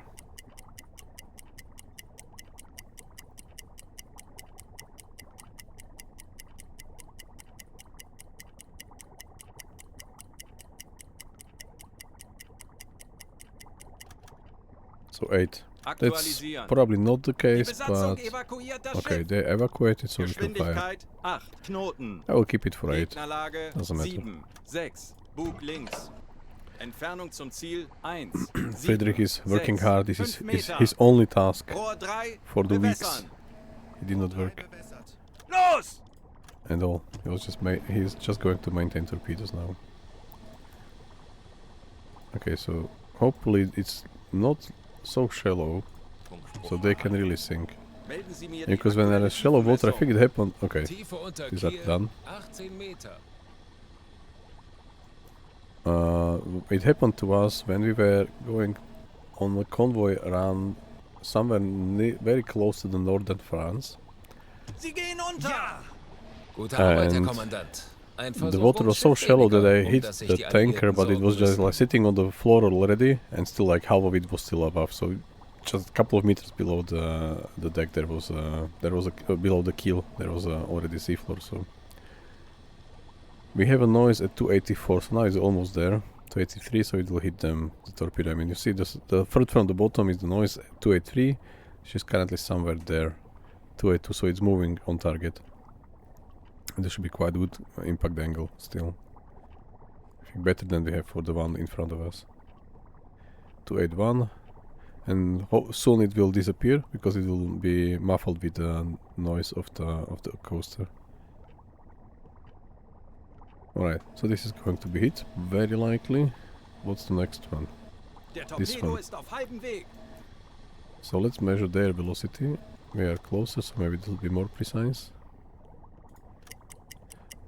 So 8. That's Aktualisieren. probably not the Die case, Besatzung but evakuiert das okay, Schiff. they evacuated, so we can fire. Geschwindigkeit 8 Knoten. I will keep it for 8. Gegnerlage Doesn't matter. 7, 6, Bug links. Entfernung zum Ziel 1. Friedrich is working 6, hard. This 5 is Meter. his only task Rohr 3, for the weeks. bewässern. It did not work Los! at all. He was just he's just going to maintain torpedoes now. Okay, so hopefully it's not so shallow, so they can really sink. Melden Sie mir die Because when there is shallow water, I think it happened. Okay, Tiefe unter these are Kiel, done. 18 Meter. It happened to us when we were going on a convoy run somewhere very close to the northern France. Sie gehen unter! Gute Arbeit, Herr And Kommandant. Ein the Versuch, water um was so Schiff shallow that weniger, I hit dass sich the die tanker, Alliierten but it was sorgen just like müssen. sitting on the floor already, and still like half of it was still above. So just a couple of meters below the deck, there was below the keel there was already seafloor. So we have a noise at 284. So now it's almost there. 283, so it will hit them, the torpedo. I mean, you see this, the third from the bottom is the noise 283. She's currently somewhere there. 282, so it's moving on target. And this should be quite good impact angle still. I think better than we have for the one in front of us. 281, and soon it will disappear because it will be muffled with the noise of the coaster. Alright, so this is going to be hit, very likely. What's the next one? Der This Torpedo one. ist auf halbem Weg. So let's measure their velocity. We are closer, so maybe it will be more precise.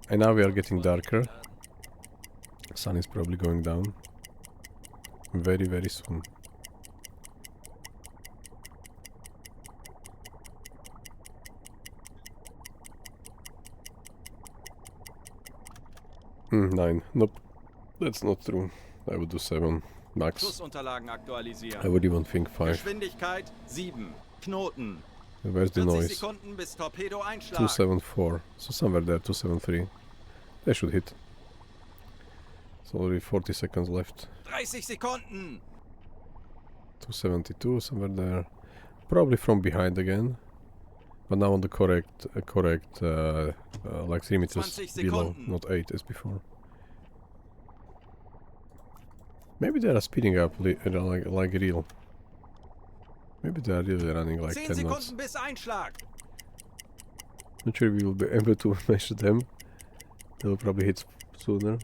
And now we are getting darker. Sun is probably going down. Very, very soon. Nine. Nope. That's not true. I would do 7 max. Schussunterlagen I aktualisieren. would even think 5. Geschwindigkeit 7 Knoten. Where's the 40 noise? Sekunden bis Torpedo-Einschlag. 274. So somewhere there, 273. They should hit. So already 40 seconds left. 30 Sekunden. 272, somewhere there. Probably from behind again. But now on the correct, like 3 meters 20 below, Sekunden. not 8 as before. Maybe they are speeding up like real. Maybe they are really running like 10 10 knots. Sekunden bis Einschlag. Not sure we will be able to measure them. They will probably hit sooner.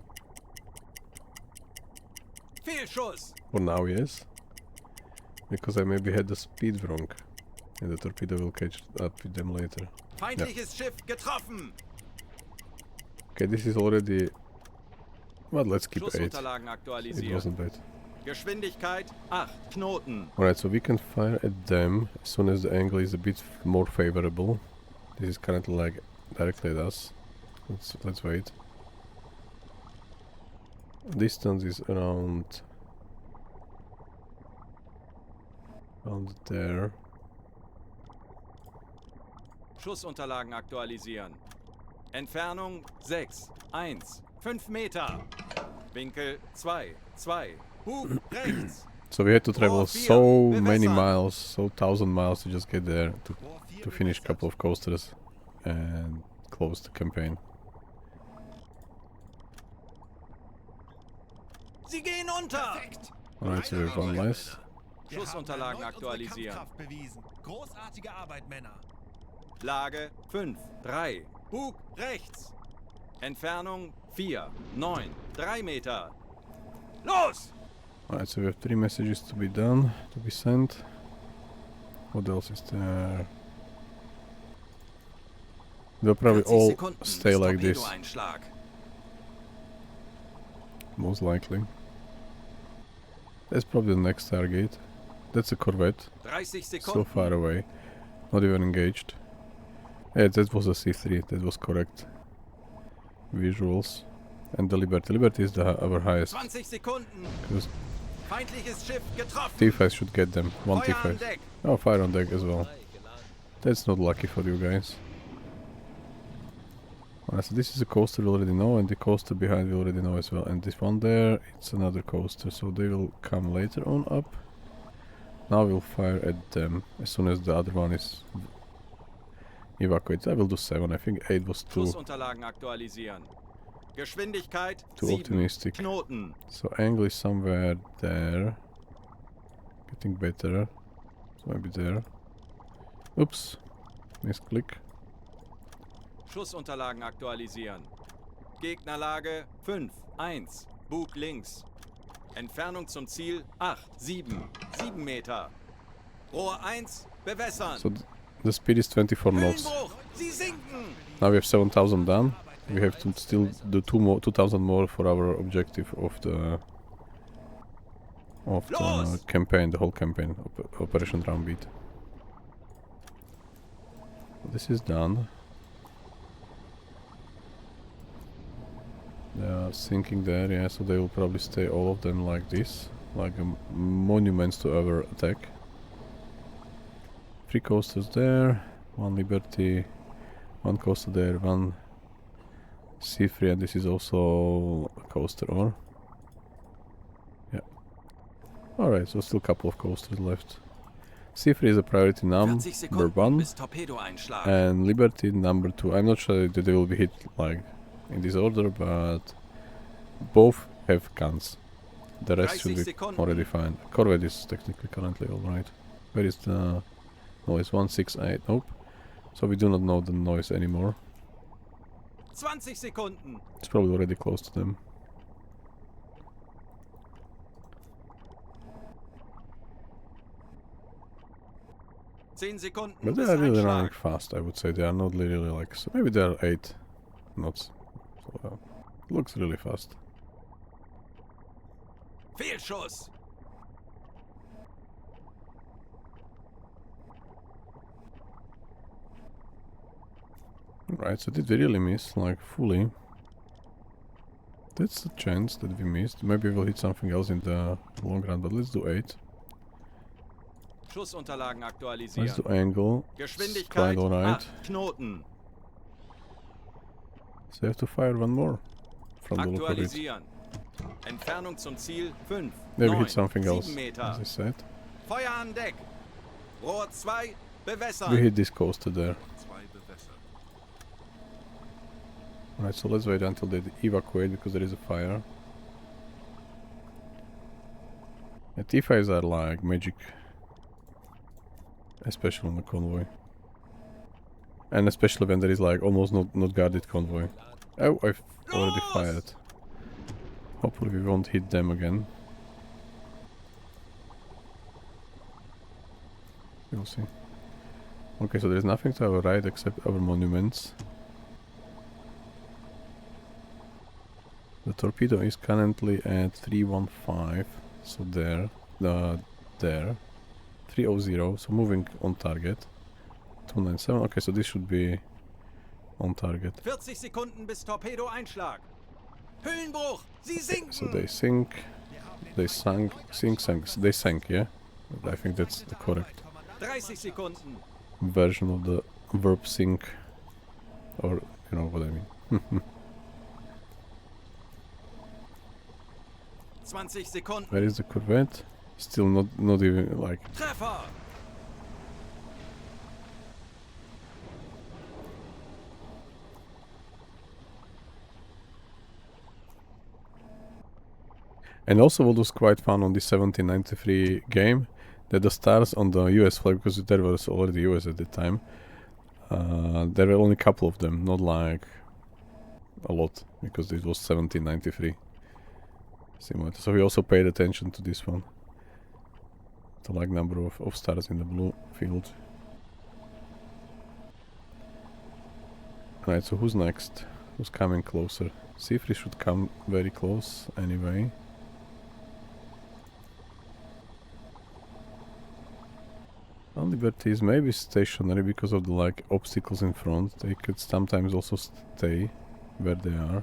Fehlschuss. For now, yes. Because I maybe had the speed wrong. And the torpedo will catch up with them later. Feindliches Schiff getroffen. Okay, this is already... Well, let's keep 8. Schussunterlagen It aktualisieren. wasn't bad. Geschwindigkeit 8 Knoten. Alright, so we can fire at them as soon as the angle is a bit more favorable. This is currently like directly at us. Let's wait. Distance is around there. Schussunterlagen aktualisieren. Entfernung 6, 1, 5 Meter. Winkel 2, 2. Bug rechts. So we had to travel Rohr 4, so many bewässern. miles, so 1,000 miles to just get there to finish a couple of coasters and close the campaign. Sie gehen unter. Alright, so we have one less. Wir haben Schussunterlagen erneut unsere aktualisieren. Kampfkraft bewiesen. Großartige Arbeit, Männer. Lage 5, 3. Bug rechts. Entfernung 4, 9, 3 Meter. Los! Alright, so we have 3 messages to be done, to be sent. What else is there? They'll probably 40 all Sekunden stay bis like this, Torpedoeinschlag. most likely. That's probably the next target. That's a corvette, 30 so Sekunden. far away, not even engaged. Yeah, that was a C3, that was correct. Visuals. And the Liberty. Liberty is our highest, 20 Sekunden. because Feindliches Schiff getroffen. T5 should get them. One Feuer an T5. Deck. Oh, fire on deck as well. That's not lucky for you guys. Alright, so this is a coaster we already know, and the coaster behind we already know as well. And this one there, it's another coaster, so they will come later on up. Now we'll fire at them as soon as the other one is evacuated. I will do 7, I think 8 was too Schussunterlagen aktualisieren. Geschwindigkeit Too 7 optimistic. Knoten. So angle is somewhere there. Getting better. So maybe there. Oops. Misclick. Schussunterlagen aktualisieren. Gegnerlage 5, 1. Bug links. Entfernung zum Ziel 8, 7. 7 Meter. Rohr 1, bewässern. So the speed is 24 knots. Höhenbruch, Sie sinken. Now we have 7,000 done. We have to still do 2,000 more for our objective of the Los! campaign, the whole campaign, Operation Drumbeat. This is done. They are sinking there, yeah, so they will probably stay all of them like this, like monuments to our attack. 3 coasters there, 1 Liberty, 1 coaster there, 1 C3, and this is also a coaster, or? Yeah. Alright, so still a couple of coasters left. C3 is a priority 40 number Sekunden 1, bis Torpedoeinschlag. and Liberty number 2. I'm not sure that they will be hit like in this order, but both have guns. The rest should 30 be Sekunden. already fine. Corvette is technically currently alright. Where is the noise? 168. Nope. So we do not know the noise anymore. 20 Sekunden. It's probably already close to them. Zehn Sekunden But they bis are really running Einschlag. fast, I would say. They are not really like... So maybe they are 8 knots. So, looks really fast. Fehlschuss. Right, so did we really miss, like, fully? That's a chance that we missed. Maybe we'll hit something else in the long run, but let's do 8. Schussunterlagen Let's aktualisieren. do angle. It's quite Geschwindigkeit alright. 8 Knoten. So you have to fire one more from the look of it. Aktualisieren. Entfernung zum Ziel 5, Maybe 9, hit something 7 else, Meter. as I said. Feuer an Deck. Rohr 2, bewässern. We hit this coaster there. 2 bewässert. Alright, so let's wait until they evacuate because there is a fire. The T5s are like magic. Especially on the convoy. And especially when there is like almost not guarded convoy. Oh, I've already Los! fired. Hopefully we won't hit them again. We'll see. Okay, so there is nothing to our right except our monuments. torpedo is currently at 315, so there, there. 300, so moving on target. 297, okay, so this should be on target. 40 Sekunden bis Torpedo-Einschlag. Hüllenbruch! Sie sinken! So they sink, they sank, they sank, yeah? I think that's the correct 30 Sekunden. version of the verb sink, or you know what I mean. 20 Sekunden. Where is the corvette? Still not even like. Treffer! And also what was quite fun on this 1793 game, that the stars on the US flag, because there was already US at the time, there were only a couple of them, not like a lot, because it was 1793 simulator. So we also paid attention to this one, the like number of stars in the blue field. Right, so who's next? Who's coming closer? C3 should come very close anyway. Liberty is maybe stationary because of the like obstacles in front. They could sometimes also stay where they are.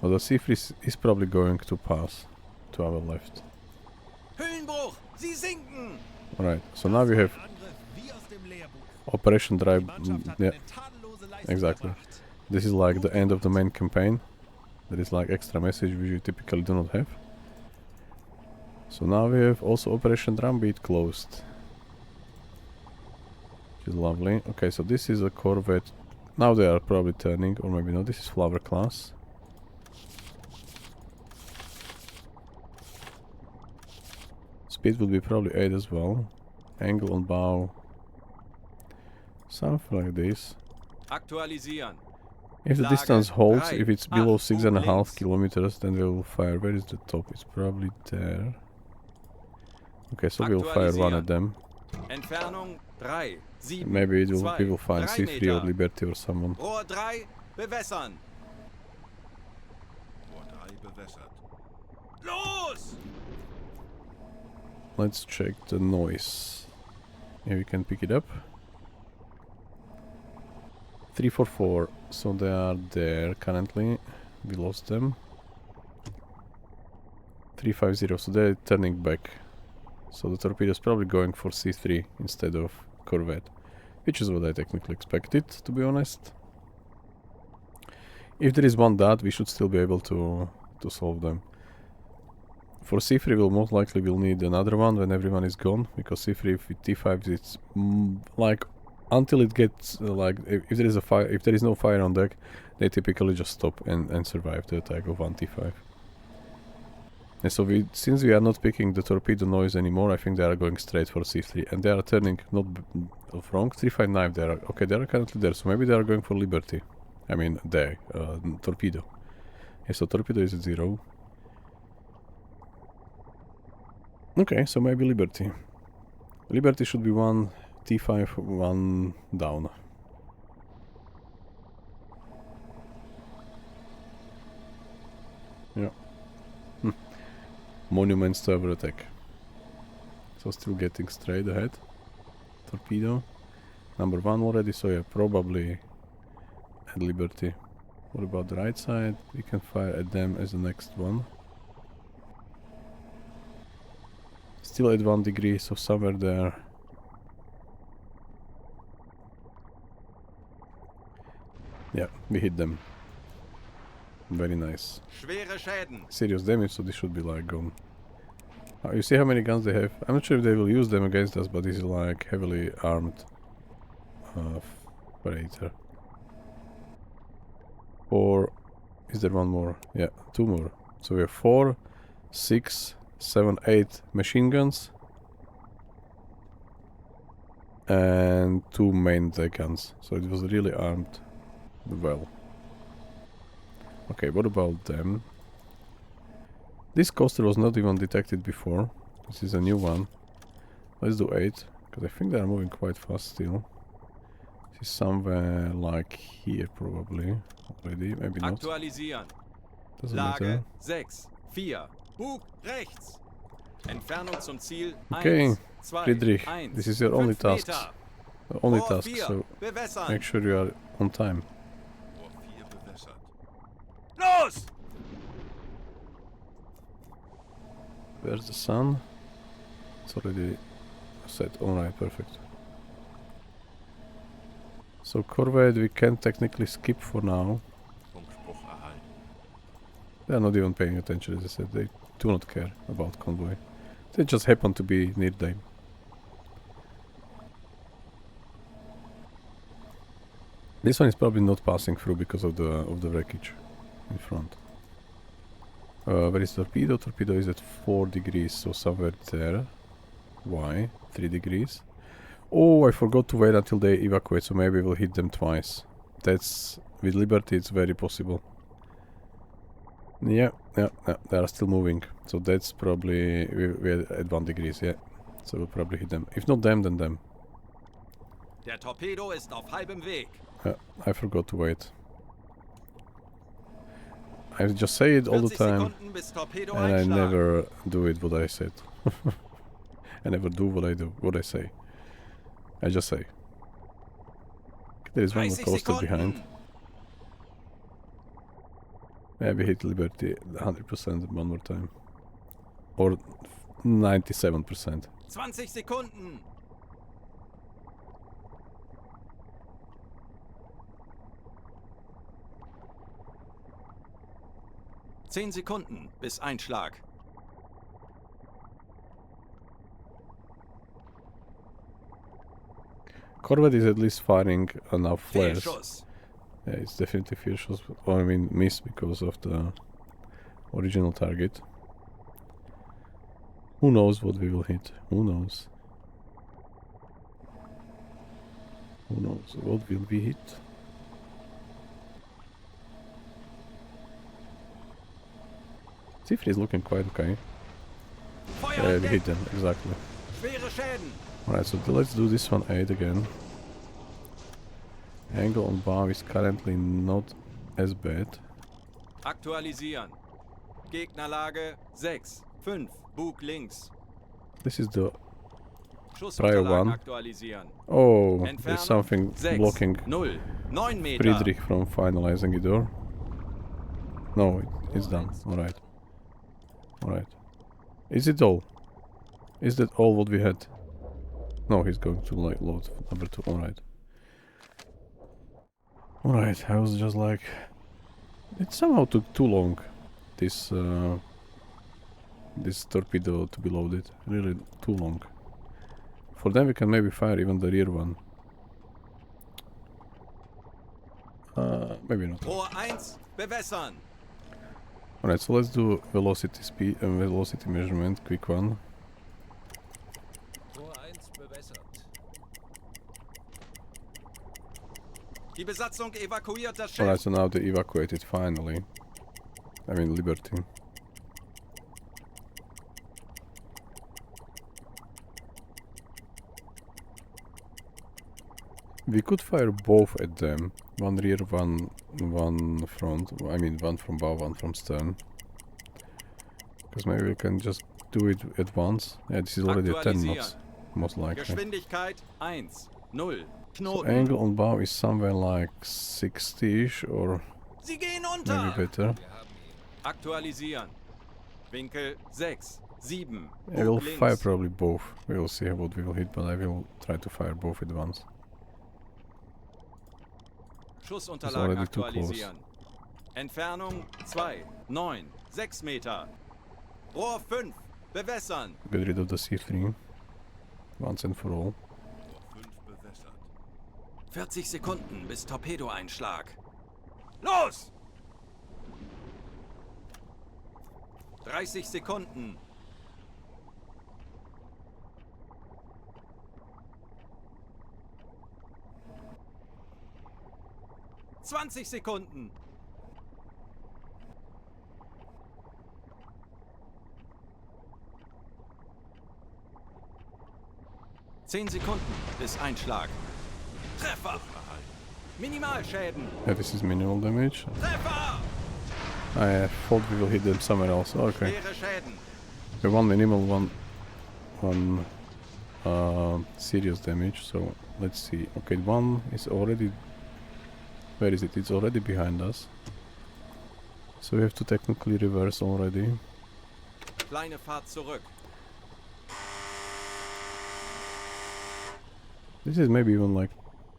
But the C3 is probably going to pass to our left. Hüllenbruch! Sie sinken! Alright, so now we have Operation Drumbeat. Yeah, exactly. This is like the end of the main campaign. There is like extra message which you typically do not have. So now we have also Operation Drumbeat closed. Which is lovely. Okay, so this is a corvette. Now they are probably turning, or maybe not. This is Flower class. Speed would be probably 8 as well. Angle on bow. Something like this. Aktualisieren. If the Lage distance holds, 3, if it's below 8, 6.5 links. kilometers, then we will fire. Where is the top? It's probably there. Okay, so we'll fire one at them. Entfernung 3, 7, Maybe we 2, will find 3 C3 or Meter. Liberty or someone. Rohr 3, bewässern. Rohr 3 bewässert. Los! Let's check the noise. Yeah, we can pick it up. 344, so they are there currently. We lost them. 350, so they're turning back. So the torpedo is probably going for C3 instead of corvette, which is what I technically expected, to be honest. If there is one dot, we should still be able to solve them. For C3 we'll most likely will need another one when everyone is gone, because C3 with T5 it's like until it gets like if there is a fire, if there is no fire on deck, they typically just stop and survive the attack of one T5. And so since we are not picking the torpedo noise anymore, I think they are going straight for C3, and they are turning not wrong. 359 they are okay. They are currently there, so maybe they are going for Liberty. I mean they torpedo. Yeah, so torpedo is at 0. Okay, so maybe Liberty. Liberty should be one T5, one down. Yeah. Monuments to our attack. So still getting straight ahead. Torpedo. Number 1 already, so yeah, probably at Liberty. What about the right side? We can fire at them as the next one. Still at 1 degree, so somewhere there. Yeah, we hit them. Very nice. Schwere Schäden. Serious damage, so this should be like gone. You see how many guns they have? I'm not sure if they will use them against us, but this is like heavily armed operator. Or is there one more? Yeah, 2 more. So we have 4, 6, 7, 8 machine guns and 2 main deck guns. So it was really armed well. Okay, what about them? This coaster was not even detected before. This is a new one. Let's do 8, because I think they are moving quite fast still. This is somewhere like here probably already, maybe not. Aktualisieren. Doesn't Lage matter. 6, 4. Bug rechts. Entfernung zum Ziel 1, Okay, 2, Friedrich, 1. this is your only 5 task. Meter. Only Rohr task, 4. so Bewässern. make sure you are on time. Rohr 4 bewässert. Los! Where's the sun? It's already set. Alright, perfect. So Corvette we can technically skip for now. Funkspruch erhalten. They are not even paying attention, as I said. They do not care about Convoy. They just happen to be near them. This one is probably not passing through because of the wreckage in front. Where is torpedo? Torpedo is at 4 degrees, so somewhere there. Why? 3 degrees. Oh, I forgot to wait until they evacuate, so maybe we'll hit them twice. That's... with Liberty it's very possible. Yeah, they are still moving. So that's probably... we're at 1 degrees, yeah. So we'll probably hit them. If not them, then them. Der Torpedo ist auf halbem Weg. I forgot to wait. I just say it all the 40 time, Sekunden bis Torpedo and I Einschlag. never do it what I said. I never do what I do, what I say. I just say. There is one more 30 coaster Sekunden. behind. Maybe hit Liberty 100% one more time. Or 97%. 20 Sekunden. Zehn Sekunden bis Einschlag. Corvette is at least firing enough flares. Fehlschuss. Yeah, it's definitely fearshots, or I mean miss because of the original target. Who knows what we will hit? Who knows? Who knows what will we hit? Cifri is looking quite okay. Feuer Yeah, we entdeckt. hit them, exactly. Schwere Schäden. Alright, so let's do this one 8 again. Angle on bow is currently not as bad. Aktualisieren. Gegnerlage 6, 5. Bug links. This is the... Schussunterlagen one. aktualisieren. Oh, there's Entfernung something 6, blocking 0, 9 Meter. Friedrich from finalizing it, or? No, it's done. Alright. Alright. Is it all? Is that all what we had? No, he's going to load number 2. Alright. Alright, I was just like... It somehow took too long, this this torpedo to be loaded. Really too long. For them we can maybe fire even the rear one. Maybe not. Rohr 1, bewässern. Alright, so let's do velocity speed and velocity measurement, quick one. Rohr 1 bewässert. Die Besatzung evakuiert das Alright, Schiff. so now they evacuated finally. I mean Liberty. We could fire both at them. One rear, one front. I mean one from bow, one from stern. Because maybe we can just do it at once. Yeah, this is already at 10 knots. Most likely. Geschwindigkeit 1, 0. So Knoten. angle on bow is somewhere like 60-ish or Sie gehen maybe unter. better. Aktualisieren. Winkel 6, 7. I will Bug links. fire probably both. We will see what we will hit, but I will try to fire both at once. Schussunterlagen already too close. aktualisieren. Entfernung 2, 9, 6 Meter. Rohr 5, bewässern. Get rid of the C3 once and for all. Rohr 5 bewässert. 40 Sekunden bis Torpedoeinschlag. Los! 30 Sekunden. »20 Sekunden! »10 Sekunden bis Einschlag. Treffer! Minimalschäden. Yeah, this is minimal damage. Treffer! I thought we will hit them somewhere else. Okay. Schwere Schäden. Okay, one minimal, one serious damage. So let's see. Okay, one is already. Where is it? It's already behind us. So we have to technically reverse already. Kleine Fahrt zurück. This is maybe even like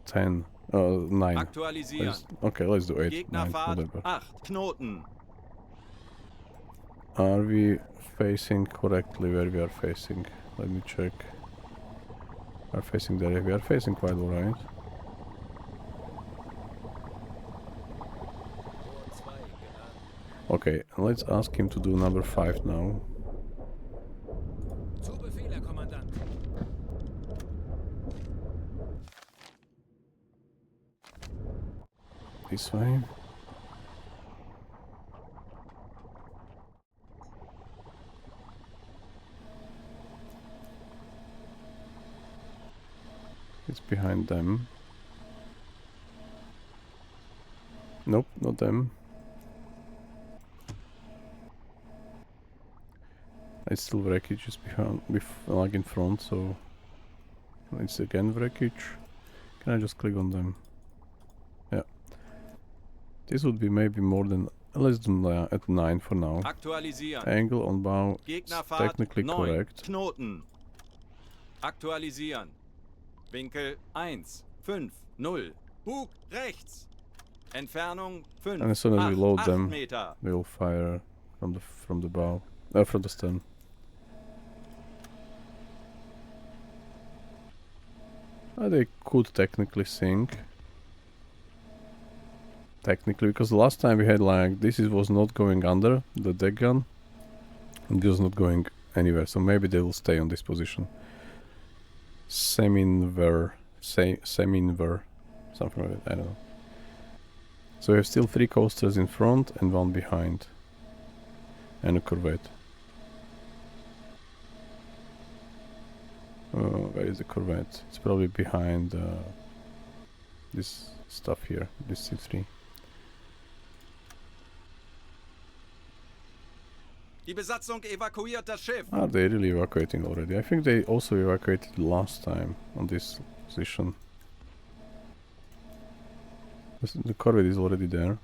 10, 9. Aktualisieren. Okay, let's do 8, 9, Gegnerfahrt whatever. 8 Knoten. Are we facing correctly where we are facing? Let me check. We are facing there. We are facing quite alright. Okay, let's ask him to do number 5 now. Zu Befehl, Herr Kommandant. This way. It's behind them. Nope, not them. It's still wreckage is behind, like in front, so it's again wreckage. Can I just click on them? Yeah. This would be maybe more than. Let's do at 9 for now. Aktualisieren. Angle on bow is Gegnerfahrt technically 9 correct. Knoten. Aktualisieren. Winkel 1, 5, 0. Bug rechts. Entfernung 5, And as soon as we 8, load 8 them, Meter. we'll fire from the bow, from the stern. They could technically sink. Technically, because the last time we had like this was not going under the deck gun, and this was not going anywhere. So maybe they will stay on this position. Seminver, Seminver, something like that. I don't know. So we have still 3 coasters in front and 1 behind, and a corvette. Where is the corvette? It's probably behind this stuff here, this C3. Die Besatzung evakuiert das Schiff. Are they really evacuating already? I think they also evacuated last time on this position. The corvette is already there.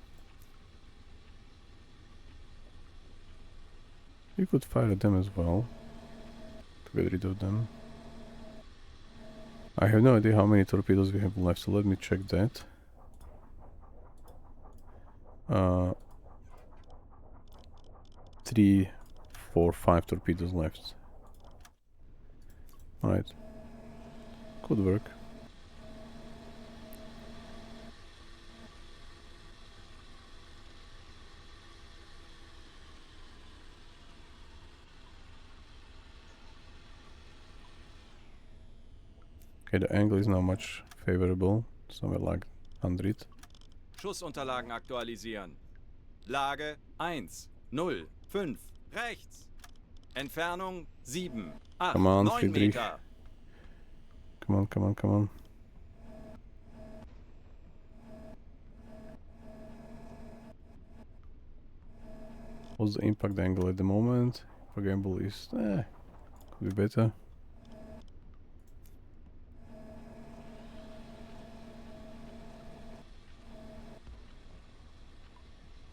You could fire at them as well to get rid of them. I have no idea how many torpedoes we have left, so let me check that. 3, 4, 5 torpedoes left. Alright. Could work. Okay, the angle is now much favorable, somewhere like 100. Schussunterlagen aktualisieren. Lage 1, 0, 5, rechts. Entfernung 7, 8, Come on, 9 Friedrich. Meter. Come on, come on, come on. What's the impact angle at the moment? For gamble is could be better.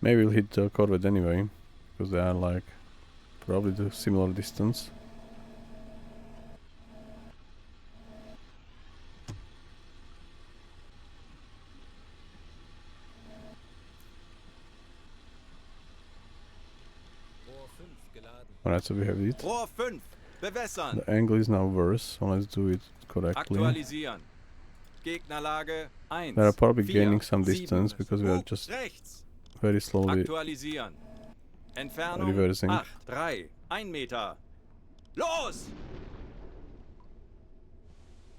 Maybe we'll hit the corvette anyway, because they are like probably the similar distance. Rohr 5 geladen. Alright, so we have it. Rohr 5, bewässern. The angle is now worse, so let's do it correctly. Aktualisieren. Gegnerlage 1, We are probably 4, gaining some 7. distance because we are Bug just rechts. very slowly Aktualisieren. Entfernung reversing. 8, 3, 1 Meter. Los!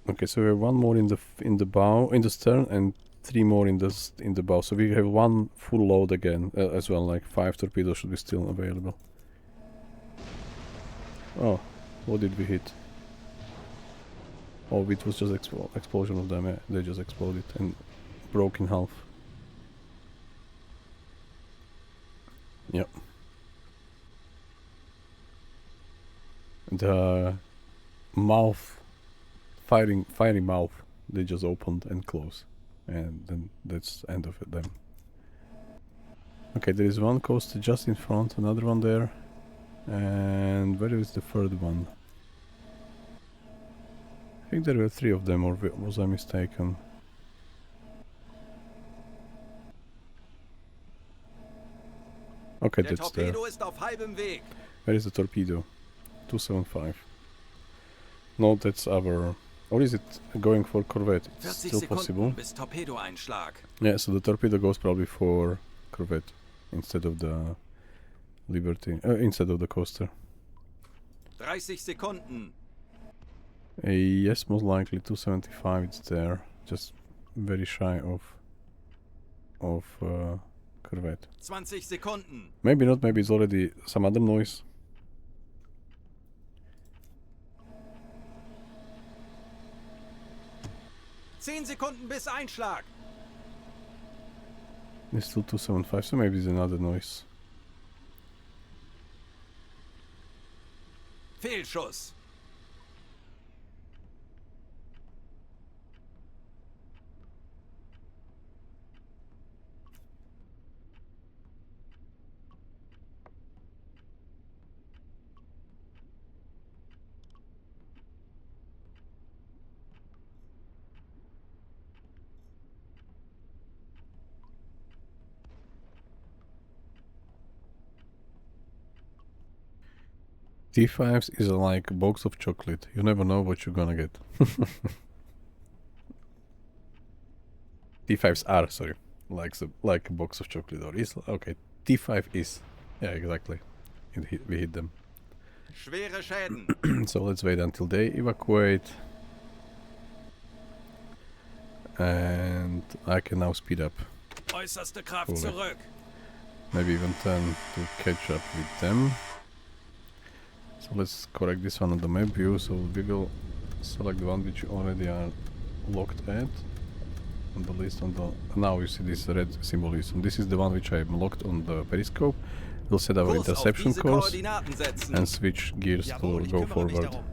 Okay, so we have 1 more in the bow, in the stern, and 3 more in the bow. So we have 1 full load again as well. Like 5 torpedoes should be still available. Oh, what did we hit? Oh, it was just explosion of them. Yeah, they just exploded and broke in half. Yep. The mouth, fiery mouth, they just opened and closed. And then that's the end of it then. Okay, there is one coaster just in front, another one there. And where is the third one? I think there were 3 of them, or was I mistaken? Okay, Der that's there. Torpedo ist auf halbem Weg. Where is the torpedo? 275. No, that's our... Or is it going for corvette? It's 40 still Sekunden possible. bis Torpedoeinschlag. Yeah, so the torpedo goes probably for corvette instead of the Liberty, instead of the coaster. 30 Sekunden. Yes, most likely 275. It's there, just very shy of corvette. 20 Sekunden. Maybe not. Maybe it's already some other noise. Zehn Sekunden bis Einschlag. It's still 275, so maybe it's another noise. Fehlschuss. T5s is like a box of chocolate. You never know what you're gonna get. T5s are, sorry, like a box of chocolate, or is okay. T5 is, yeah, exactly. We hit them. Schwere Schäden. So let's wait until they evacuate, and I can now speed up. Äußerste Kraft Cool. zurück. Maybe even turn to catch up with them. So let's correct this one on the map view. So we will select the one which you already are locked at on the list. Now you see this red symbol is. And this is the one which I'm locked on the periscope. We'll set our Kurs auf interception diese course Koordinaten setzen. and switch gears Jawohl, to ich go kümmere mich forward. darum.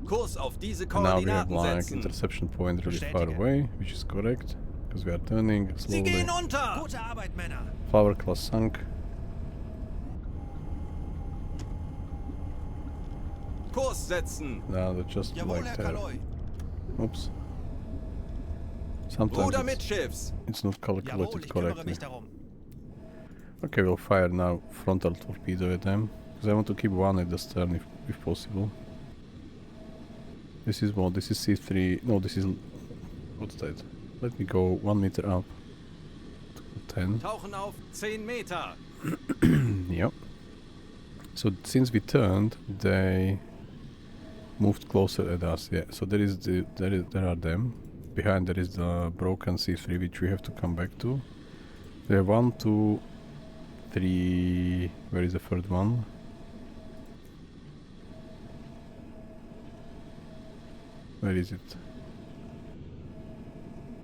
Kurs auf diese And now we have Koordinaten like setzen. interception point really far Bestätige. away, which is correct because we are turning Sie slowly. gehen unter. Gute Arbeit, Männer. Flower class sunk. Kurs setzen. Now they're just Jawohl, like Herr there. Kaloi. Oops. Sometimes Ruder it's, mitschiffs. it's not Jawohl, calculated ich kümmere correctly. mich darum. Okay, we'll fire now frontal torpedo at them. Because I want to keep one at the stern if possible. This is what? This is C3. No, this is... What's that? Let me go 1 meter up. To 10. Tauchen auf 10 Meter. Yep. So since we turned, they moved closer at us. Yeah. So there are them. Behind there is the broken C3, which we have to come back to. There are 1, 2, 3. Where is the third one? Where is it?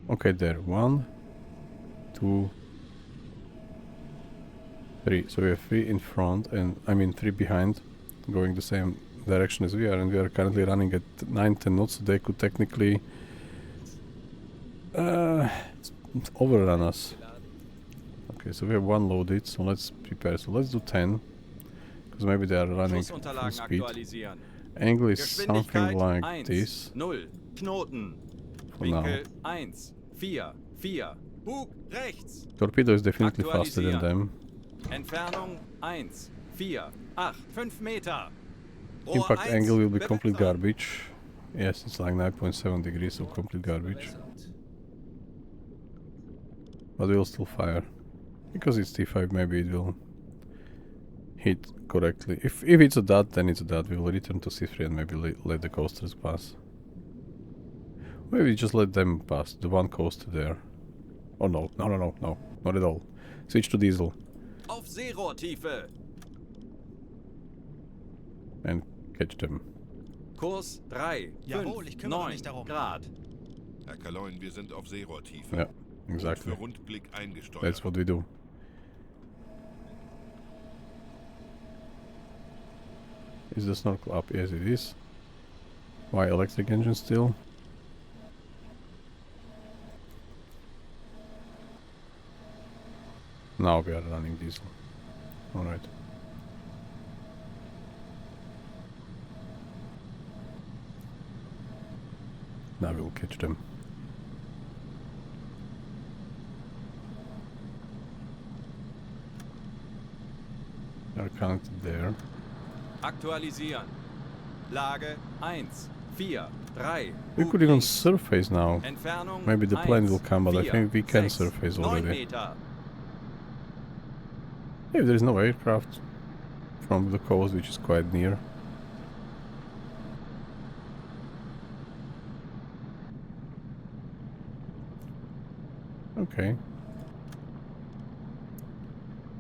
Okay, there. 1, 2, 3. So we have 3 in front, and I mean 3 behind, going the same direction as we are, and we are currently running at 9-10 knots, so they could technically overrun us. Okay, so we have 1 loaded, so let's prepare. So let's do 10, because maybe they are running full Schussunterlagen speed. aktualisieren. Angle is something Geschwindigkeit like 1, this 0. Knoten. for now. Winkel 1, 4, 4. Bug rechts. Torpedo is definitely faster than them. Entfernung 1, 4, 8, 5 Meter. Rohr Impact 1, angle will be complete bewässern. garbage. Yes, it's like 9.7 degrees, so complete garbage. But we'll still fire. Because it's T5, maybe it will hit correctly. If it's a dot, then it's a dot. We will return to C3 and maybe let the coasters pass. Maybe just let them pass, the one coaster there. Oh no, no, not at all. Switch to diesel Auf Seerohrtiefe. and catch them. Kurs 3, Jawohl, 5, ich kümmere 9 mich darum. Grad. Herr Kaloin, wir sind auf Seerohrtiefe. Yeah, Boot exactly. für Rundblick eingesteuert. That's what we do. Is the snorkel up? Yes, it is. Why electric engine still? Now we are running diesel. Alright. Now we'll catch them. They're connected there. Aktualisieren. Lage 1, 4, 3. We could even surface now. Entfernung Maybe the plane 1, will come, but I 4, think we can 6, surface 9 already. Meter. If there is no aircraft from the coast, which is quite near. Okay.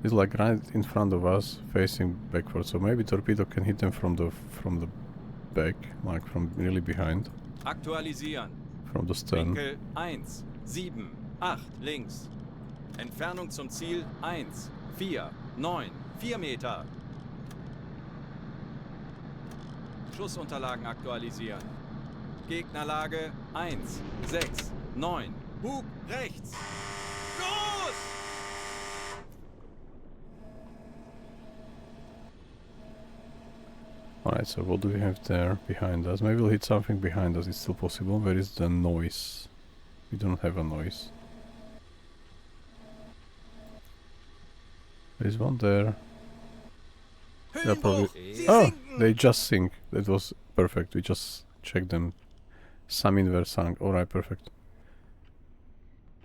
It's like right in front of us, facing backwards. So maybe torpedo can hit them from the back, like from really behind, Aktualisieren. from the stern. Winkel 1, 7, 8 links. Entfernung zum Ziel 1, 4, 9, 4 Meter. Schussunterlagen aktualisieren. Gegnerlage 1, 6, 9. Bug rechts. Los! Alright, so what do we have there behind us? Maybe we'll hit something behind us, it's still possible. Where is the noise? We don't have a noise. There is one there. Yeah, probably. Oh, they just sink. That was perfect. We just checked them. Saminver sank. Alright, perfect.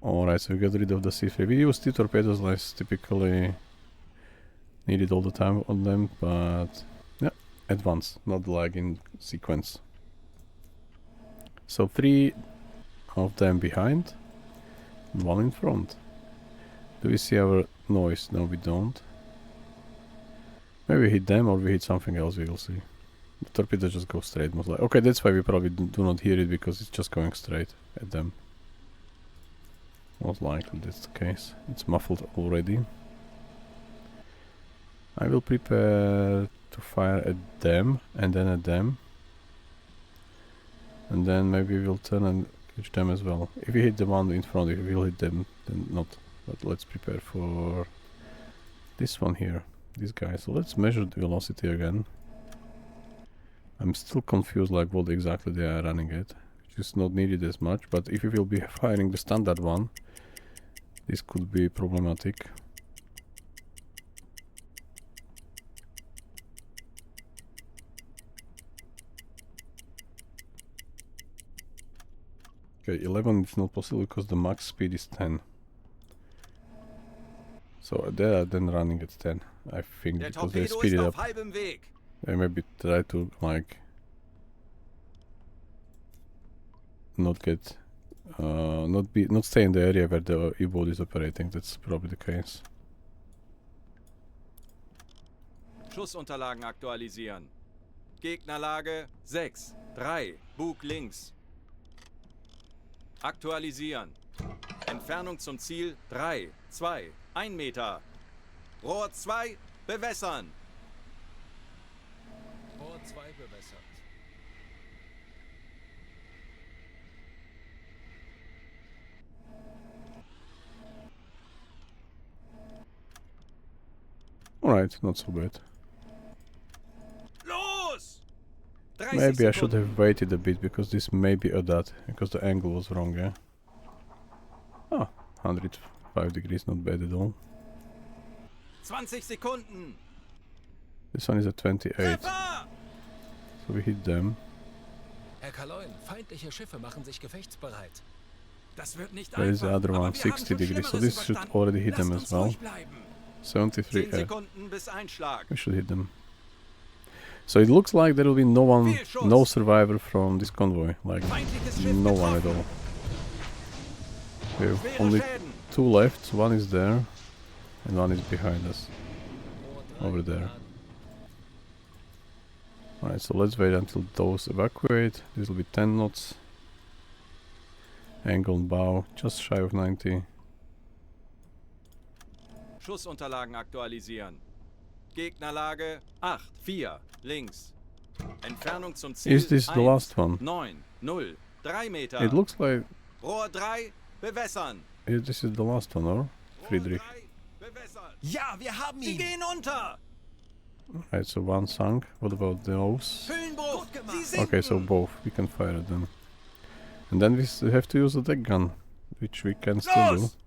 Alright, so we got rid of the C3. We use two torpedoes less typically needed all the time on them, but yeah, advanced, not like in sequence. So 3 of them behind, 1 in front. Do we see our noise? No, we don't. Maybe we hit them or we hit something else, we will see. The torpedo just goes straight, most likely. Okay, that's why we probably do not hear it, because it's just going straight at them. Most likely that's the case. It's muffled already. I will prepare to fire at them and then at them. And then maybe we'll turn and catch them as well. If we hit the one in front, if we will hit them, then not. But let's prepare for this one here. This guy. So let's measure the velocity again. I'm still confused like what exactly they are running at. Which is not needed as much, but if we will be firing the standard one, this could be problematic. Okay, 11 is not possible because the max speed is 10. So they are then running at 10, I think, Der because they Torpedo speed ist it auf up. halbem Weg. They maybe try to like not get not stay in the area where the U-boat is operating. That's probably the case. Schussunterlagen aktualisieren. Gegnerlage 6, 3, Bug links. Aktualisieren. Entfernung zum Ziel 3, 2, 1 Meter. Rohr 2, bewässern. Rohr 2 bewässert. Alright, not so bad. Los! 30 Maybe I should Sekunden. have waited a bit, because this may be a dot, because the angle was wrong, yeah? Ah, 105 degrees, not bad at all. 20 Sekunden. This one is at 28, Treffer! so we hit them. Herr Kaloin, feindliche Schiffe machen sich gefechtsbereit. Das wird nicht Where is the einfach, other aber one? wir 60 haben schon degrees, so Schlimmeres this should überstanden. already hit Lasst them uns as well. ruhig bleiben. 73, 10 Sekunden bis Einschlag. we should hit them. So it looks like there will be no one, Fehlschuss. no survivor from this convoy, like Feindliches Schiff no one at getroffen. all. We have Schwere only Schäden. 2 left, one is there, and one is behind us, Rohr 3 over there. geladen. Alright, so let's wait until those evacuate. This will be 10 knots. Angle bow, just shy of 90. Schussunterlagen aktualisieren. Gegnerlage 8-4 links. Entfernung zum Ziel Is this the 1, last one? 9, 0, 3 Meter. It looks like Rohr 3, bewässern. this is the last one, or? Rohr Friedrich. 3, bewässern. Ja, wir haben Sie ihn! gehen unter. Right, so one sunk. What about those? Hüllenbruch. Sie sinken. Okay, so both. We can fire at them. And then we have to use the deck gun, which we can still do. Los!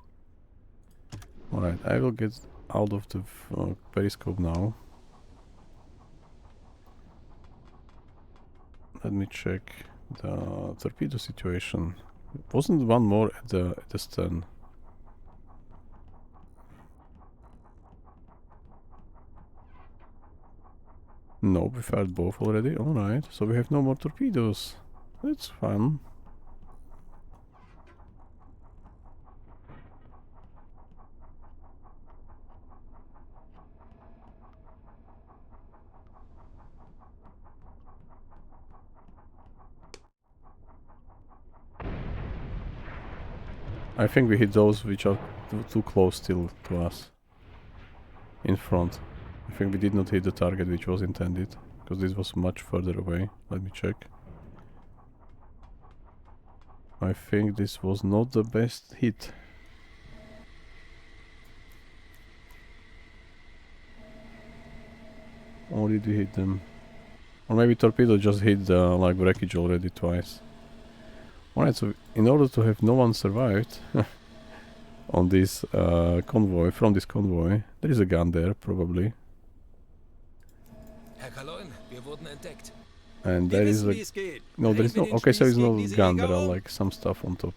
Alright, I will get out of the periscope now. Let me check the torpedo situation. Wasn't one more at the stern? No, we fired both already. Alright, so we have no more torpedoes. That's fun. I think we hit those which are too close still to us. In front. I think we did not hit the target which was intended, because this was much further away. Let me check. I think this was not the best hit. Or did we hit them? Or maybe torpedo just hit the like wreckage already twice. Alright, so in order to have no one survived on this convoy, from this convoy, there is a gun there, probably. Herr Kaloin, wir wurden entdeckt. And Wir there is wissen, a... wie es geht. No, there is no... Bringen wir den Okay, so Spieß it's no gegen diese gun, Jäger there are um. like some stuff on top.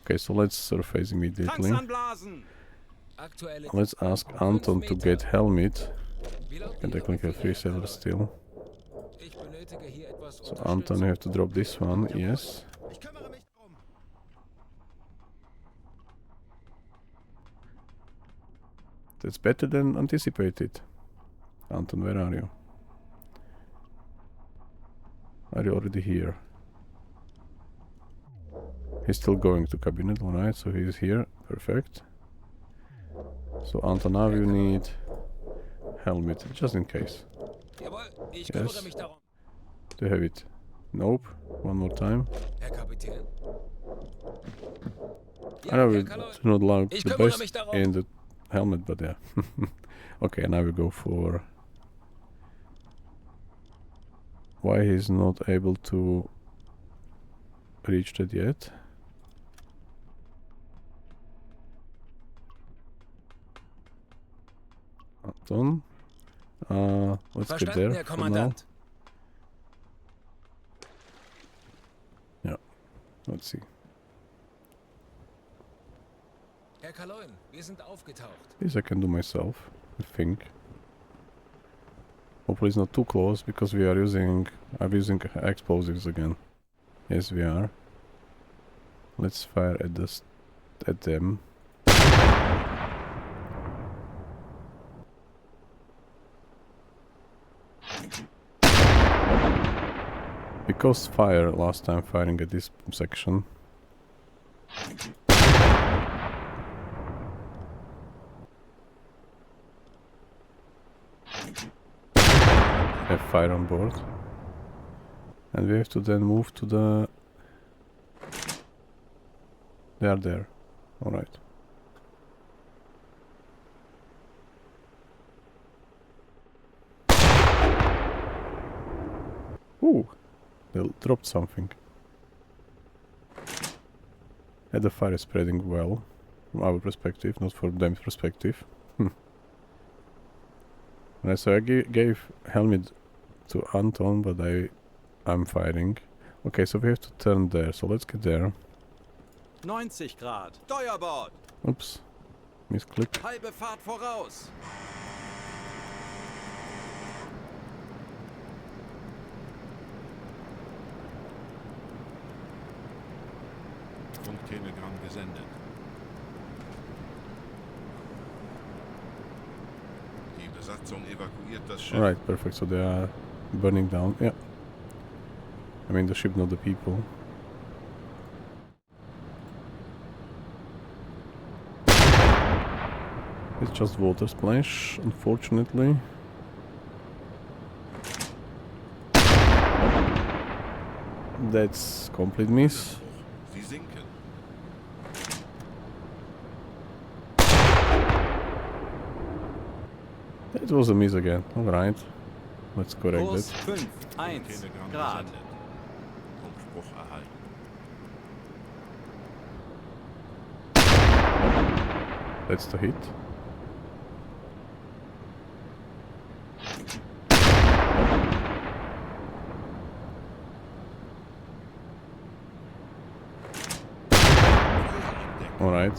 Okay, so let's surface Tanks immediately. anblasen. Aktuelle Let's ask Anton to get helmet. And technically 3 sailors still. Ich benötige hier etwas So Anton, you have to drop this one, yes. Ich kümmere mich drum. That's better than anticipated. Anton, where are you? Are you already here? He's still going to cabinet, alright, so he's here, perfect. So Anton, now you need helmet, just in case. Jawohl, ich Yes. kümmere mich darum. Do you have it? Nope. One more time. Herr Kapitän. I know we Herr do Kaloin. not like Ich the kümmere best mich darum. in the helmet, but yeah. Okay, now we go for... Why he's not able to reach that yet? Anton. Let's get Verstanden, there Herr for now. Kommandant. Let's see. Herr Kaloin, wir sind aufgetaucht. This I can do myself, I think. Hopefully it's not too close, because we are using... I'm using explosives again. Yes, we are. Let's fire at at them. We caused fire last time firing at this section. Have fire on board. And we have to then move to the... They are there. Alright. Ooh! They dropped something. And the fire is spreading well. From our perspective, not from them perspective. Right, so I gave helmet to Anton, but I'm firing. Okay, so we have to turn there, so let's get there. 90 Grad. Steuerbord. Oops. Misclick. Halbe Fahrt voraus. Funktelegramm gesendet. Die Besatzung evakuiert das Schiff. Alright, perfect, so they are burning down, yeah. I mean the ship, not the people. It's just water splash, unfortunately. That's complete miss. Sie sinken. That was a miss again. Alright. Let's correct Kurs that. 5, 1 Telegramm Grad. gesendet. Funkspruch erhalten. That's the hit. Alright.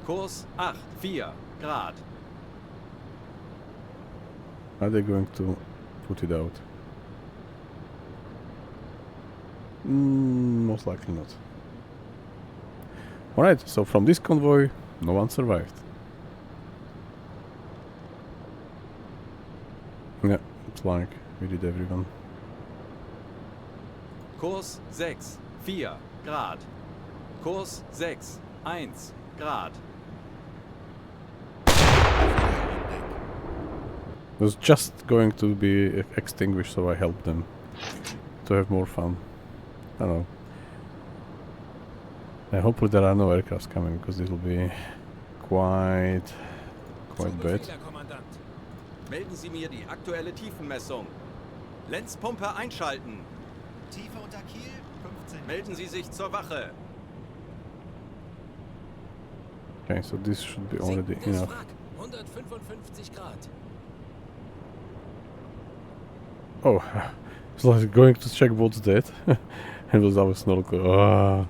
Kurs 8, 4 Grad. Are they going to put it out? Most likely not. Alright, so from this convoy, no one survived. Yeah, it's like we did everyone. Kurs 6, 4 Grad. Kurs 6, 1 Grad. It was just going to be extinguished, so I helped them to have more fun. I don't know. Hopefully there are no aircrafts coming, because this will be quite bad. Herr Kommandant. Melden Sie mir die aktuelle Tiefenmessung. Lenzpumpe einschalten. Tiefe unter Kiel, 15. Melden Sie sich zur Wache. Okay, so this should be already Sinkendes enough. Wrack. 155 Grad. Oh, it's like going to check what's dead. And was our snorkel.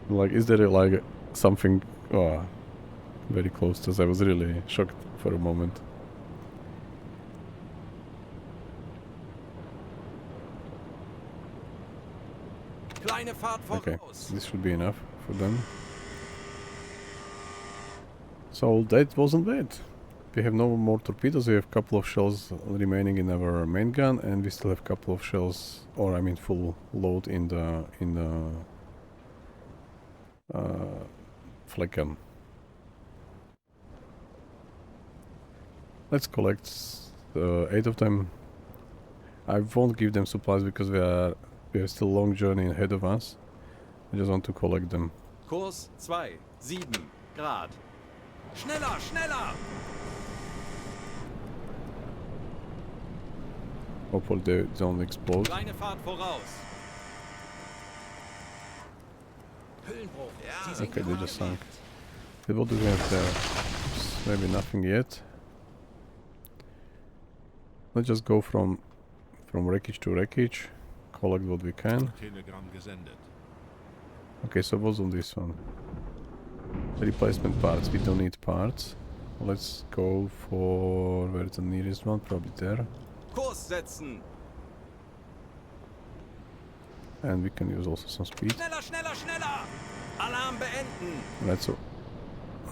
Like, is there like something very close to us? I was really shocked for a moment. Kleine Fahrt Okay, voraus. this should be enough for them. So that wasn't bad. We have no more torpedoes. We have a couple of shells remaining in our main gun, and we still have a couple of shells, or I mean full load in the flag gun. Let's collect 8 of them. I won't give them supplies because we have still a long journey ahead of us. I just want to collect them. Kurs 2, 7 Grad. Schneller, schneller! Hopefully they don't explode. Kleine Fahrt voraus. Hüllenbruch. Sie Okay, sinken they just sunk. unbemerkt. What do we have there? Oops, maybe nothing yet. Let's just go from wreckage to wreckage, collect what we can. Telegramm gesendet. Okay, so what's on this one? Replacement parts. We don't need parts. Let's go for where's the nearest one? Probably there. Kurs setzen. And we can use also some speed. Schneller, schneller, schneller! Alarm beenden. Right, so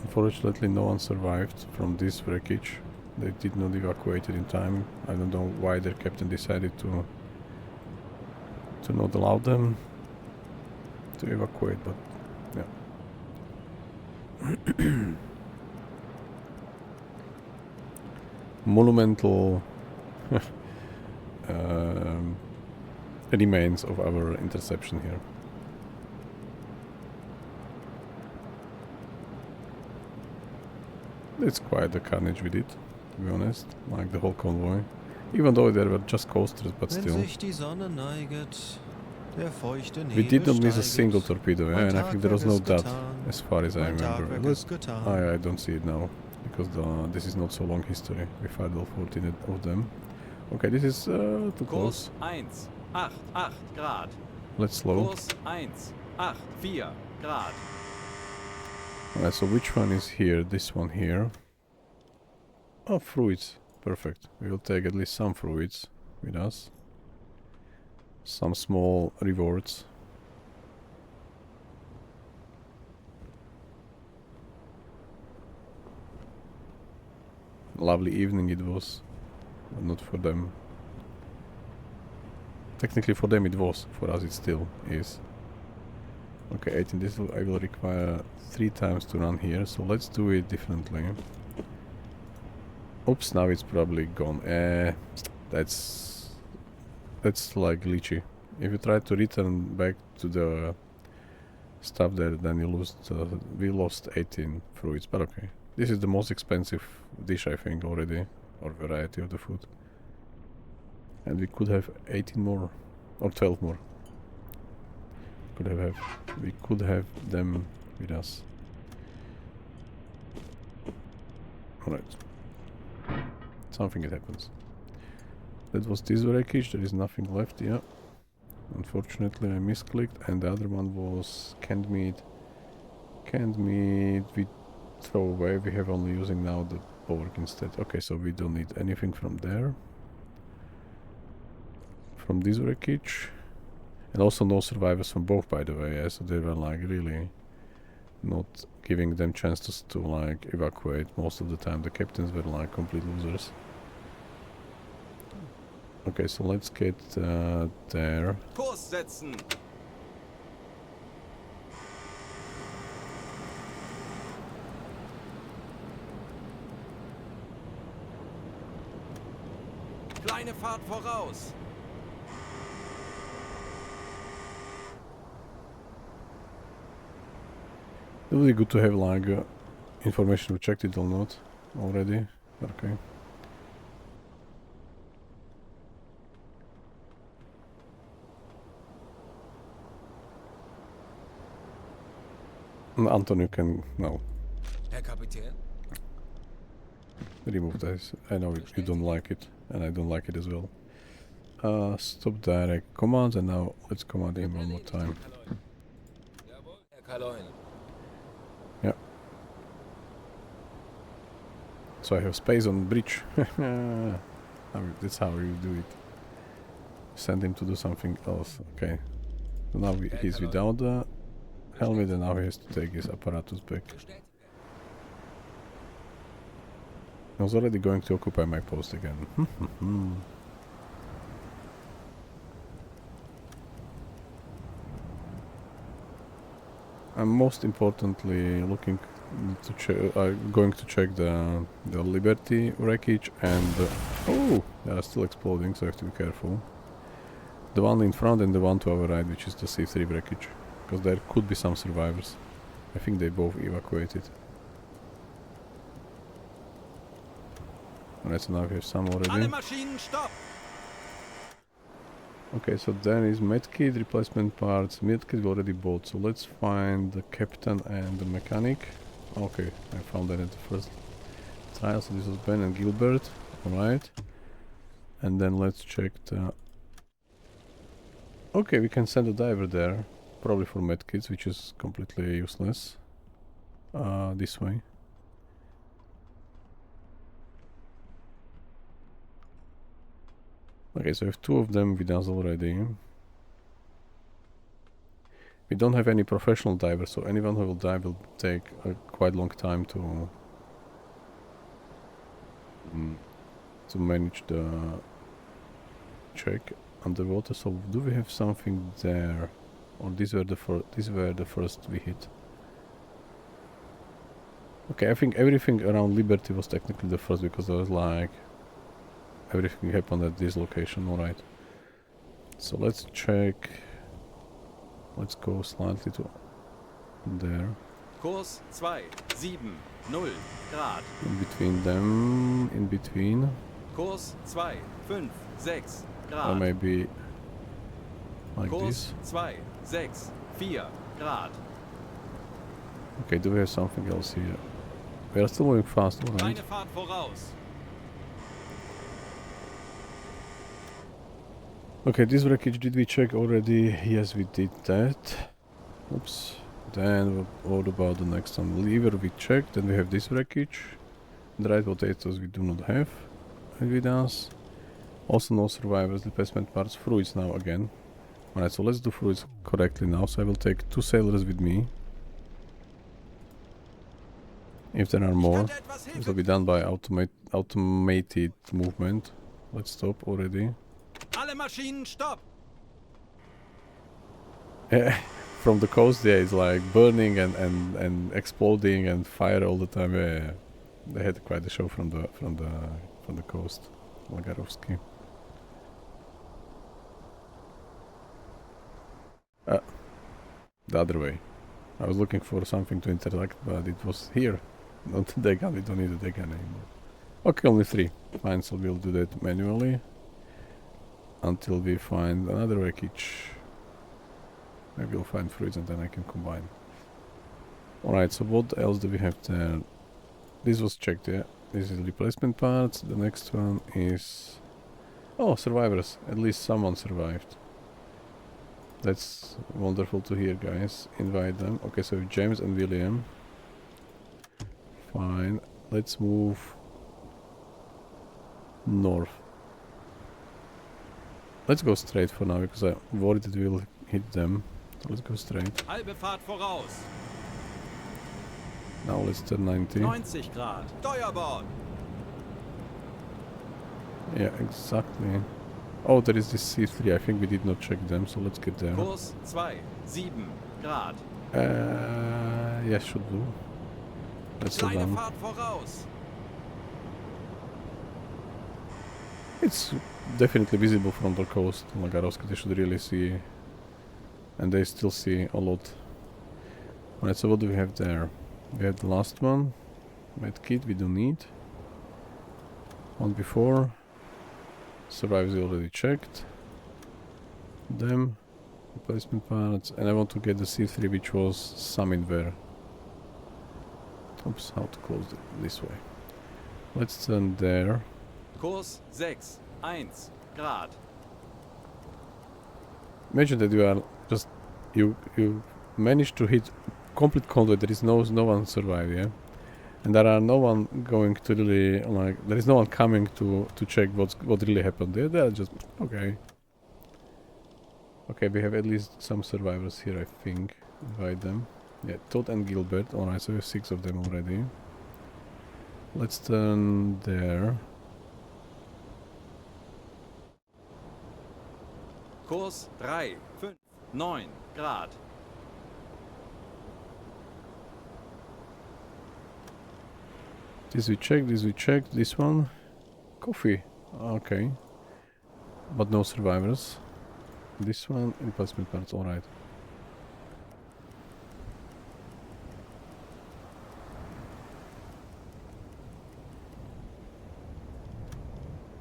unfortunately no one survived from this wreckage. They did not evacuate it in time. I don't know why their captain decided to not allow them to evacuate, but yeah. Monumental remains of our interception here. It's quite the carnage we did, to be honest, like the whole convoy. Even though there were just coasters, but Wenn still. sich die Sonne neiget, der feuchte We Nebel did not miss a steiget. single torpedo, yeah, Mein and I think there was no Tagwerk dot, ist getan. as far as I Mein remember. Tagwerk But ist getan. I don't see it now, because this is not so long history. We fired all 14 of them. Okay, this is too Kurs close. 1, 8, 8 Grad. Let's slow. Kurs 1, 8, 4 Grad. Alright, so which one is here? This one here. Oh, fruits. Perfect. We will take at least some fruits with us. Some small rewards. lovely evening it was, but not for them. Technically for them it was, for us it still is. Okay, 18, this I will require 3 times to run here, so let's do it differently. Oops, now it's probably gone. That's like glitchy. If you try to return back to the stuff there, then you lose. We lost 18 fruits, but okay. This is the most expensive dish, I think, already, or variety of the food. And we could have 18 more, or 12 more. We could have them with us. Alright. Something it happens. That was this wreckage, there is nothing left, yeah. Unfortunately I misclicked, and the other one was canned meat. Canned meat we throw away, we have only using now the pork instead. Okay, so we don't need anything from there. From this wreckage. And also no survivors from both, by the way, yeah? So they were like really not giving them chances to like evacuate most of the time. The captains were like complete losers. Okay, so let's get there. Kurs setzen. Kleine Fahrt voraus. It would be good to have like information we checked it or not already. Okay. Anton, you can now Herr Kapitän? remove this. I know you don't like it, and I don't like it as well. Stop direct commands, and now let's command him one more time. Jawohl, Herr Kaloin. Yeah. So I have space on bridge. That's how you do it. Send him to do something else. Okay. So now he's without the helmet, and now he has to take his apparatus back. I was already going to occupy my post again. I'm most importantly looking to going to check the Liberty wreckage, and oh, they are still exploding, so I have to be careful. The one in front and the one to our right, which is the C3 wreckage, because there could be some survivors. I think they both evacuated. Alright, so now we have some already. Alle Maschinen stopp. Okay, so then is medkit, replacement parts. Medkit we already bought, so let's find the captain and the mechanic. Okay, I found that at the first trial, so this was Ben and Gilbert. Alright. And then let's check the... Okay, we can send a diver there, probably for medkits, which is completely useless. This way. Okay, so we have 2 of them with us already. We don't have any professional divers, so anyone who will dive will take a quite long time to manage the check underwater. So do we have something there, or these were the first we hit? Okay, I think everything around Liberty was technically the first, because there was like everything happened at this location. Alright, so let's check. Let's go slightly to there. Kurs 270 Grad. In between them, in between. Kurs 256 Or Grad. maybe like Kurs this. 264 Grad. Okay, do we have something else here? We are still moving fast, alright. Kleine Fahrt voraus. Okay, this wreckage, did we check already? Yes, we did that. Oops. Then what about the next one? Lever we checked, then we have this wreckage. Dried potatoes we do not have with us. Also no survivors, replacement parts, fruits now again. Alright, so let's do fruits correctly now. So I will take 2 sailors with me. If there are more, it will be done by automated movement. Let's stop already. Alle Maschinen, stopp! From the coast, yeah, it's like burning and exploding and fire all the time. Yeah. They had quite a show from the coast. Lagarovsky. The other way. I was looking for something to interact, but it was here. Not the Degan, we don't need the Degan anymore. Okay, only 3. Fine, so we'll do that manually. Until we find another wreckage. Maybe we'll find fruits and then I can combine. Alright, so what else do we have there? This was checked, yeah. This is replacement parts. The next one is... Oh, survivors. At least someone survived. That's wonderful to hear, guys. Invite them. Okay, so James and William. Fine. Let's move north. Let's go straight for now, because I'm worried that we'll hit them. So let's go straight. Halbe Fahrt voraus. Now let's turn 90. 90 Grad. Steuerbord. Yeah, exactly. Oh, there is this C3. I think we did not check them, so let's get there. Kurs 2, 7 Grad. Yeah, should do. Let's go Kleine down. Fahrt voraus. It's definitely visible from the coast. Lagarovsky, they should really see. And they still see a lot. Alright, so what do we have there? We have the last one. Medkit, we don't need. One before. Survives already checked. Them. Replacement parts. And I want to get the C3, which was somewhere. Oops, how to close it this way. Let's turn there. Kurs 6, 1 Grad. Imagine that you are just... You managed to hit complete convoy. There is no one survive, yeah? And there are no one going to really, like, there is no one coming to check what really happened. They are just, okay. Okay, we have at least some survivors here, I think. Invite them. Yeah, Todd and Gilbert. Alright, so we have 6 of them already. Let's turn there. Kurs 3, 5, 9 Grad. This we checked, this one. Coffee. Okay. But no survivors. This one, replacement parts, alright.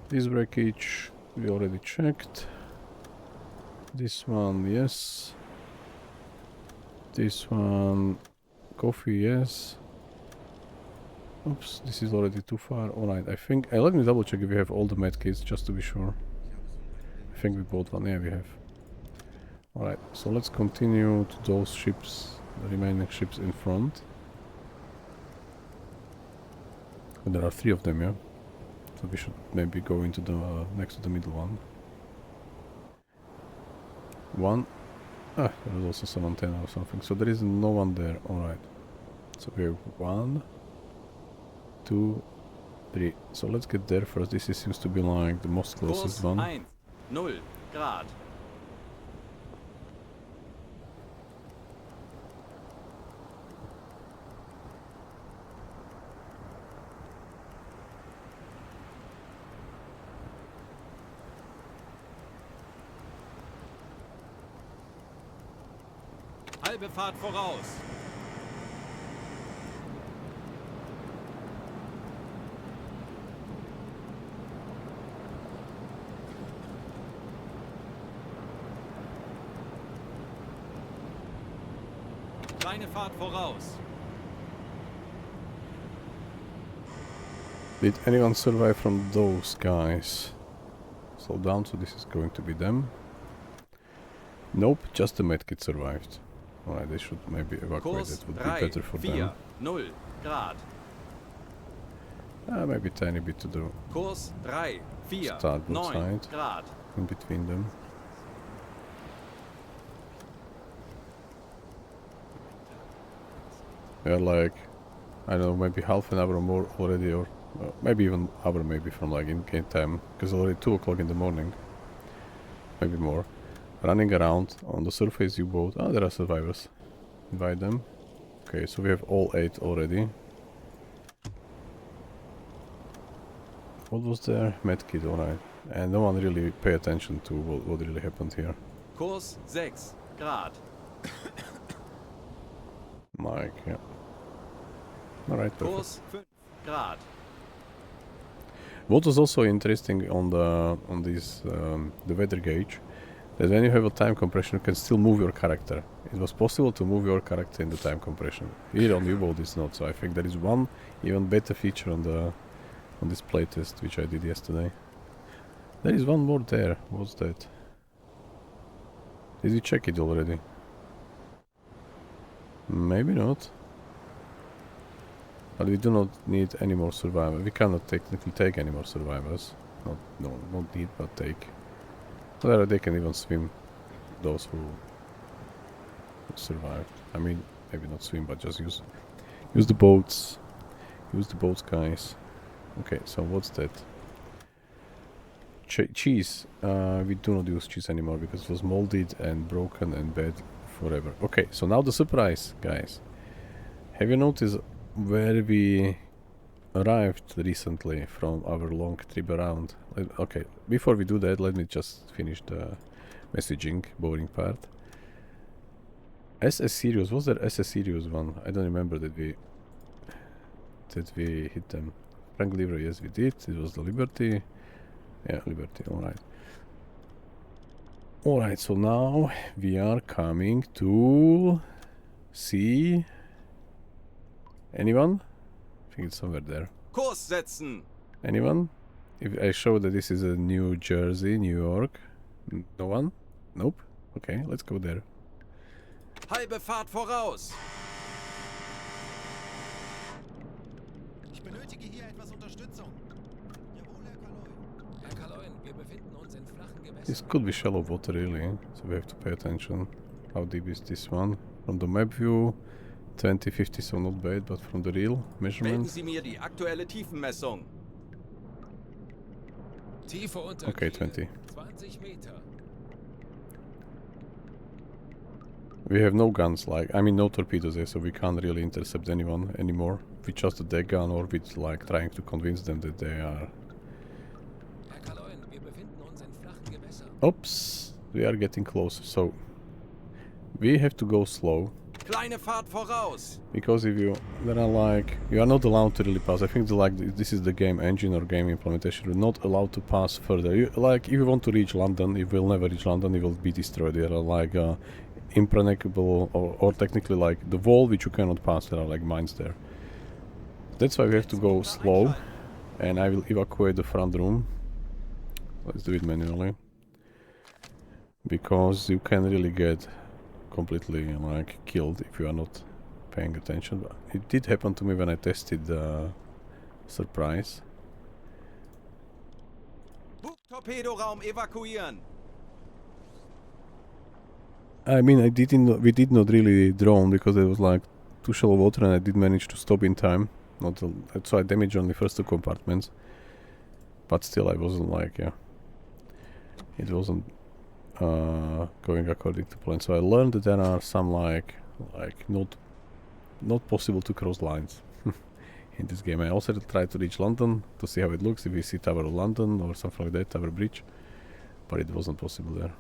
This wreckage we already checked. This one, yes. This one, coffee, yes. Oops, this is already too far. Alright, I think... let me double check if we have all the medkits, just to be sure. I think we bought one. Yeah, we have. Alright, so let's continue to those ships, the remaining ships in front. And there are 3 of them, yeah? So we should maybe go into the next to the middle one. There was also some antenna or something. So there is no one there. Alright. So we have 1, 2, 3. So let's get there first. This seems to be like the most closest Kurs one. 1, 0 Grad. Halbe Fahrt voraus. Kleine Fahrt voraus. Did anyone survive from those guys? Slow down, so this is going to be them. Nope, just the medkit survived. Alright, they should maybe evacuate. Kurs That would 3, be better for 4, them. 0 Grad. Maybe a tiny bit to do Kurs 3, 4, Starboard 9 side. Grad. in between them. We are like, I don't know, maybe half an hour or more already, or maybe even hour, maybe from like in game time, because already 2 o'clock in the morning, maybe more. Running around on the surface U-boat. Ah, there are survivors. Invite them. Okay, so we have all 8 already. What was there? Medkit, alright. And no one really pay attention to what really happened here. Kurs 6 Grad. Like, yeah. Alright, perfect. Kurs 5 Grad. What was also interesting on the weather gauge, that when you have a time compression, you can still move your character. It was possible to move your character in the time compression. Here on U-boat it's not, so I think there is one even better feature on this playtest, which I did yesterday. There is one more there. What's that? Did you check it already? Maybe not. But we do not need any more survivors. We cannot technically take any more survivors. Not need, but take. Well, they can even swim, those who survive. I mean, maybe not swim, but just use the boats. Use the boats, guys. Okay, so what's that? Cheese. We do not use cheese anymore because it was molded and broken and bad forever. Okay, so now the surprise, guys. Have you noticed where we arrived recently from our long trip around? Okay, before we do that, let me just finish the messaging, boring part. SS Sirius, was there SS Sirius one? I don't remember that we hit them. Frank Liver, yes we did. It was the Liberty. Yeah, Liberty, alright. Alright, so now we are coming to see anyone? I think it's somewhere there. Kurs setzen. Anyone? If I show that this is a New Jersey, New York. No one? Nope. Okay, let's go there. Halbe Fahrt voraus. Ich benötige hier etwas Unterstützung. Jawohl, Herr Kaloy. Herr Kaloin, wir befinden uns in flachen Gewässern. This could be shallow water really, so we have to pay attention. How deep is this one? From the map view, 2050, so not bad, but from the real Melden measurement. Sie mir die aktuelle Tiefenmessung. Tiefe unter Okay, Kiel, 20. 20 Meter. We have no guns, like, I mean no torpedoes there, so we can't really intercept anyone anymore. With just a deck gun or with like trying to convince them that they are... Herr Kaloin, wir befinden uns in flachen Gewässern. Oops, we are getting close, so... We have to go slow. Kleine Fahrt voraus. Because if you... There are like... You are not allowed to really pass. I think this is the game engine or game implementation. You're not allowed to pass further. Like, if you want to reach London, you will never reach London, you will be destroyed. There are like... impregnable or technically like the wall which you cannot pass. There are like mines there. That's why we have to go slow, and I will evacuate the front room. Let's do it manually, because you can really get completely like killed if you are not paying attention. But it did happen to me when I tested the surprise. Bugtorpedoraum evakuieren. I mean, we did not really drone because it was like too shallow water, and I did manage to stop in time. So I damaged only first 2 compartments, but still I wasn't like, yeah, it wasn't going according to plan. So I learned that there are some like not possible to cross lines in this game. I also tried to reach London to see how it looks, if we see Tower of London or something like that, Tower Bridge, but it wasn't possible there.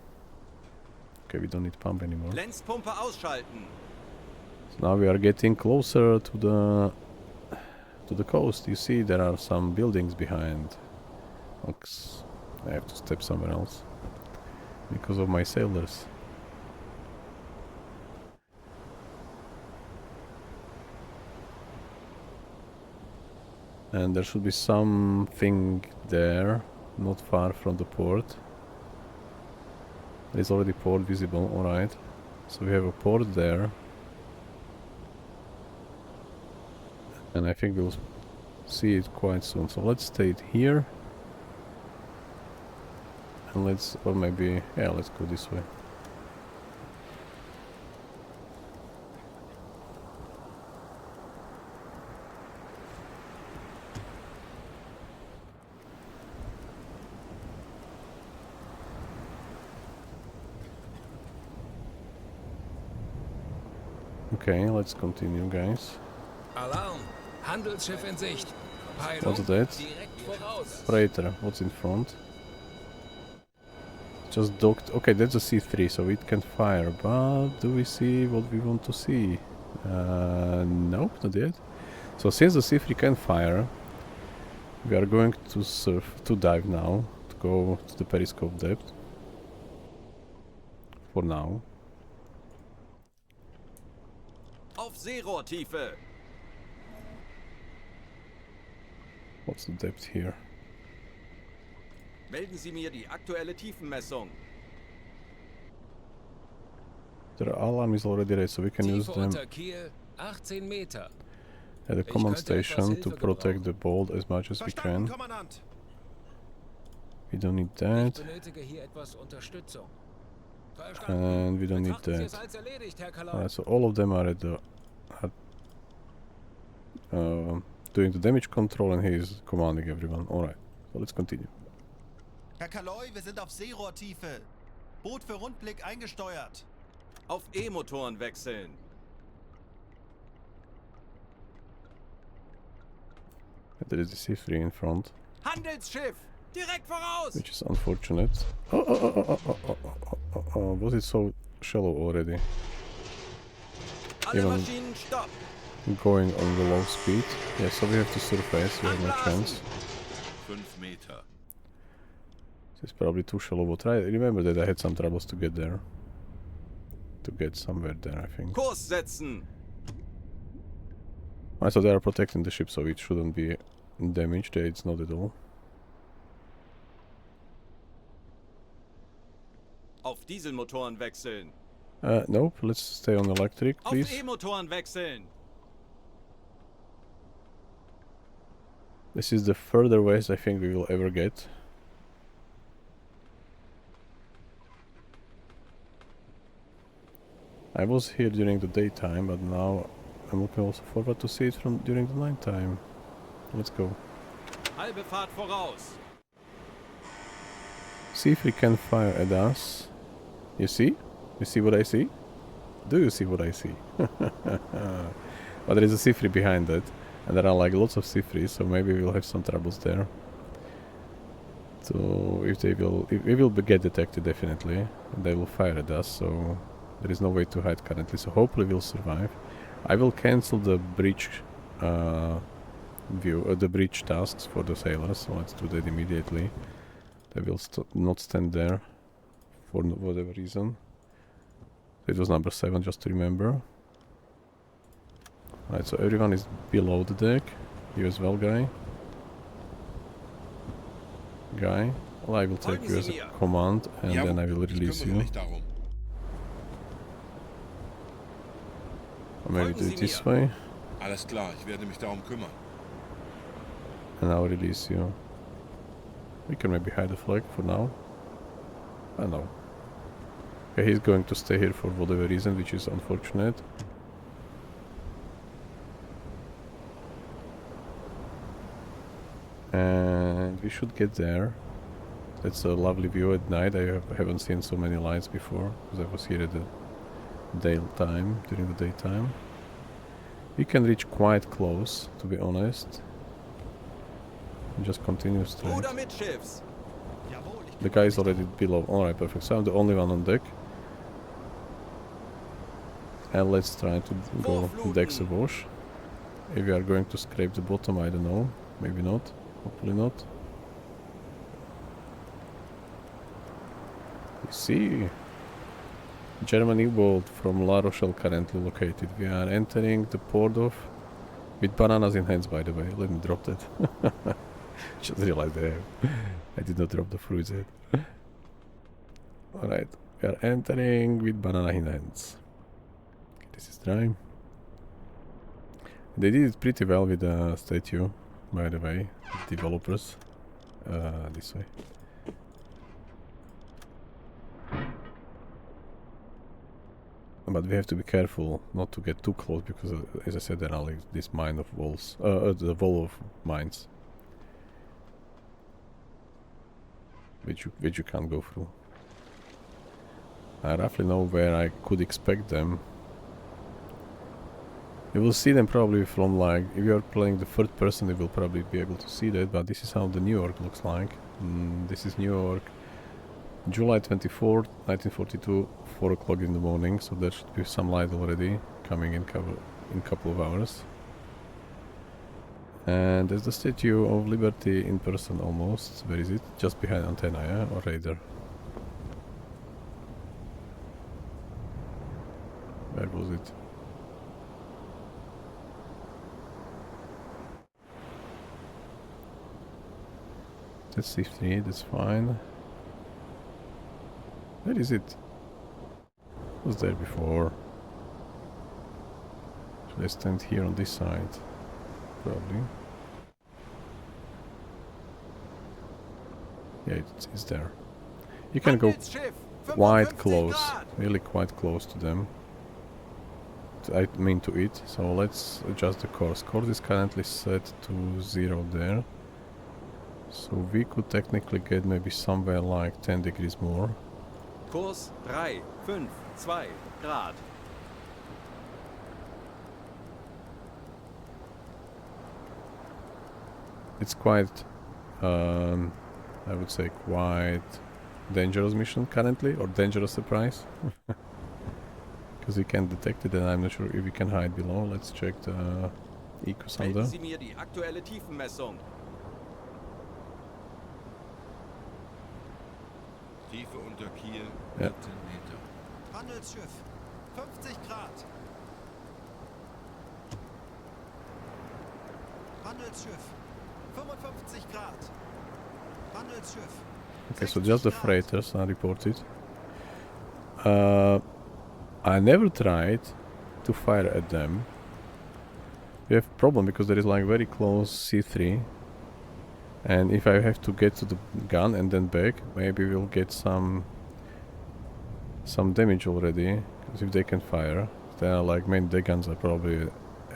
Okay, we don't need pump anymore. Lenzpumpe ausschalten. So now we are getting closer to the coast. You see there are some buildings behind. Oops, I have to step somewhere else because of my sailors. And there should be something there, not far from the port. There's already port visible, alright. So we have a port there. And I think we'll see it quite soon. So let's stay here. And let's, or maybe, yeah, let's go this way. Okay, let's continue, guys. Alarm! Handelsschiff in Sicht. What's Peilung that? direkt voraus. Freighter, what's in front? Just docked. Okay, that's a C3, so it can fire, but do we see what we want to see? Nope, not yet. So since the C3 can fire, we are going to dive now, to go to the periscope depth. For now. Auf Seerohrtiefe. What's the depth here? Melden Sie mir die aktuelle Tiefenmessung. The alarm is already ready, so we can use Tiefe them unter Kiel 18 Meter. at the command könnte etwas station to Hilfe protect gebrauchen. the boat as much as we Verstanden, can. Kommandant. We don't need Ich that, benötige hier etwas Unterstützung. Verstanden. and we don't need Betrachten Sie es that. als erledigt, Herr Kalon. Alright, so all of them are at the doing the damage control, and he is commanding everyone. Alright, so let's continue. Herr Kaloi, wir sind auf Seerohrtiefe. Boot für Rundblick eingesteuert. Auf E-Motoren wechseln. There is the C3 in front, Handelsschiff! Direkt voraus! which is unfortunate. Was it so shallow already? Alle Even- Maschinen stopp! Going on the low speed. Yeah, so we have to surface, we have no chance. 5 Meter. It's probably too shallow, but remember that I had some troubles to get there. To get somewhere there, I think. Kurs setzen! So they are protecting the ship, so it shouldn't be damaged. It's not at all. Auf Dieselmotoren wechseln! Nope, let's stay on electric, Auf please. E-Motoren wechseln! This is the further west I think we will ever get. I was here during the daytime, but now I'm looking also forward to see it from during the nighttime. Let's go. Halbe Fahrt voraus! See if we can fire at us. You see? You see what I see? Do you see what I see? But there is a C3 behind that, and there are like lots of C3s, so maybe we'll have some troubles there. So if we will get detected definitely, they will fire at us. So there is no way to hide currently. So hopefully we'll survive. I will cancel the breach the breach tasks for the sailors. So let's do that immediately. They will not stand there for whatever reason. It was number 7, just to remember. Right, so everyone is below the deck. You as well, guy. Well, I will take you as a command, and then I will release kümmere you. mich darum. Or maybe do it this way, Alles klar, ich werde mich darum kümmern. and I'll release you. We can maybe hide the flag for now. I don't know. Okay, he's going to stay here for whatever reason, which is unfortunate. And we should get there. That's a lovely view at night. I haven't seen so many lights before, because I was here at the daytime, during the daytime. We can reach quite close, to be honest. Just continue straight. Ruder mitschiffs! Jawohl, ich The guy is already below. Alright, perfect. So I'm the only one on deck. And let's try to go deck the wash. If we are going to scrape the bottom, I don't know. Maybe not. Hopefully not. You see, German U-boat from La Rochelle currently located. We are entering the port of... with bananas in hands, by the way. Let me drop that. Just realized I did not drop the fruits yet. Alright, we are entering with banana in hands. Okay, this is dry. They did it pretty well with the statue, by the way, developers. This way. But we have to be careful not to get too close, because as I said, there are like this mine of walls, the wall of mines, which you can't go through. I roughly know where I could expect them. You will see them probably from, like, if you are playing the third person, you will probably be able to see that, but this is how the New York looks like. This is New York, July 24th, 1942, 4 o'clock in the morning, so there should be some light already coming in couple of hours. And there's the Statue of Liberty in person almost. Where is it? Just behind antenna, yeah? Or right there? Where was it? That's C3, that's fine. Where is it? Was there before? Should I stand here on this side? Probably. Yeah, it's there. You can go quite close, really quite close to them. I mean to it. So let's adjust the course. Course is currently set to 0 there. So we could technically get maybe somewhere like 10 degrees more. Kurs 3, 5, 2 Grad. It's quite, I would say, quite dangerous mission currently, or dangerous surprise. Because we can't detect it, and I'm not sure if we can hide below. Let's check the eco-sounder. Melden Sie mir die aktuelle Tiefenmessung. Tiefe unter Kiel, Ja. 17 Meter. Handelsschiff, 50 Grad. Handelsschiff, 55 Grad. Handelsschiff. Okay, so just the freighters are reported. I never tried to fire at them. We have a problem because there is like very close C3. And if I have to get to the gun and then back, maybe we'll get some damage already. Because if they can fire, they are like main deck guns are probably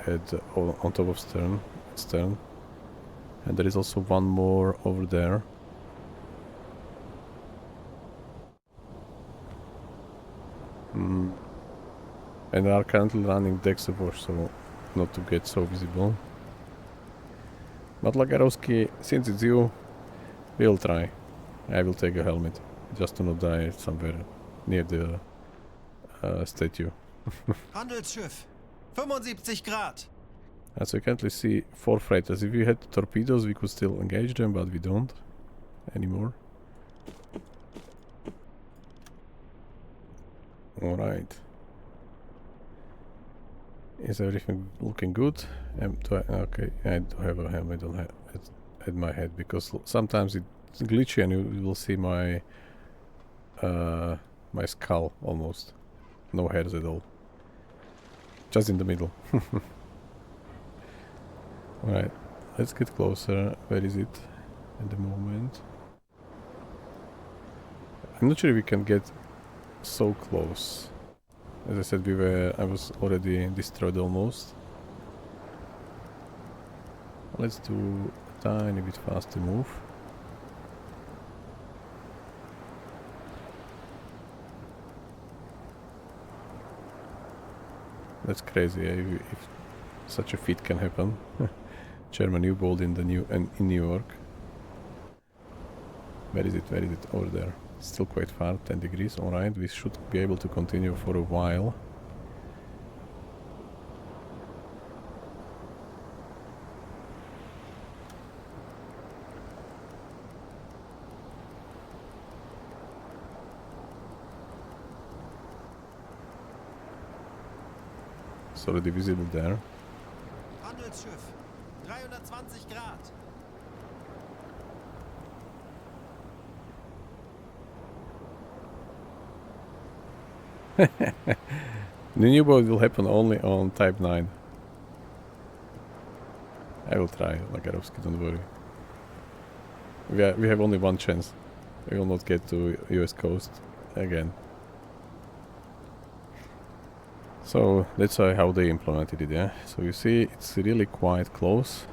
at on top of stern. And there is also one more over there. And they are currently running deck support, so not to get so visible. But Lagarowski, since it's you, we'll try. I will take a helmet, just to not die somewhere near the statue. Handelsschiff, 75 Grad. As you currently see 4 freighters. If we had torpedoes, we could still engage them, but we don't anymore. Alright. Is everything looking good? Okay, I do have a helmet on at my head, because sometimes it's glitchy and you will see my my skull almost. No hairs at all. Just in the middle. Alright, let's get closer. Where is it at the moment? I'm not sure if we can get so close. As I said, I was already destroyed almost. Let's do a tiny bit faster move. That's crazy, if such a feat can happen. German U-boat in New York. Where is it? Where is it? Over there. Still quite far, 10 degrees. Alright, we should be able to continue for a while. It's already visible there. Handelsschiff, 320 Grad. The new boat will happen only on Type 9. I will try, Lagarowski, don't worry. We have only one chance. We will not get to US coast again. So let's see how they implemented it, yeah? So you see, it's really quite close.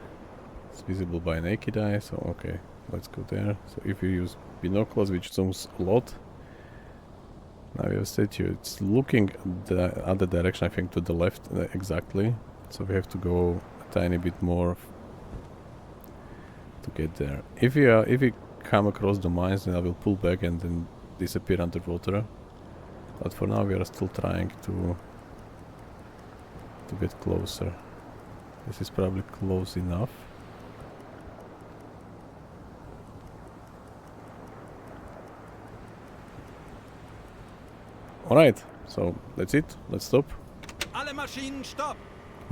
It's visible by naked eye, so okay, let's go there. So if you use binoculars, which zooms a lot, now we have statue. It's looking the other direction, I think, to the left exactly. So we have to go a tiny bit more to get there. If we come across the mines, then I will pull back and then disappear underwater. But for now we are still trying to get closer. This is probably close enough. Alright, so that's it. Let's stop. Alle Maschinen stopp!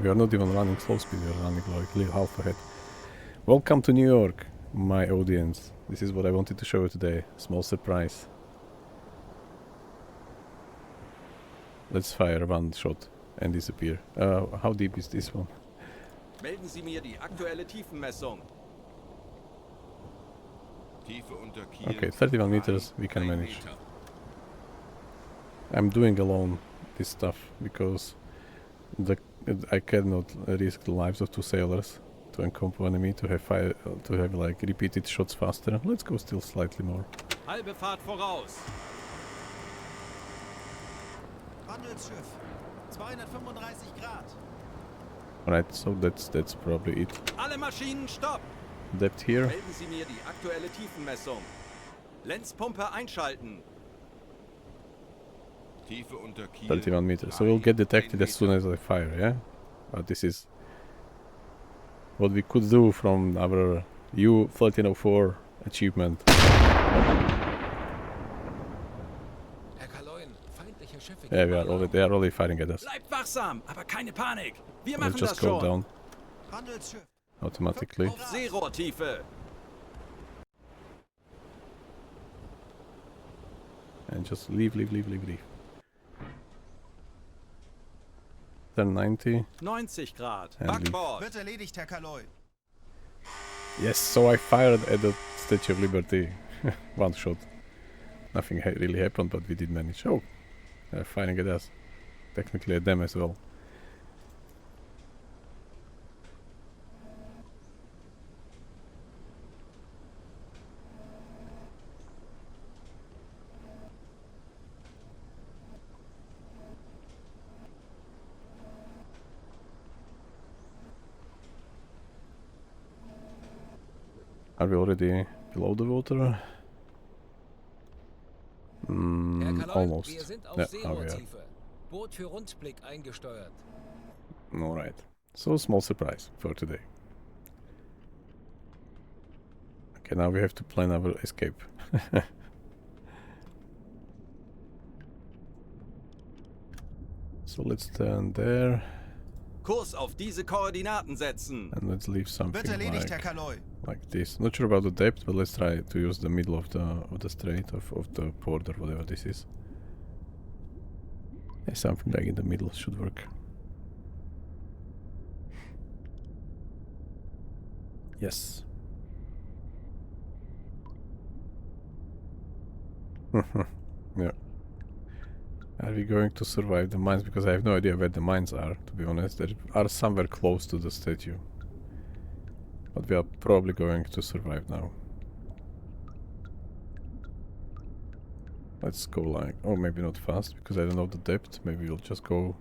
We are not even running slow speed, we are running like half ahead. Welcome to New York, my audience. This is what I wanted to show you today. Small surprise. Let's fire one shot and disappear. How deep is this one? Melden Sie mir die aktuelle Tiefenmessung. Tiefe unter Kiel. Okay, 31 meters we can 1 manage. Meter. I'm doing alone this stuff because I cannot risk the lives of two sailors to accompany me to have like repeated shots faster. Let's go still slightly more. Halbe Fahrt voraus. Handelsschiff. 235 Grad. Right, so that's probably it. Alle Maschinen stopp! Depth here. Melden Sie mir die aktuelle Tiefenmessung. Lenzpumpe einschalten. Tiefe unter Kiel. 31 meters. So we'll get detected as soon as I fire, yeah? But this is what we could do from our U-1304 achievement. Herr Kaloin, feindliche Schiffe. Yeah, they are already firing at us. Bleibt wachsam, aber keine Panik. Wir Let's machen just das go schon. down Handelsschiff. automatically. Seerohrtiefe. And just leave. Then 90. 90 Grad. And leave. Backbord. Wird erledigt, Herr Kaloy. Yes, so I fired at the Statue of Liberty. One shot. Nothing really happened, but we did manage. Oh, they're firing at us. Technically at them as well. Are we already below the water? Herr Kaloin, Almost. wir sind auf Yeah, now we are. Seerohrtiefe. Boot für Rundblick eingesteuert. Alright. So small surprise for today. Okay, now we have to plan our escape. So let's stand there Kurs auf diese Koordinaten setzen. and let's leave something Wird erledigt, Herr like, Kaloy. like this. Not sure about the depth, but let's try to use the middle of the strait of the port or whatever this is. Yeah, something like in the middle should work. Yes. Yeah. Are we going to survive the mines? Because I have no idea where the mines are, to be honest. They are somewhere close to the statue. But we are probably going to survive now. Let's go like... Oh, maybe not fast, because I don't know the depth. Maybe we'll just go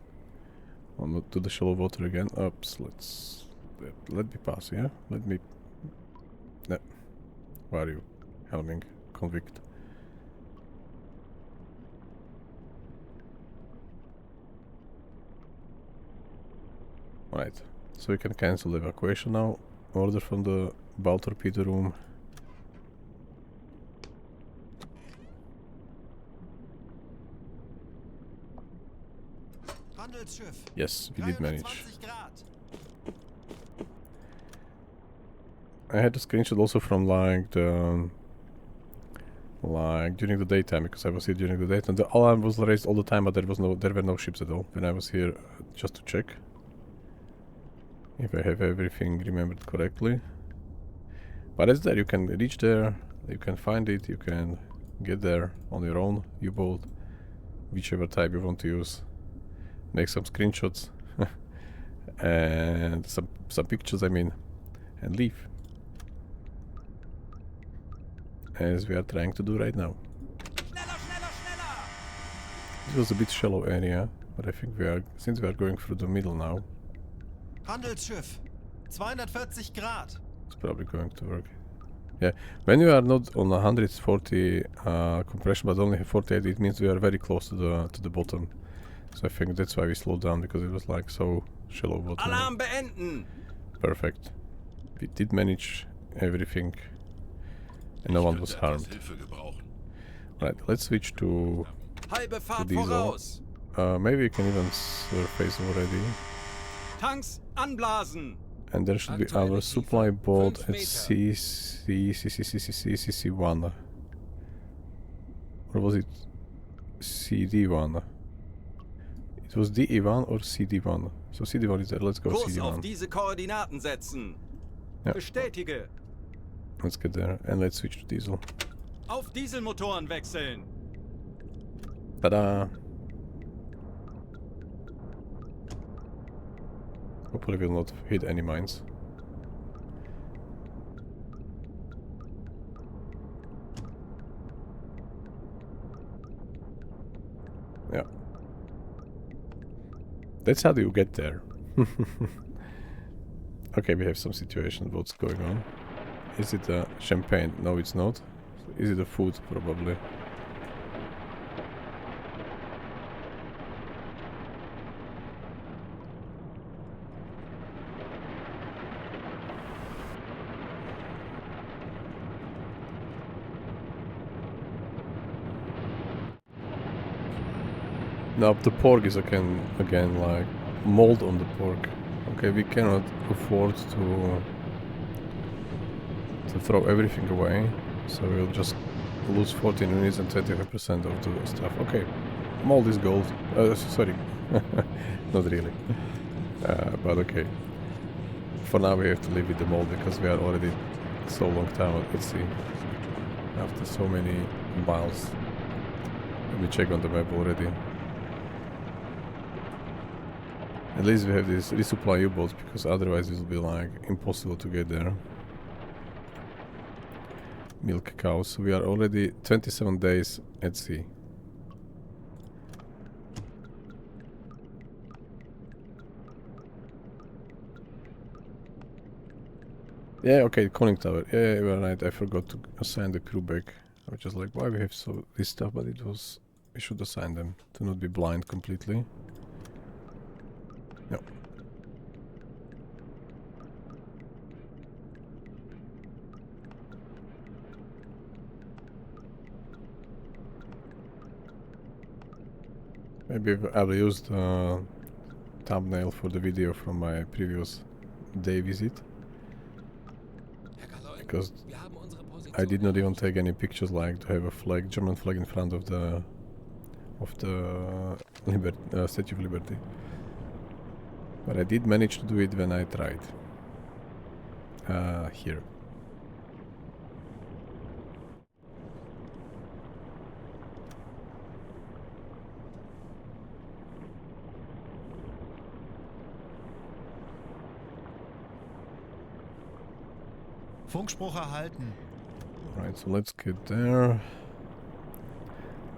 on to the shallow water again. Oops, let me pass, yeah? Let me... No. Where are you? Helming. Convict. Right. So we can cancel the evacuation now. Order from the bow torpedo room. Handelsschiff. Yes, we did manage. 23 Grad. I had a screenshot also from like the during the daytime, because I was here during the daytime. The alarm was raised all the time, but there were no ships at all when I was here, just to check if I have everything remembered correctly. But it's there, you can reach there, you can find it, you can get there on your own U-boat, whichever type you want to use. Make some screenshots and some pictures, I mean, and leave. As we are trying to do right now. Schneller, schneller, schneller! It was a bit shallow area, but I think since we are going through the middle now, Handelsschiff. 240 Grad. It's probably going to work. Yeah, when you are not on 140 compression but only 48, it means we are very close to the bottom. So I think that's why we slowed down, because it was like so shallow water. Alarm beenden! Perfect. We did manage everything and no one was harmed. Right, let's switch to Halbe Fahrt diesel. voraus! Maybe we can even surface already. Tanks anblasen! And there should be our supply boat at CC1. Or was it CD1? It was DE1 or CD1. So CD1 is there, let's go Kurs auf CD1. diese Koordinaten setzen. Ja. Bestätige. Let's get there and let's switch to diesel. Auf Dieselmotoren wechseln. Ta-da! Hopefully we'll not hit any mines. Yeah. That's how you get there. Okay, we have some situation. What's going on? Is it champagne? No, it's not. Is it a food? Probably. Now the pork is again like mold on the pork. Okay, we cannot afford to throw everything away, so we'll just lose 14 units and 25% of the stuff. Okay, mold is gold. Sorry, not really. But okay. For now we have to live with the mold because we are already so long time at sea. After so many miles. Let me check on the map already. At least we have this resupply U-boats, because otherwise it will be like impossible to get there. Milk cows. We are already 27 days at sea. Yeah, okay, conning tower. Yeah, you are right. I forgot to assign the crew back. I was just like, why we have this stuff, but it was... we should assign them to not be blind completely. No. Maybe I will use the thumbnail for the video from my previous day visit. Because I did not even take any pictures, like to have a flag, German flag in front of the Statue of Liberty. But I did manage to do it when I tried. Here. Funkspruch erhalten. Right, so let's get there.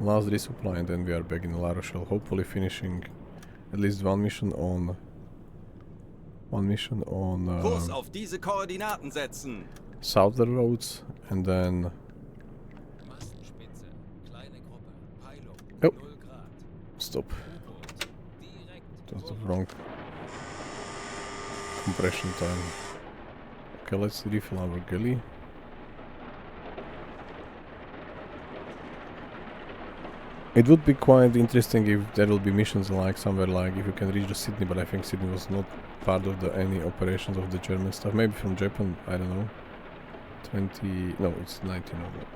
Last resupply and then we are back in La Rochelle, hopefully finishing at least one mission on Kurs auf diese Koordinaten setzen. southern roads, and then Mastenspitze, kleine Gruppe, Peilung, Oh. 0 Grad. stop. U-Boot, direkt. That's the wrong compression time. Okay, let's refill our galley. It would be quite interesting if there will be missions like somewhere like if you can reach the Sydney, but I think Sydney was not part of any operations of the German stuff. Maybe from Japan, I don't know. 20, no, it's 19 of it.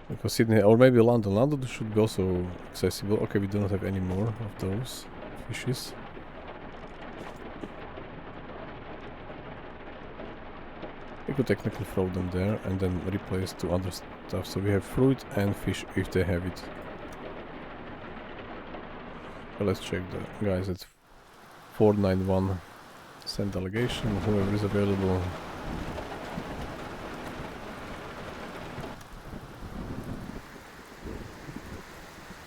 Because Sydney, or maybe London. London should be also accessible. Okay, we do not have any more of those fishes. We could technically throw them there and then replace two other stuff. So we have fruit and fish if they have it. But let's check the guys. It's 491. Send delegation, whoever is available.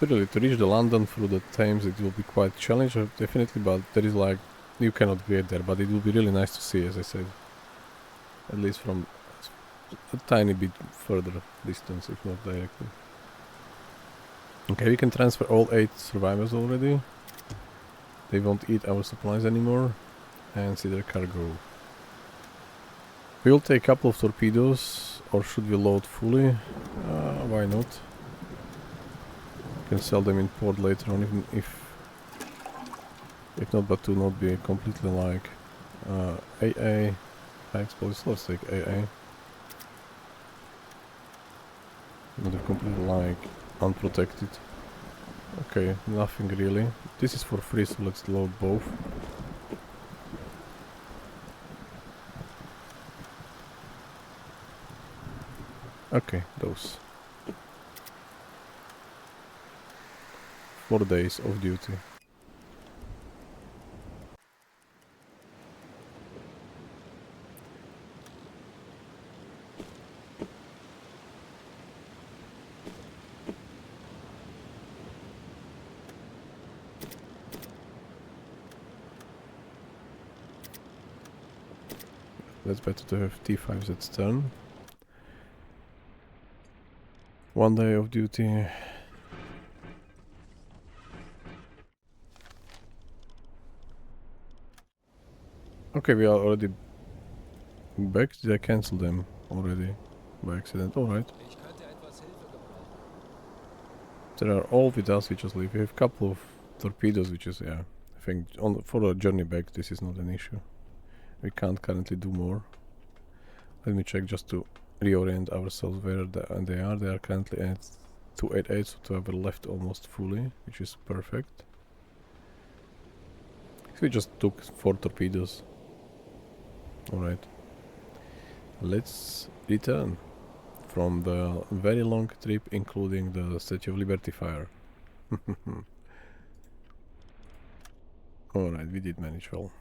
really, to reach the London through the Thames, it will be quite challenging, definitely, but there is like, you cannot get there, but it will be really nice to see, as I said. At least from a tiny bit further distance, if not directly. Okay, we can transfer all 8 survivors already. They won't eat our supplies anymore. And see their cargo. We'll take a couple of torpedoes, or should we load fully? Why not? Can sell them in port later on, even if not, but to not be completely like AA high explosives. Let's take AA. Not completely like unprotected. Okay, nothing really. This is for free, so let's load both. Okay, those. 4 days of duty. That's better to have T5s at stern. 1 day of duty. Okay, we are already back. Did I cancel them already by accident? Alright. Ich könnte etwas Hilfe gebrauchen. They are all with us, we just leave. We have a couple of torpedoes, which is, yeah, I think for a journey back this is not an issue. We can't currently do more. Let me check just to reorient ourselves where they are. They are currently at 288, so to have left almost fully, which is perfect. We just took 4 torpedoes. Alright. Let's return from the very long trip, including the Statue of Liberty fire. Alright, we did manage well.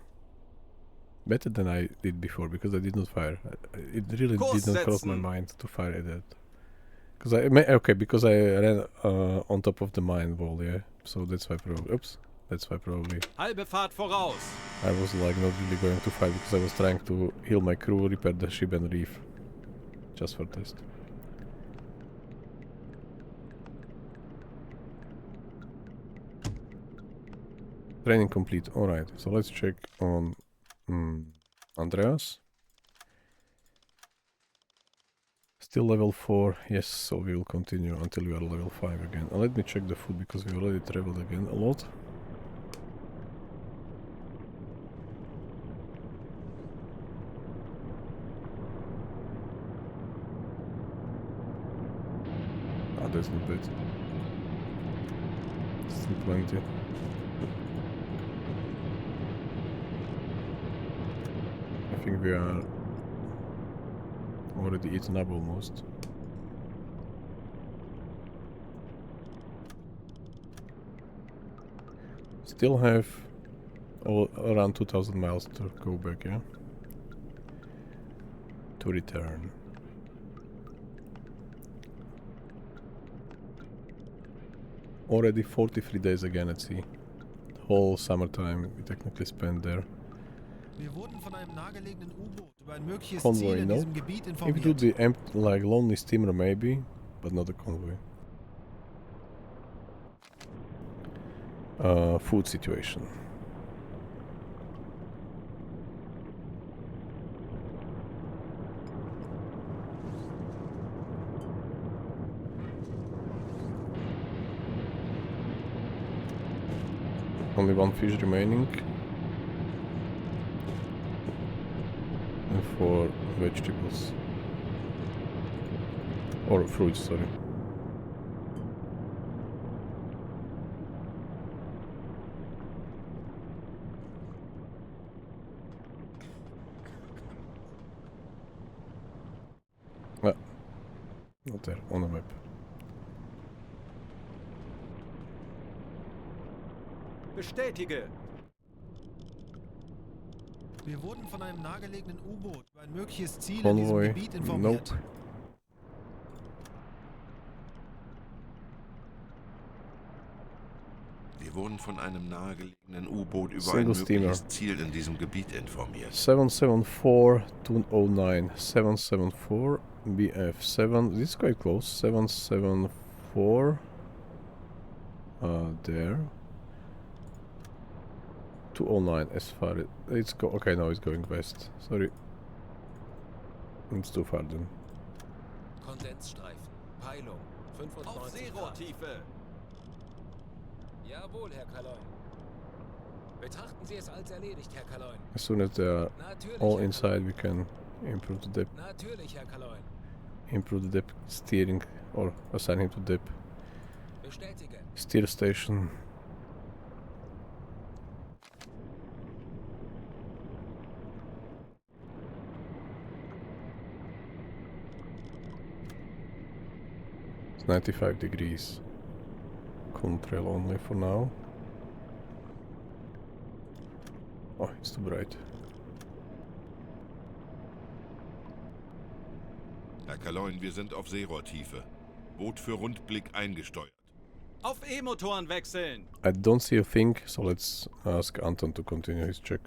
Better than I did before, because I did not fire. It really did not cross my mind to fire at that. Because I ran on top of the mine wall, yeah. So that's why probably. Oops. That's why probably Halbe Fahrt voraus. I was like not really going to fight, because I was trying to heal my crew, repair the ship and reef. Just for test. Training complete. Alright, so let's check on Andreas. Still level 4, yes, so we will continue until we are level 5 again. And let me check the food, because we already traveled again a lot. Ah, that's not bad. Still plenty. I think we are already eaten up almost. Still have around 2000 miles to go back, yeah? To return. Already 43 days again at sea. The whole summertime we technically spent there. Wir wurden von einem nahegelegenen U-Boot über ein mögliches Convoy, Ziel in no. diesem Gebiet If it would informiert. be empty, like lonely steamer maybe, but not a convoy. Food situation. Only 1 fish remaining. And 4 vegetables. Or fruits, sorry. Ah, not there, on the map. Bestätige. Wir wurden von einem nahegelegenen U-Boot über ein mögliches Ziel in diesem Convoy, Gebiet informiert. nope. 。 . 。 . . 。 . 。 . . . . . . . . . . . . . . . . . . . . . . . . . . . . . . . 。 . . . . 。 . . . . . Wir wurden von einem nahegelegenen U-Boot über Single ein steamer. mögliches Ziel in diesem Gebiet informiert. 774-209. 774 BF7. This is quite close. 774. There. 209 as far as it's go. Okay, now it's going west. Sorry. It's too far then. Kondensstreifen. Peilung. 95 Auf Grad. Seerohrtiefe. Jawohl, Herr Kaloin. Betrachten Sie es als erledigt, Herr Kaloin. As soon as they're Natürlich, all Herr inside, we can improve the depth. Kaloin. Natürlich, Herr Kaloin. Improve the depth steering or assign him to depth Bestätige. steer station. It's 95 degrees. Contrail only for now. Oh, it's too bright. Herr Kaloin, wir sind auf Seerohrtiefe. Boot für Rundblick eingesteuert. Auf E-Motoren wechseln. I don't see a thing, so let's ask Anton to continue his check.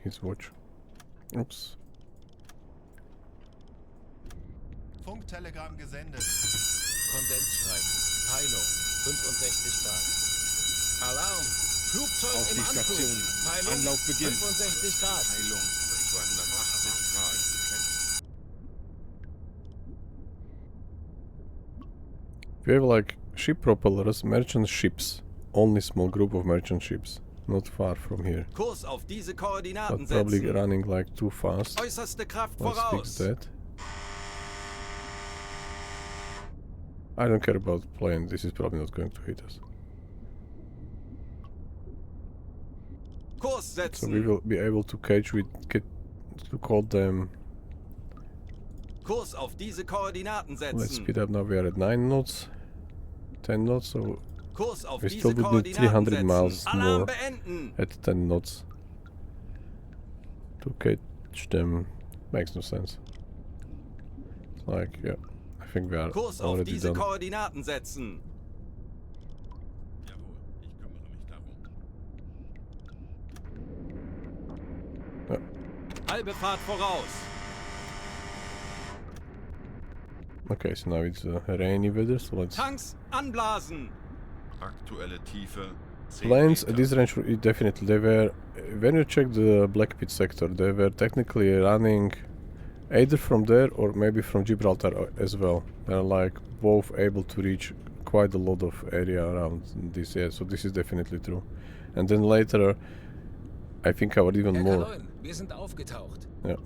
His watch. Oops. Funktelegramm gesendet. Kondensstreifen. Peilung. 65 Grad. Alarm. Flugzeug Auf im die Anflug. Station. Peilung. Anlauf beginnt. 65 Grad. Heilung 280 Grad. We have like ship propellers, merchant ships. Only small group of merchant ships. Not far from here. Kurs auf diese Koordinaten But probably setzen. running like too fast. Äußerste Kraft Let's fix voraus. that. I don't care about the plane. This is probably not going to hit us. Kurs So we setzen. will be able to catch with to call them. Kurs auf diese Koordinaten Let's setzen. speed up now. We are at 9 knots, 10 knots. So Kurs auf we diese still would need Koordinaten 300 miles setzen. Alarm more beenden. at 10 knots to catch them. Makes no sense. It's like, yeah, I think we are Kurs auf already diese done. Koordinaten setzen. Jawohl, ich kümmere mich darum. Halbe Fahrt voraus. Okay, so now it's rainy weather, so let's... Tanks anblasen. Aktuelle Tiefe 10 Planes at Meter. this range, definitely, they were... When you check the Black Pit sector, they were technically running either from there or maybe from Gibraltar as well. They're like both able to reach quite a lot of area around this area, so this is definitely true. And then later, I think covered even Herr more. Kaloin, wir sind aufgetaucht. Yeah.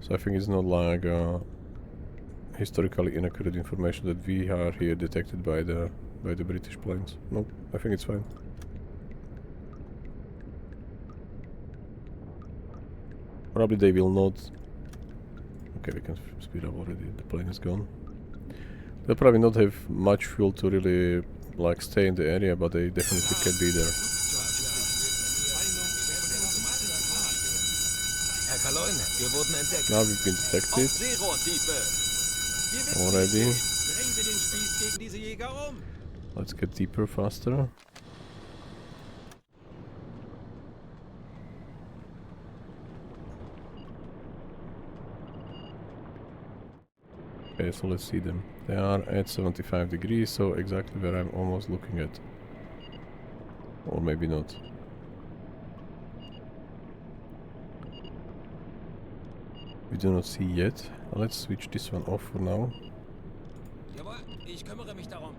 So I think it's not like historically inaccurate information that we are here detected by the British planes. No, I think it's fine. Probably they will not. Okay, we can speed up already. The plane is gone. They'll probably not have much fuel to really like stay in the area, but they definitely can be there. Herr Kaloin, wir wurden entdeckt. Now we've been Auf detected Seerohrtiefe. Wir wissen already. nicht. Drehen wir den Spieß gegen diese Jäger um. Let's get deeper faster. Okay, so let's see them. They are at 75 degrees, so exactly where I'm almost looking at. Or maybe not. We do not see yet. Let's switch this one off for now. Jawohl, ich kümmere mich darum.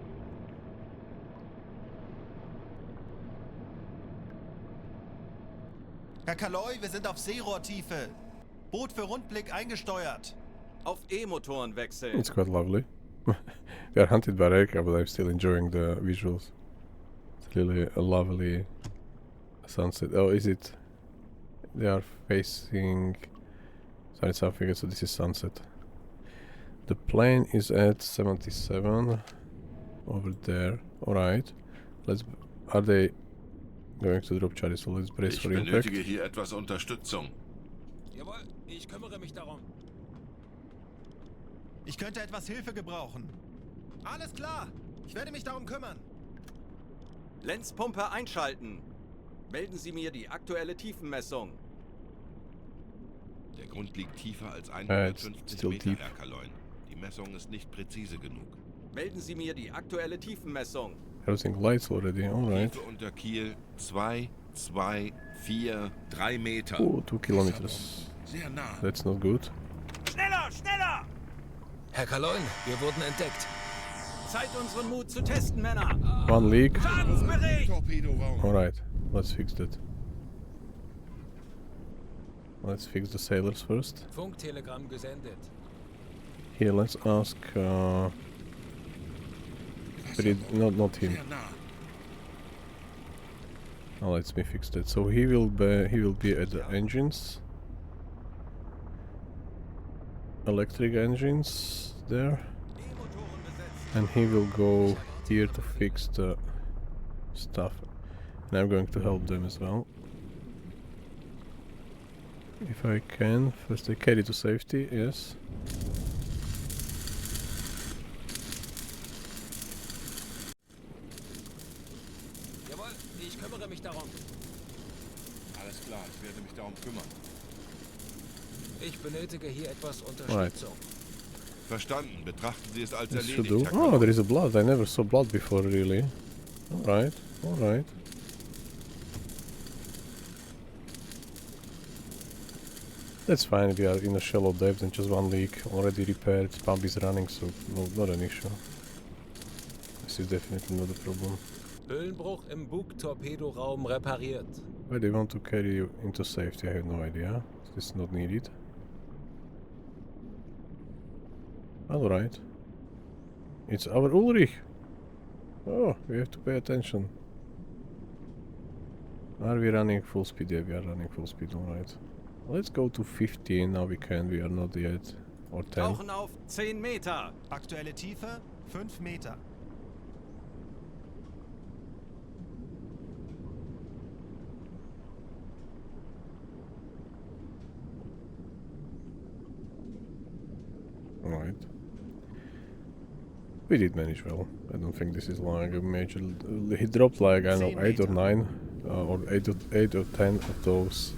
Herr Kaloy, wir sind auf Seerohrtiefe. Boot für Rundblick eingesteuert. Auf E-Motoren wechseln. It's quite lovely. We are hunted by aircraft, but I'm still enjoying the visuals. It's really a lovely sunset. Oh, is it? They are facing... Sorry, something. So this is sunset. The plane is at 77 over there. Alright. Let's... Are they going to drop Charlie? So let's brace Ich for impact. benötige hier etwas Unterstützung. Jawohl, ich kümmere mich darum. Ich könnte etwas Hilfe gebrauchen. Alles klar. Ich werde mich darum kümmern. Lenzpumpe einschalten. Melden Sie mir die aktuelle Tiefenmessung. Der Grund liegt tiefer als it's 150 still Meter, deep. Herr Kaloin. Die Messung ist nicht präzise genug. Melden Sie mir die aktuelle Tiefenmessung. Everything lights already, alright. Tiefe unter Kiel 2, 2, 4, 3 Meter. Oh, 2 kilometers. Sehr nah. That's not good. Schneller, schneller! Herr Kaloin, wir wurden entdeckt. Zeit, unseren Mut zu testen, Männer. 1 leak. Schadensbericht! Torpedoraum. Alright, let's fix that. Let's fix the sailors first. Funktelegramm gesendet. Here, let's ask. Not him. Sehr nah. Oh, let me fix that. So he will be at the engines, electric engines there, E-Motoren besetzt. and he will go here to fix the stuff. And I'm going to help them as well. If I can, first I carry to safety, yes. Jawohl, ich kümmere mich darum. Alles klar, ich werde mich darum kümmern. Ich benötige hier etwas Unterstützung. Verstanden. Betrachten Sie es als This should erledigt, do. Herr Oh, Kaloin. there is a blood. I never saw blood before, really. Alright, alright. That's fine, we are in a shallow depth and just 1 leak already repaired. Pump is running, so no, not an issue. This is definitely not a problem. Höhlenbruch im Bug-Torpedoraum repariert. Why they want to carry you into safety, I have no idea. This is not needed. Alright. It's our Ulrich! Oh, we have to pay attention. Are we running full speed? Yeah, we are running full speed, alright. Let's go to 15, now we can, we are not yet. Or 10. Tauchen auf 10 Meter. Aktuelle Tiefe 5 Meter. Alright. We did manage well. I don't think this is like a major... he dropped like, I don't know, 8 or 9 or 8 or 10 of those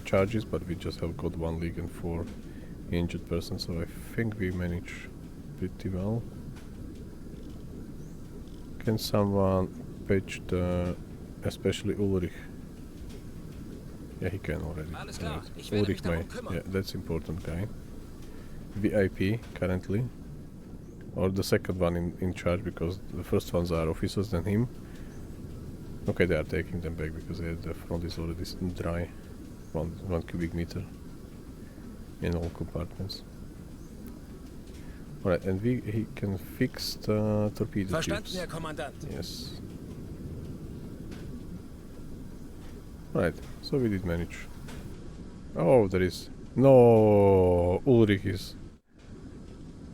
charges, but we just have got 1 leak and 4 injured persons, so I think we managed pretty well. Can someone patch the... especially Ulrich? Yeah, he can already. Alles klar, Alright. ich werde mich Ulrich may. darum kümmern. Yeah, that's important guy. VIP currently. Or the second one in charge, because the first ones are officers than him. Okay, they are taking them back because the front is already dry. 1 cubic meter in all compartments. Alright, and he can fix the torpedo Verstanden, tubes. Herr Kommandant. Yes. Right, so we did manage. Oh, there is... No! Ulrich is...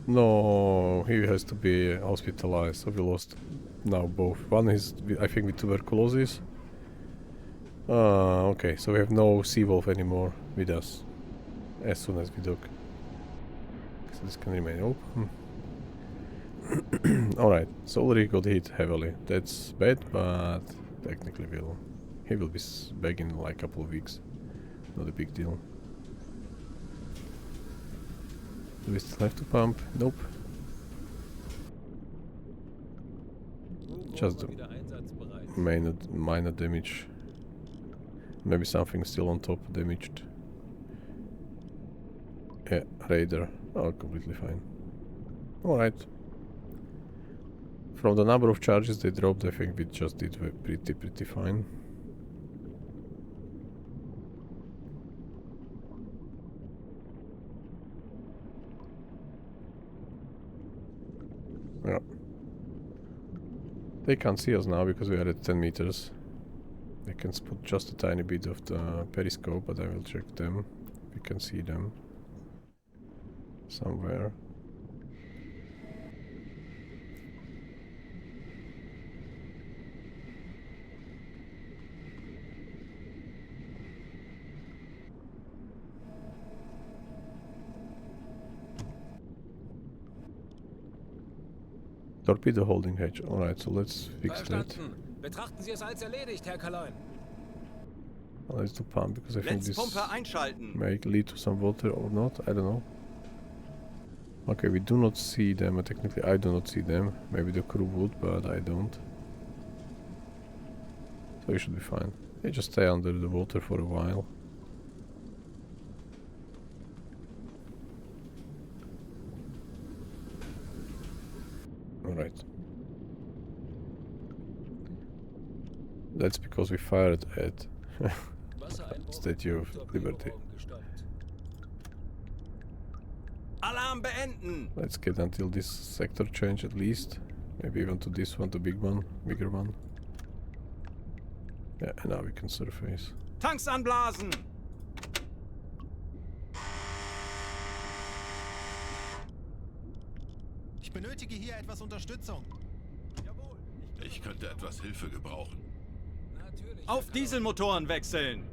No, he has to be hospitalized, so we lost now both. One is, I think, with tuberculosis. Okay, so we have no Sea Wolf anymore with us as soon as we dock. So this can remain open. Alright, so Ulrich got hit heavily. That's bad, but technically he will be back in like a couple of weeks. Not a big deal. Do we still have to pump? Nope. Just the Wieder einsatzbereit. minor damage. Maybe something still on top damaged. Yeah, radar. Oh, completely fine. Alright. From the number of charges they dropped, I think we just did pretty fine. Yeah. They can't see us now because we are at 10 meters. They can put just a tiny bit of the periscope, but I will check them. We can see them somewhere. Torpedo holding hatch. Alright, so let's fix that. Verstanden. Betrachten Sie es als erledigt, Herr Kaloin. Let's do pump because I think this Lenzpumpe einschalten. may lead to some water or not. I don't know. Okay, we do not see them. Technically, I do not see them. Maybe the crew would, but I don't. So we should be fine. They just stay under the water for a while. Alright. That's because we fired at Statue of Liberty. Alarm beenden. Let's get until this sector change at least. Maybe even to this one, the big one, bigger one. Yeah, and now we can surface. Tanks anblasen. Ich benötige hier etwas Unterstützung. Ich könnte etwas Hilfe gebrauchen. Natürlich. Auf Dieselmotoren wechseln.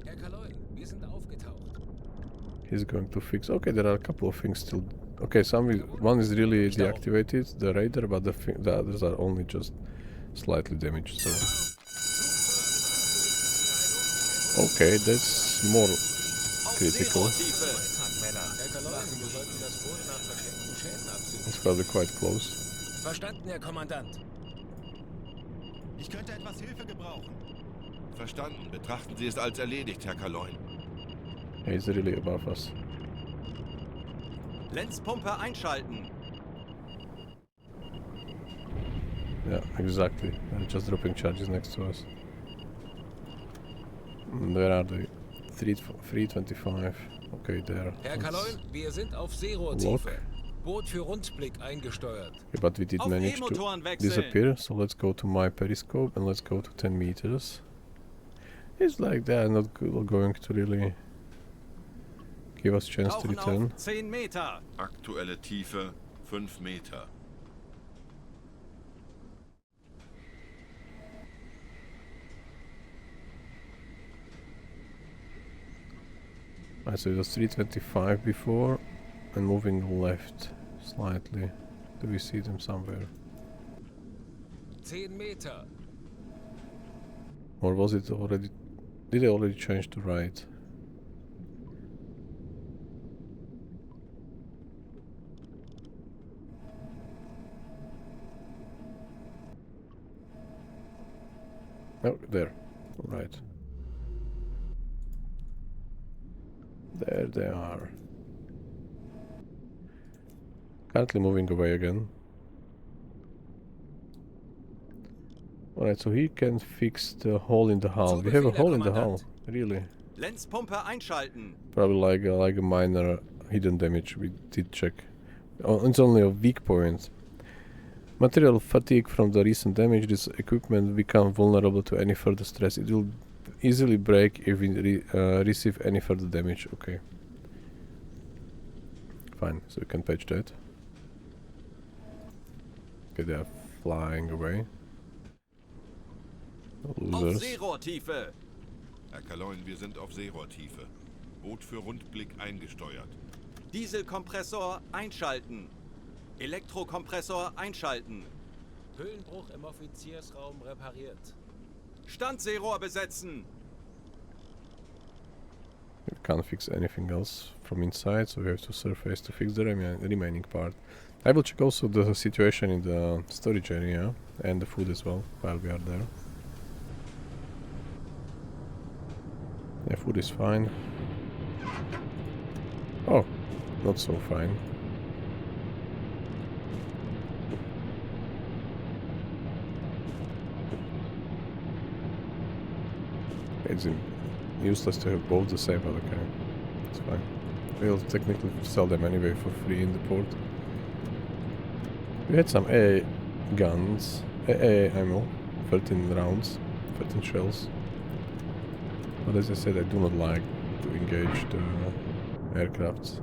Herr Kaloin, wir sind aufgetaucht. He's going to fix. Okay, there are a couple of things still. Okay, one is really deactivated, the radar, but the others are only just slightly damaged. So okay, that's more Auf critical. Seerohrtiefe. Herr Kaloin, wir sollten das Boot nach versteckten Schäden absuchen. It's probably quite close. Verstanden, Herr Kommandant. Ich könnte etwas Hilfe gebrauchen. Verstanden. Betrachten Sie es als erledigt, Herr Kaloin. He's really above us. Lenzpumpe einschalten. Yeah, exactly. They're just dropping charges next to us. Where are they? 325. Okay, there. Herr Kaloin, wir sind auf Lock. Seerohrtiefe. Boot für Rundblick eingesteuert. Okay, but we did Auf manage to E-Motoren wechseln. disappear, so let's go to my periscope and let's go to 10 meters. It's like they're not going to really give us chance to Tauchen return. auf 10 Meter. Aktuelle Tiefe 5 Meter. Right, so it was 325 before and moving left slightly. Do we see them somewhere? 10 Meter. Or was it already... Did they already change to right? Oh, there. Right. There they are. Currently moving away again. Alright, so he can fix the hole in the hull. We have a hole in the hull. Really? Lenzpumpe einschalten. Probably like a minor hidden damage. We did check. Oh, it's only a weak point. Material fatigue from the recent damage. This equipment become vulnerable to any further stress. It will easily break if we receive any further damage. Okay. Fine, so we can patch that. Okay, they are flying away. Auf Losers. Seerohrtiefe. Herr Kaloin, wir sind auf Seerohrtiefe. Boot für Rundblick eingesteuert. Dieselkompressor einschalten. Elektrokompressor einschalten. Höhlenbruch im Offiziersraum repariert. We Standseerohr besetzen. can't fix anything else from inside, so we have to surface to fix the remaining part. I will check also the situation in the storage area and the food as well while we are there. Yeah, food is fine. Oh, not so fine. It's useless to have both the same, but okay, it's fine. We'll technically sell them anyway for free in the port. We had some AA guns, AA ammo, 13 rounds, 13 shells. But as I said, I do not like to engage the aircrafts.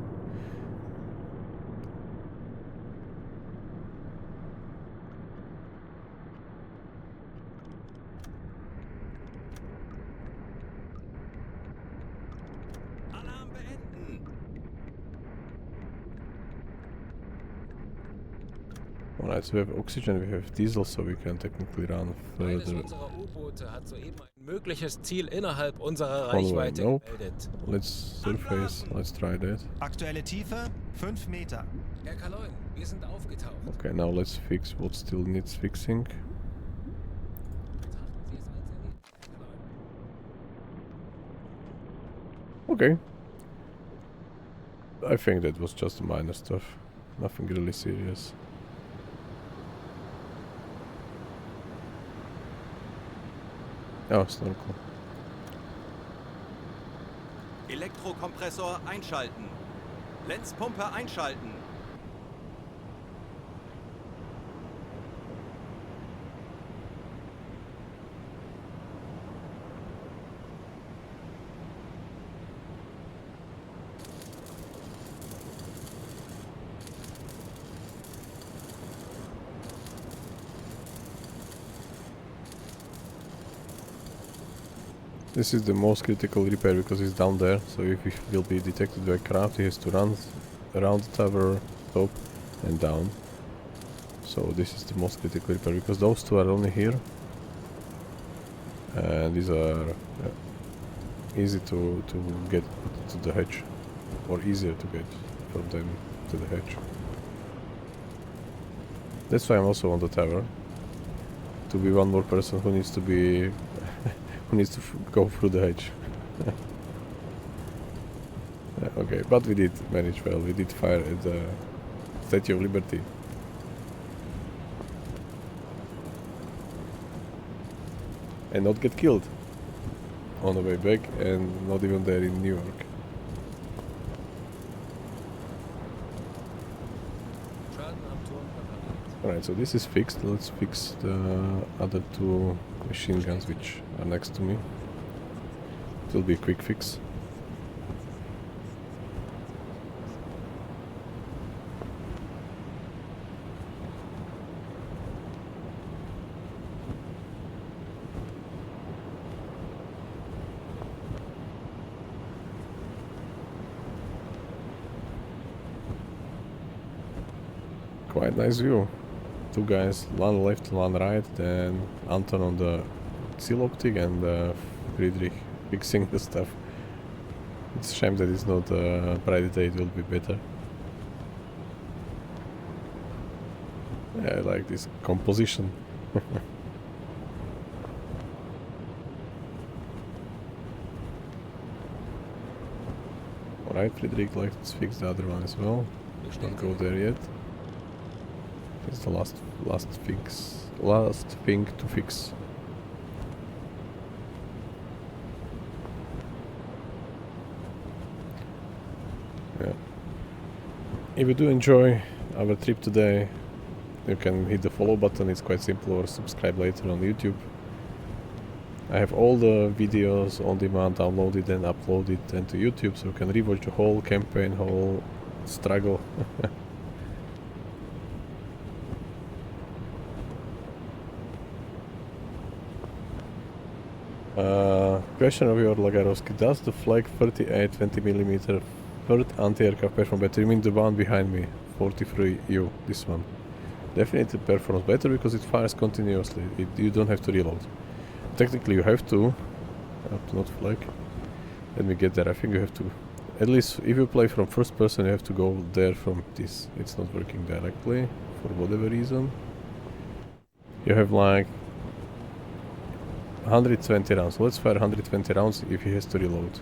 Alarm beenden. Right, so we have oxygen, we have diesel, so we can technically run Eines further. unserer U-Boote hat soeben ein mögliches Ziel innerhalb unserer Convoy, Reichweite nope. gemeldet. Let's surface, let's try that. Aktuelle Tiefe 5 Meter. Herr Kaloin, wir sind aufgetaucht. Okay, now let's fix what still needs fixing. Betrachten Sie es als erledigt, Herr Kaloin. Okay. I think that was just minor stuff. Nothing really serious. Oh, snorkel. Elektrokompressor einschalten. Lenzpumpe einschalten. This is the most critical repair because it's down there, so if it will be detected by craft, he has to run around the tower, top and down. So this is the most critical repair because those two are only here. And these are easy to get to the hatch, or easier to get from them to the hatch. That's why I'm also on the tower, to be one more person who needs to be who needs to go through the hatch. Yeah, okay, but we did manage well. We did fire at the Statue of Liberty. And not get killed on the way back, and not even there in New York. Schaden am Turm repariert. Alright, so this is fixed. Let's fix the other two machine guns which are next to me. It will be a quick fix. Quite nice view. Two guys, one left, one right, then Anton on the seal optic and Friedrich fixing the stuff. It's a shame that it's not bright day, it will be better. Yeah, I like this composition. Alright, Friedrich, let's fix the other one as well. Don't go there yet. It's the last thing to fix. Yeah. If you do enjoy our trip today, you can hit the follow button, it's quite simple, or subscribe later on YouTube. I have all the videos on demand downloaded and uploaded into YouTube, so you can rewatch the whole campaign, whole struggle. Question of your Lagarovsky. Does the Flag 48 20mm third anti-aircraft perform better? You mean the one behind me, 43U, this one? Definitely performs better because it fires continuously. You don't have to reload. Technically you have to not flag. Let me get there. I think you have to, at least if you play from first person, you have to go there from this. It's not working directly for whatever reason. You have like 120 rounds. So let's fire 120 rounds if he has to reload.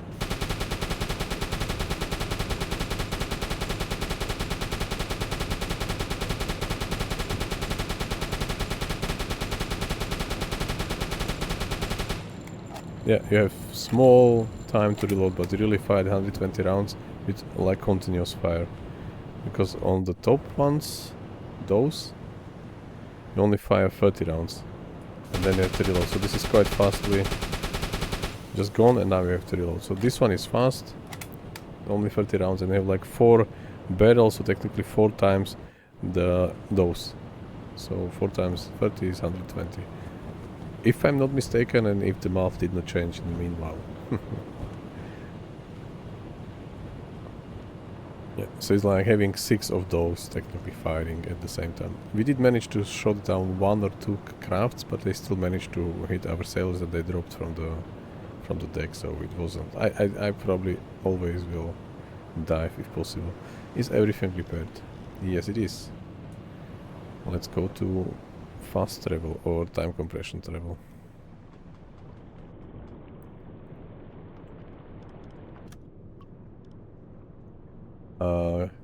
Yeah, you have small time to reload, but you really fired 120 rounds with like continuous fire. Because on the top ones, those, you only fire 30 rounds. And then you have to reload. So this is quite fastly just gone, and now you have to reload. So this one is fast, only 30 rounds, and you have like 4 barrels, so technically 4 times the dose. So 4 times 30 is 120. If I'm not mistaken, and if the math did not change in the meanwhile. Yeah, so it's like having 6 of those technically firing at the same time. We did manage to shot down 1 or 2 crafts, but they still managed to hit our sailors that they dropped from the deck, so it wasn't... I probably always will dive if possible. Is everything repaired? Yes, it is. Let's go to fast travel or time compression travel.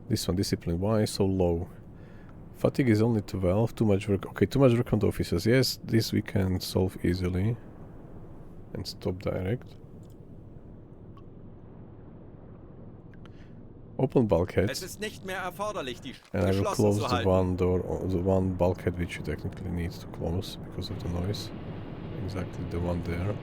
This one, discipline. Why so low? Fatigue is only 12. Too much work. Okay, too much work on the officers. Yes, this we can solve easily. And stop direct. Open bulkheads. Es ist nicht mehr erforderlich, die And I will geschlossen close zu the halten. one door, the one bulkhead which you technically need to close because of the noise. Exactly the one there.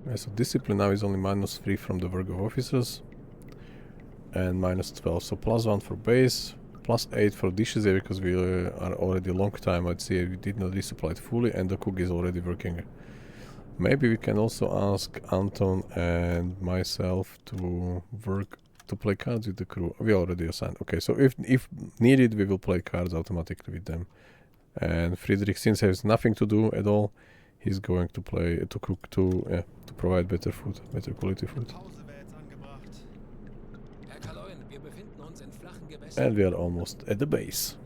Yeah, so discipline now is only -3 from the work of officers and -12, so +1 for base, +8 for dishes here because we are already a long time, I'd say we did not resupply it fully and the cook is already working. Maybe we can also ask Anton and myself to work to play cards with the crew. We already assigned. Okay, so if needed we will play cards automatically with them. And Friedrich, since he has nothing to do at all, he's going to play to cook to provide better food, better quality food. Pause wäre jetzt angebracht. Herr Kaloin, wir befinden uns in flachen Gewässern. And we are almost at the base.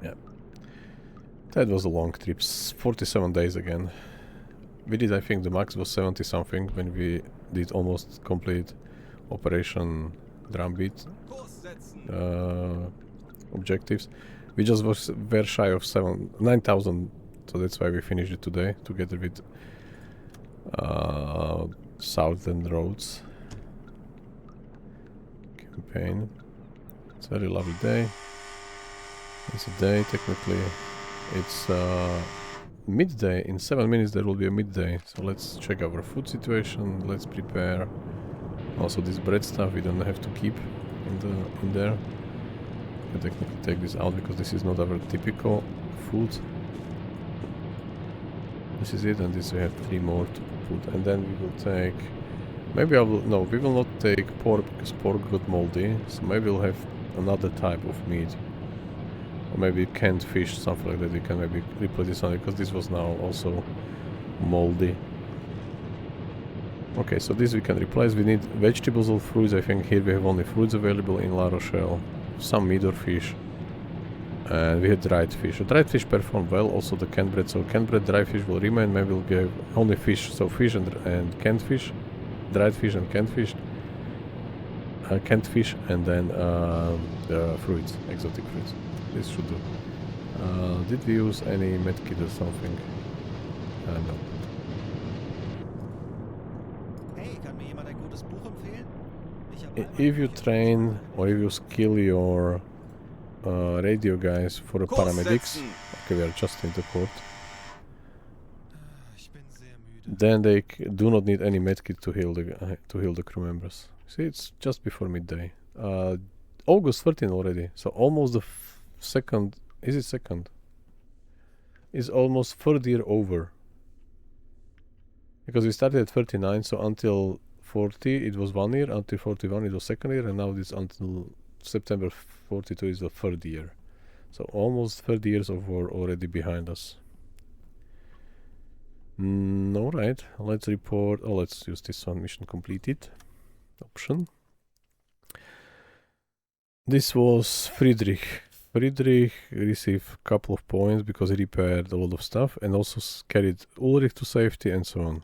Yeah. That was a long trip. 47 days again. We did, I think the max was 70 something when we did almost complete Operation Drumbeat Kurs setzen. objectives. We just were shy of 9,000, so that's why we finished it today together with Southern Roads campaign. It's a very lovely day. It's a day, technically. It's midday. In 7 minutes there will be a midday. So let's check our food situation. Let's prepare. Also this bread stuff we don't have to keep in there. I can technically take this out because this is not our typical food. This is it, and this we have 3 more to put, and then we will take... Maybe I will... No, we will not take pork because pork got moldy, so maybe we'll have another type of meat. Or maybe canned fish, something like that. We can maybe replace this one because this was now also moldy. Okay, so this we can replace. We need vegetables or fruits. I think here we have only fruits available in La Rochelle. Some meat or fish. And we had dried fish. Dried fish performed well, also the canned bread. So canned bread, dried fish will remain. Maybe we'll give only fish. So fish and canned fish. Dried fish and canned fish. Canned fish and then fruits, exotic fruits. This should do. Did we use any medkit or something? No. Hey, kann mir jemand ein gutes Buch empfehlen? If you train or if you skill your radio guys for the Kurs paramedics, setzen. okay, we are just in the port, Ich bin sehr müde. then they do not need any medkit to heal the crew members. See, it's just before midday. August 13 already, so almost the second. Is it second? Is almost third year over. Because we started at 39, so until 40 it was 1 year, until 41 it was second year, and now this until September 42 is the third year. So almost 30 years of war already behind us. Alright, let's report. Oh, let's use this one. Mission completed. Option. This was Friedrich. Friedrich received a couple of points because he repaired a lot of stuff and also carried Ulrich to safety and so on.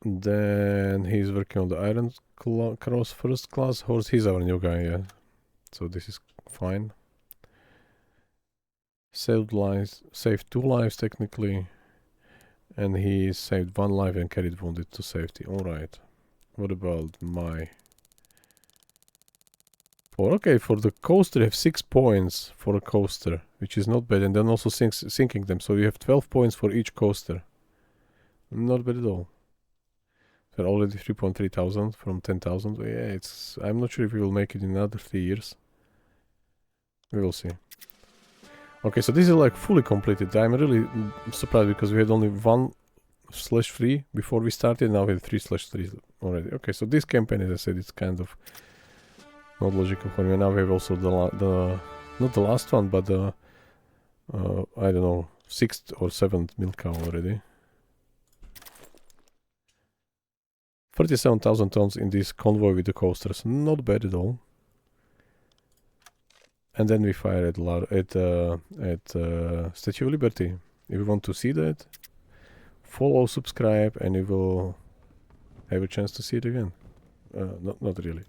Then he's working on the Iron Cross first class horse. He's our new guy, yeah. So this is fine. Saved 2 lives technically. And he saved 1 life and carried wounded to safety. Alright. What about my Okay, for the coaster you have 6 points for a coaster, which is not bad, and then also sinking them, so you have 12 points for each coaster. Not bad at all. We're already 3.3 thousand from 10,000. Yeah, I'm not sure if we will make it in another 3 years. We will see. Okay, so this is like fully completed. I'm really surprised because we had only 1/3 before we started. Now we have 3/3 already. Okay, so this campaign, as I said, it's kind of not logical for me. Now we have also the not the last one, but the I don't know, 6th or 7th milk cow already. 37,000 tons in this convoy with the coasters. Not bad at all. And then we fire at Statue of Liberty. If you want to see that, follow, subscribe, and you will have a chance to see it again. Not really.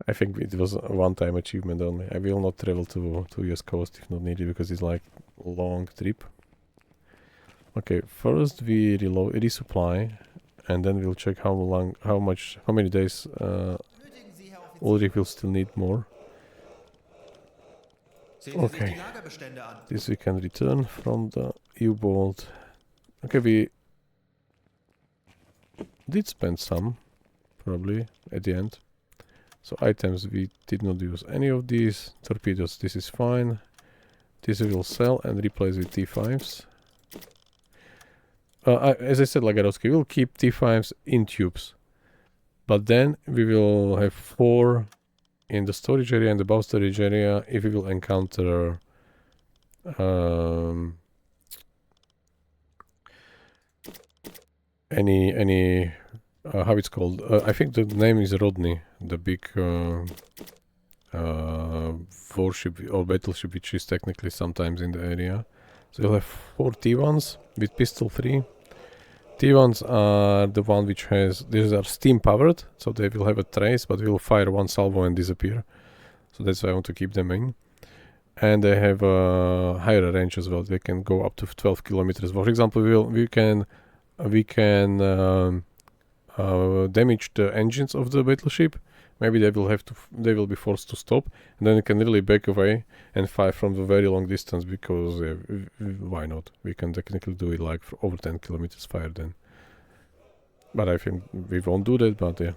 I think it was a one-time achievement only. I will not travel to US coast if not needed, because it's like a long trip. Okay, first we resupply, and then we'll check how many days Ulrich will still need more. Okay, this we can return from the U-boat. Okay, we did spend some, probably, at the end. So items, we did not use any of these. Torpedoes, this is fine. This we will sell and replace with T5s. As I said, Lagarovsky, we'll keep T5s in tubes. But then we will have 4 in the storage area and above storage area if we will encounter any how it's called, I think the name is Rodney, the big warship or battleship which is technically sometimes in the area. So you'll have 4 T1s with pistol 3. T1s are the one which has, these are steam powered, so they will have a trace, but will fire 1 salvo and disappear. So that's why I want to keep them in. And they have a higher range as well. They can go up to 12 kilometers. For example, we can damage the engines of the battleship. Maybe they will be forced to stop, and then you can really back away and fire from a very long distance, because why not? We can technically do it like for over 10 kilometers fire then. But I think we won't do that, but yeah.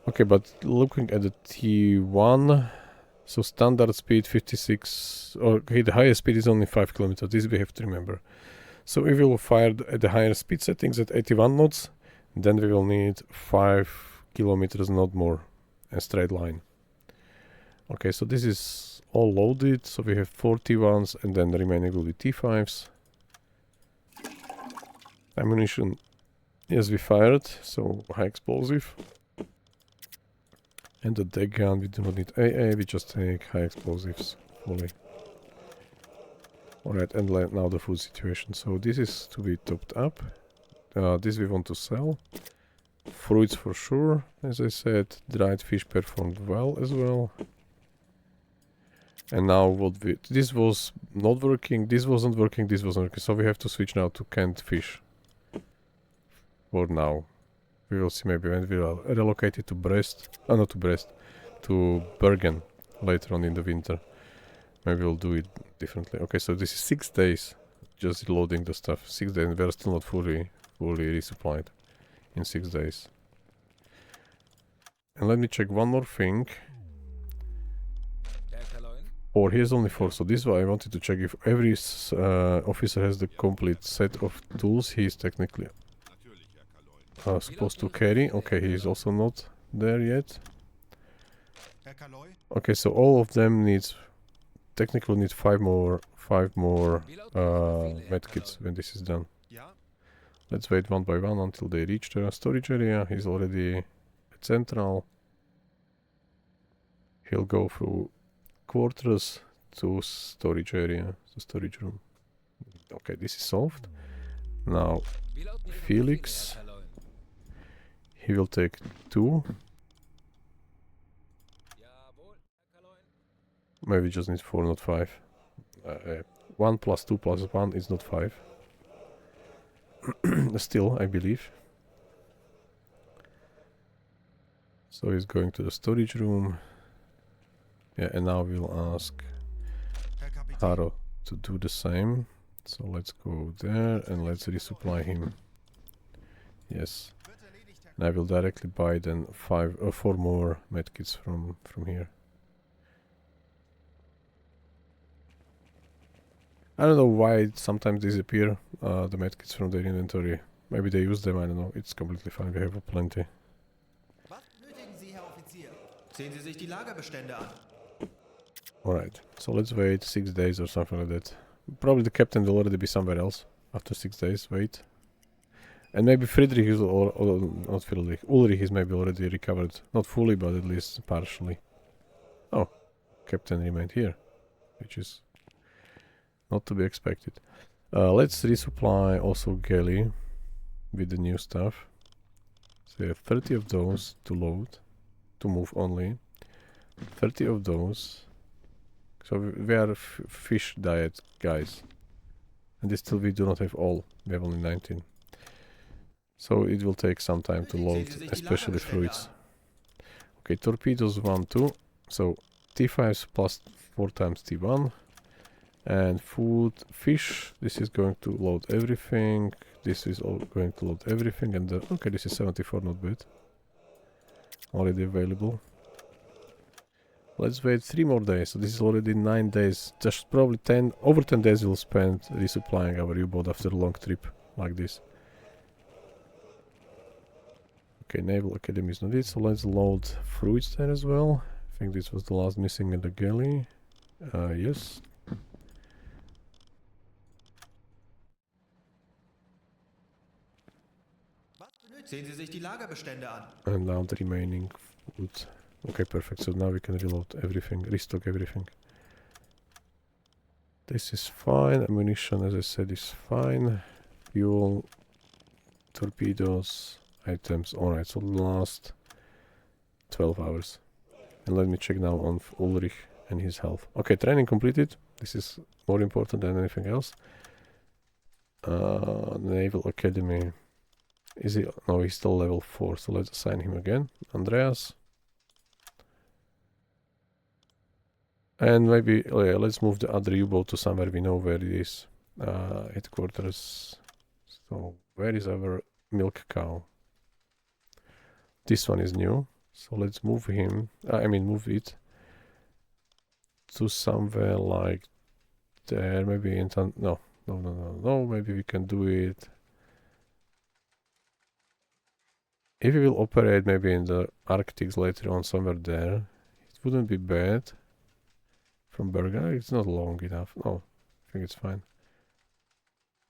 Okay, but looking at the T1, so standard speed 56, okay, the highest speed is only 5 kilometers, this we have to remember. So if we will fire at the higher speed settings at 81 knots, then we will need 5 kilometers, not more, a straight line. Okay, so this is all loaded, so we have 4 T1s and then the remaining will be T5s. Ammunition, yes, we fired, so high explosive. And the deck gun, we do not need AA, we just take high explosives fully. Alright, and now the food situation. So this is to be topped up. This we want to sell. Fruits for sure, as I said. Dried fish performed well as well. And now this was not working, this wasn't working, this wasn't working. So we have to switch now to canned fish. For now. We will see maybe when we are relocated to to Bergen later on in the winter. Maybe we'll do it differently. Okay, so this is 6 days, just loading the stuff. 6 days, and we're still not fully resupplied in 6 days. And let me check one more thing. Or here's only 4, so this is why I wanted to check if every officer has the complete set of tools he is technically supposed to carry. Okay, he is also not there yet. Okay, so all of them technically need 5 more medkits when this is done. Let's wait one by one until they reach the storage area. He's already at central. He'll go through quarters to storage area, to storage room. Okay, this is solved. Now, Felix. He will take 2. Maybe just need 4, not 5. 1 plus 2 plus 1 is not 5. Still, I believe. So he's going to the storage room. Yeah, and now we'll ask Herr Kapitän. Haro to do the same. So let's go there and let's resupply him. Yes. Wird erledigt, Herr And I will directly buy then 4 more medkits from here. I don't know why it sometimes disappear the medkits from their inventory. Maybe they use them, I don't know. It's completely fine, we have plenty. Was benötigen Sie, Herr Offizier? Sehen Sie sich die Lagerbestände an. Alright, so let's wait 6 days or something like that. Probably the captain will already be somewhere else after 6 days, wait. And maybe Friedrich is, or not Friedrich, Ulrich is maybe already recovered. Not fully, but at least partially. Oh, captain remained here, which is not to be expected. Let's resupply also galley with the new stuff. So we have 30 of those to load, to move only. 30 of those. So we are fish diet guys. And this still we do not have all. We have only 19. So it will take some time to load, especially fruits. Okay, torpedoes 1, 2. So T5s plus 4 times T1. And food, fish, this is going to load everything. This is all going to load everything. And okay, this is 74, not bad. Already available. Let's wait 3 more days. So this is already 9 days. Just probably over 10 days we'll spend resupplying our U-boat after a long trip like this. Okay, Naval Academy is not it, so let's load fruits there as well. I think this was the last missing in the galley. Yes. Sehen Sie sich die Lagerbestände an. And now the remaining food. Okay, perfect. So now we can reload everything, restock everything. This is fine. Ammunition, as I said, is fine. Fuel, torpedoes, items. Alright, so last 12 hours. And let me check now on Ulrich and his health. Okay, training completed. This is more important than anything else. Naval Academy. Is he? No, he's still level 4, so let's assign him again. Andreas. And maybe, oh yeah, let's move the other U-boat to somewhere we know where it is. Headquarters. So, where is our milk cow? This one is new. So let's move him, move it to somewhere like there, maybe in town. No, maybe we can do it. If we will operate maybe in the Arctics later on, somewhere there, it wouldn't be bad. From Bergen, it's not long enough. No, I think it's fine.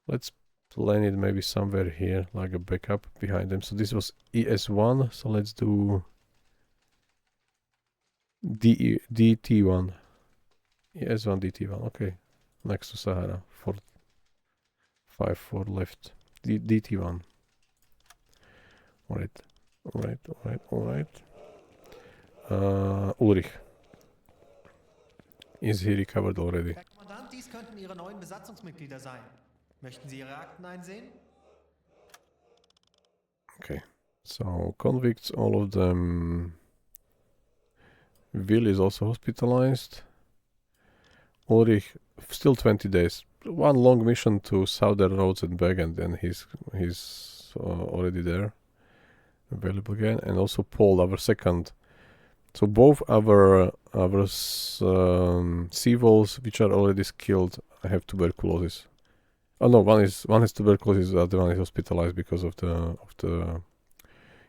Let's plan it maybe somewhere here, like a backup behind them. So this was ES1, so let's do DT1. ES1, DT1, okay. Next to Sahara, 5-4 left. DT1. Alright. Ulrich. Is he recovered already? Herr Kommandant, dies könnten Ihre neuen Besatzungsmitglieder sein. Möchten Sie Ihre Akten einsehen? Okay. So, convicts, all of them. Will is also hospitalized. Ulrich, still 20 days. One long mission to southern roads and back, and then he's already there. Available again. And also Paul, our second. So both our sea wolves, which are already skilled, have tuberculosis. Oh no, one has tuberculosis, the other one is hospitalized because of the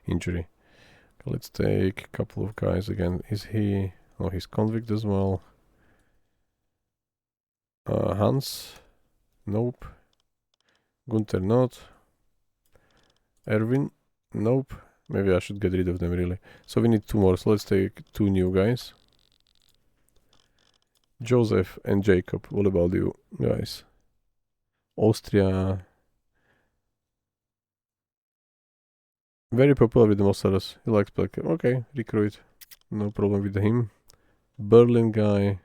injury. Okay, let's take a couple of guys again. Is he? Oh, he's convict as well. Hans? Nope. Gunther, not. Erwin? Nope. Maybe I should get rid of them, really. So we need 2 more, so let's take 2 new guys. Joseph and Jacob, what about you guys? Austria. Very popular with the Mossaras. He likes black. Okay, recruit. No problem with him. Berlin guy.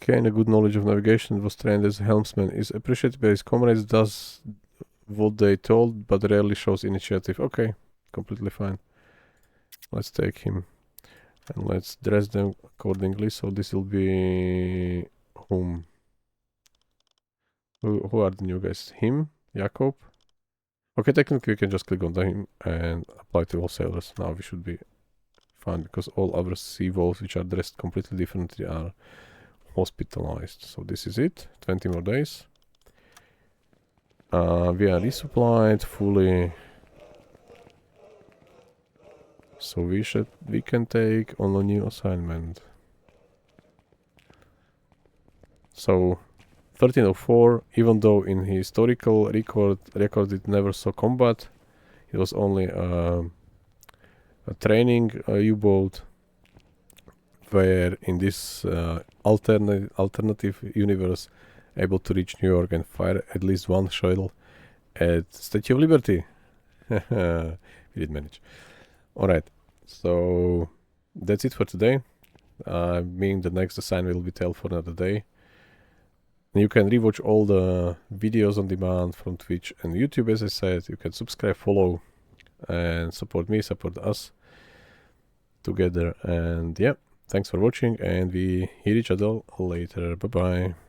Gain a good knowledge of navigation, was trained as a helmsman, is appreciated by his comrades, does what they told, but rarely shows initiative. Okay, completely fine. Let's take him and let's dress them accordingly. So this will be whom? Who are the new guys? Him, Jakob. Okay, technically we can just click on him and apply to all sailors. Now we should be fine because all other sea wolves which are dressed completely differently are hospitalized. So this is it. 20 more days. We are resupplied fully. So we can take on a new assignment. So 1304, even though in historical record it never saw combat, it was only a training U-boat, where in this alternative universe able to reach New York and fire at least one shell at Statue of Liberty. We did manage. Alright, so that's it for today. Meaning the next assignment will be held for another day. You can rewatch all the videos on demand from Twitch and YouTube, as I said. You can subscribe, follow, and support me, support us together. And yeah, thanks for watching, and we hear each other later. Bye bye.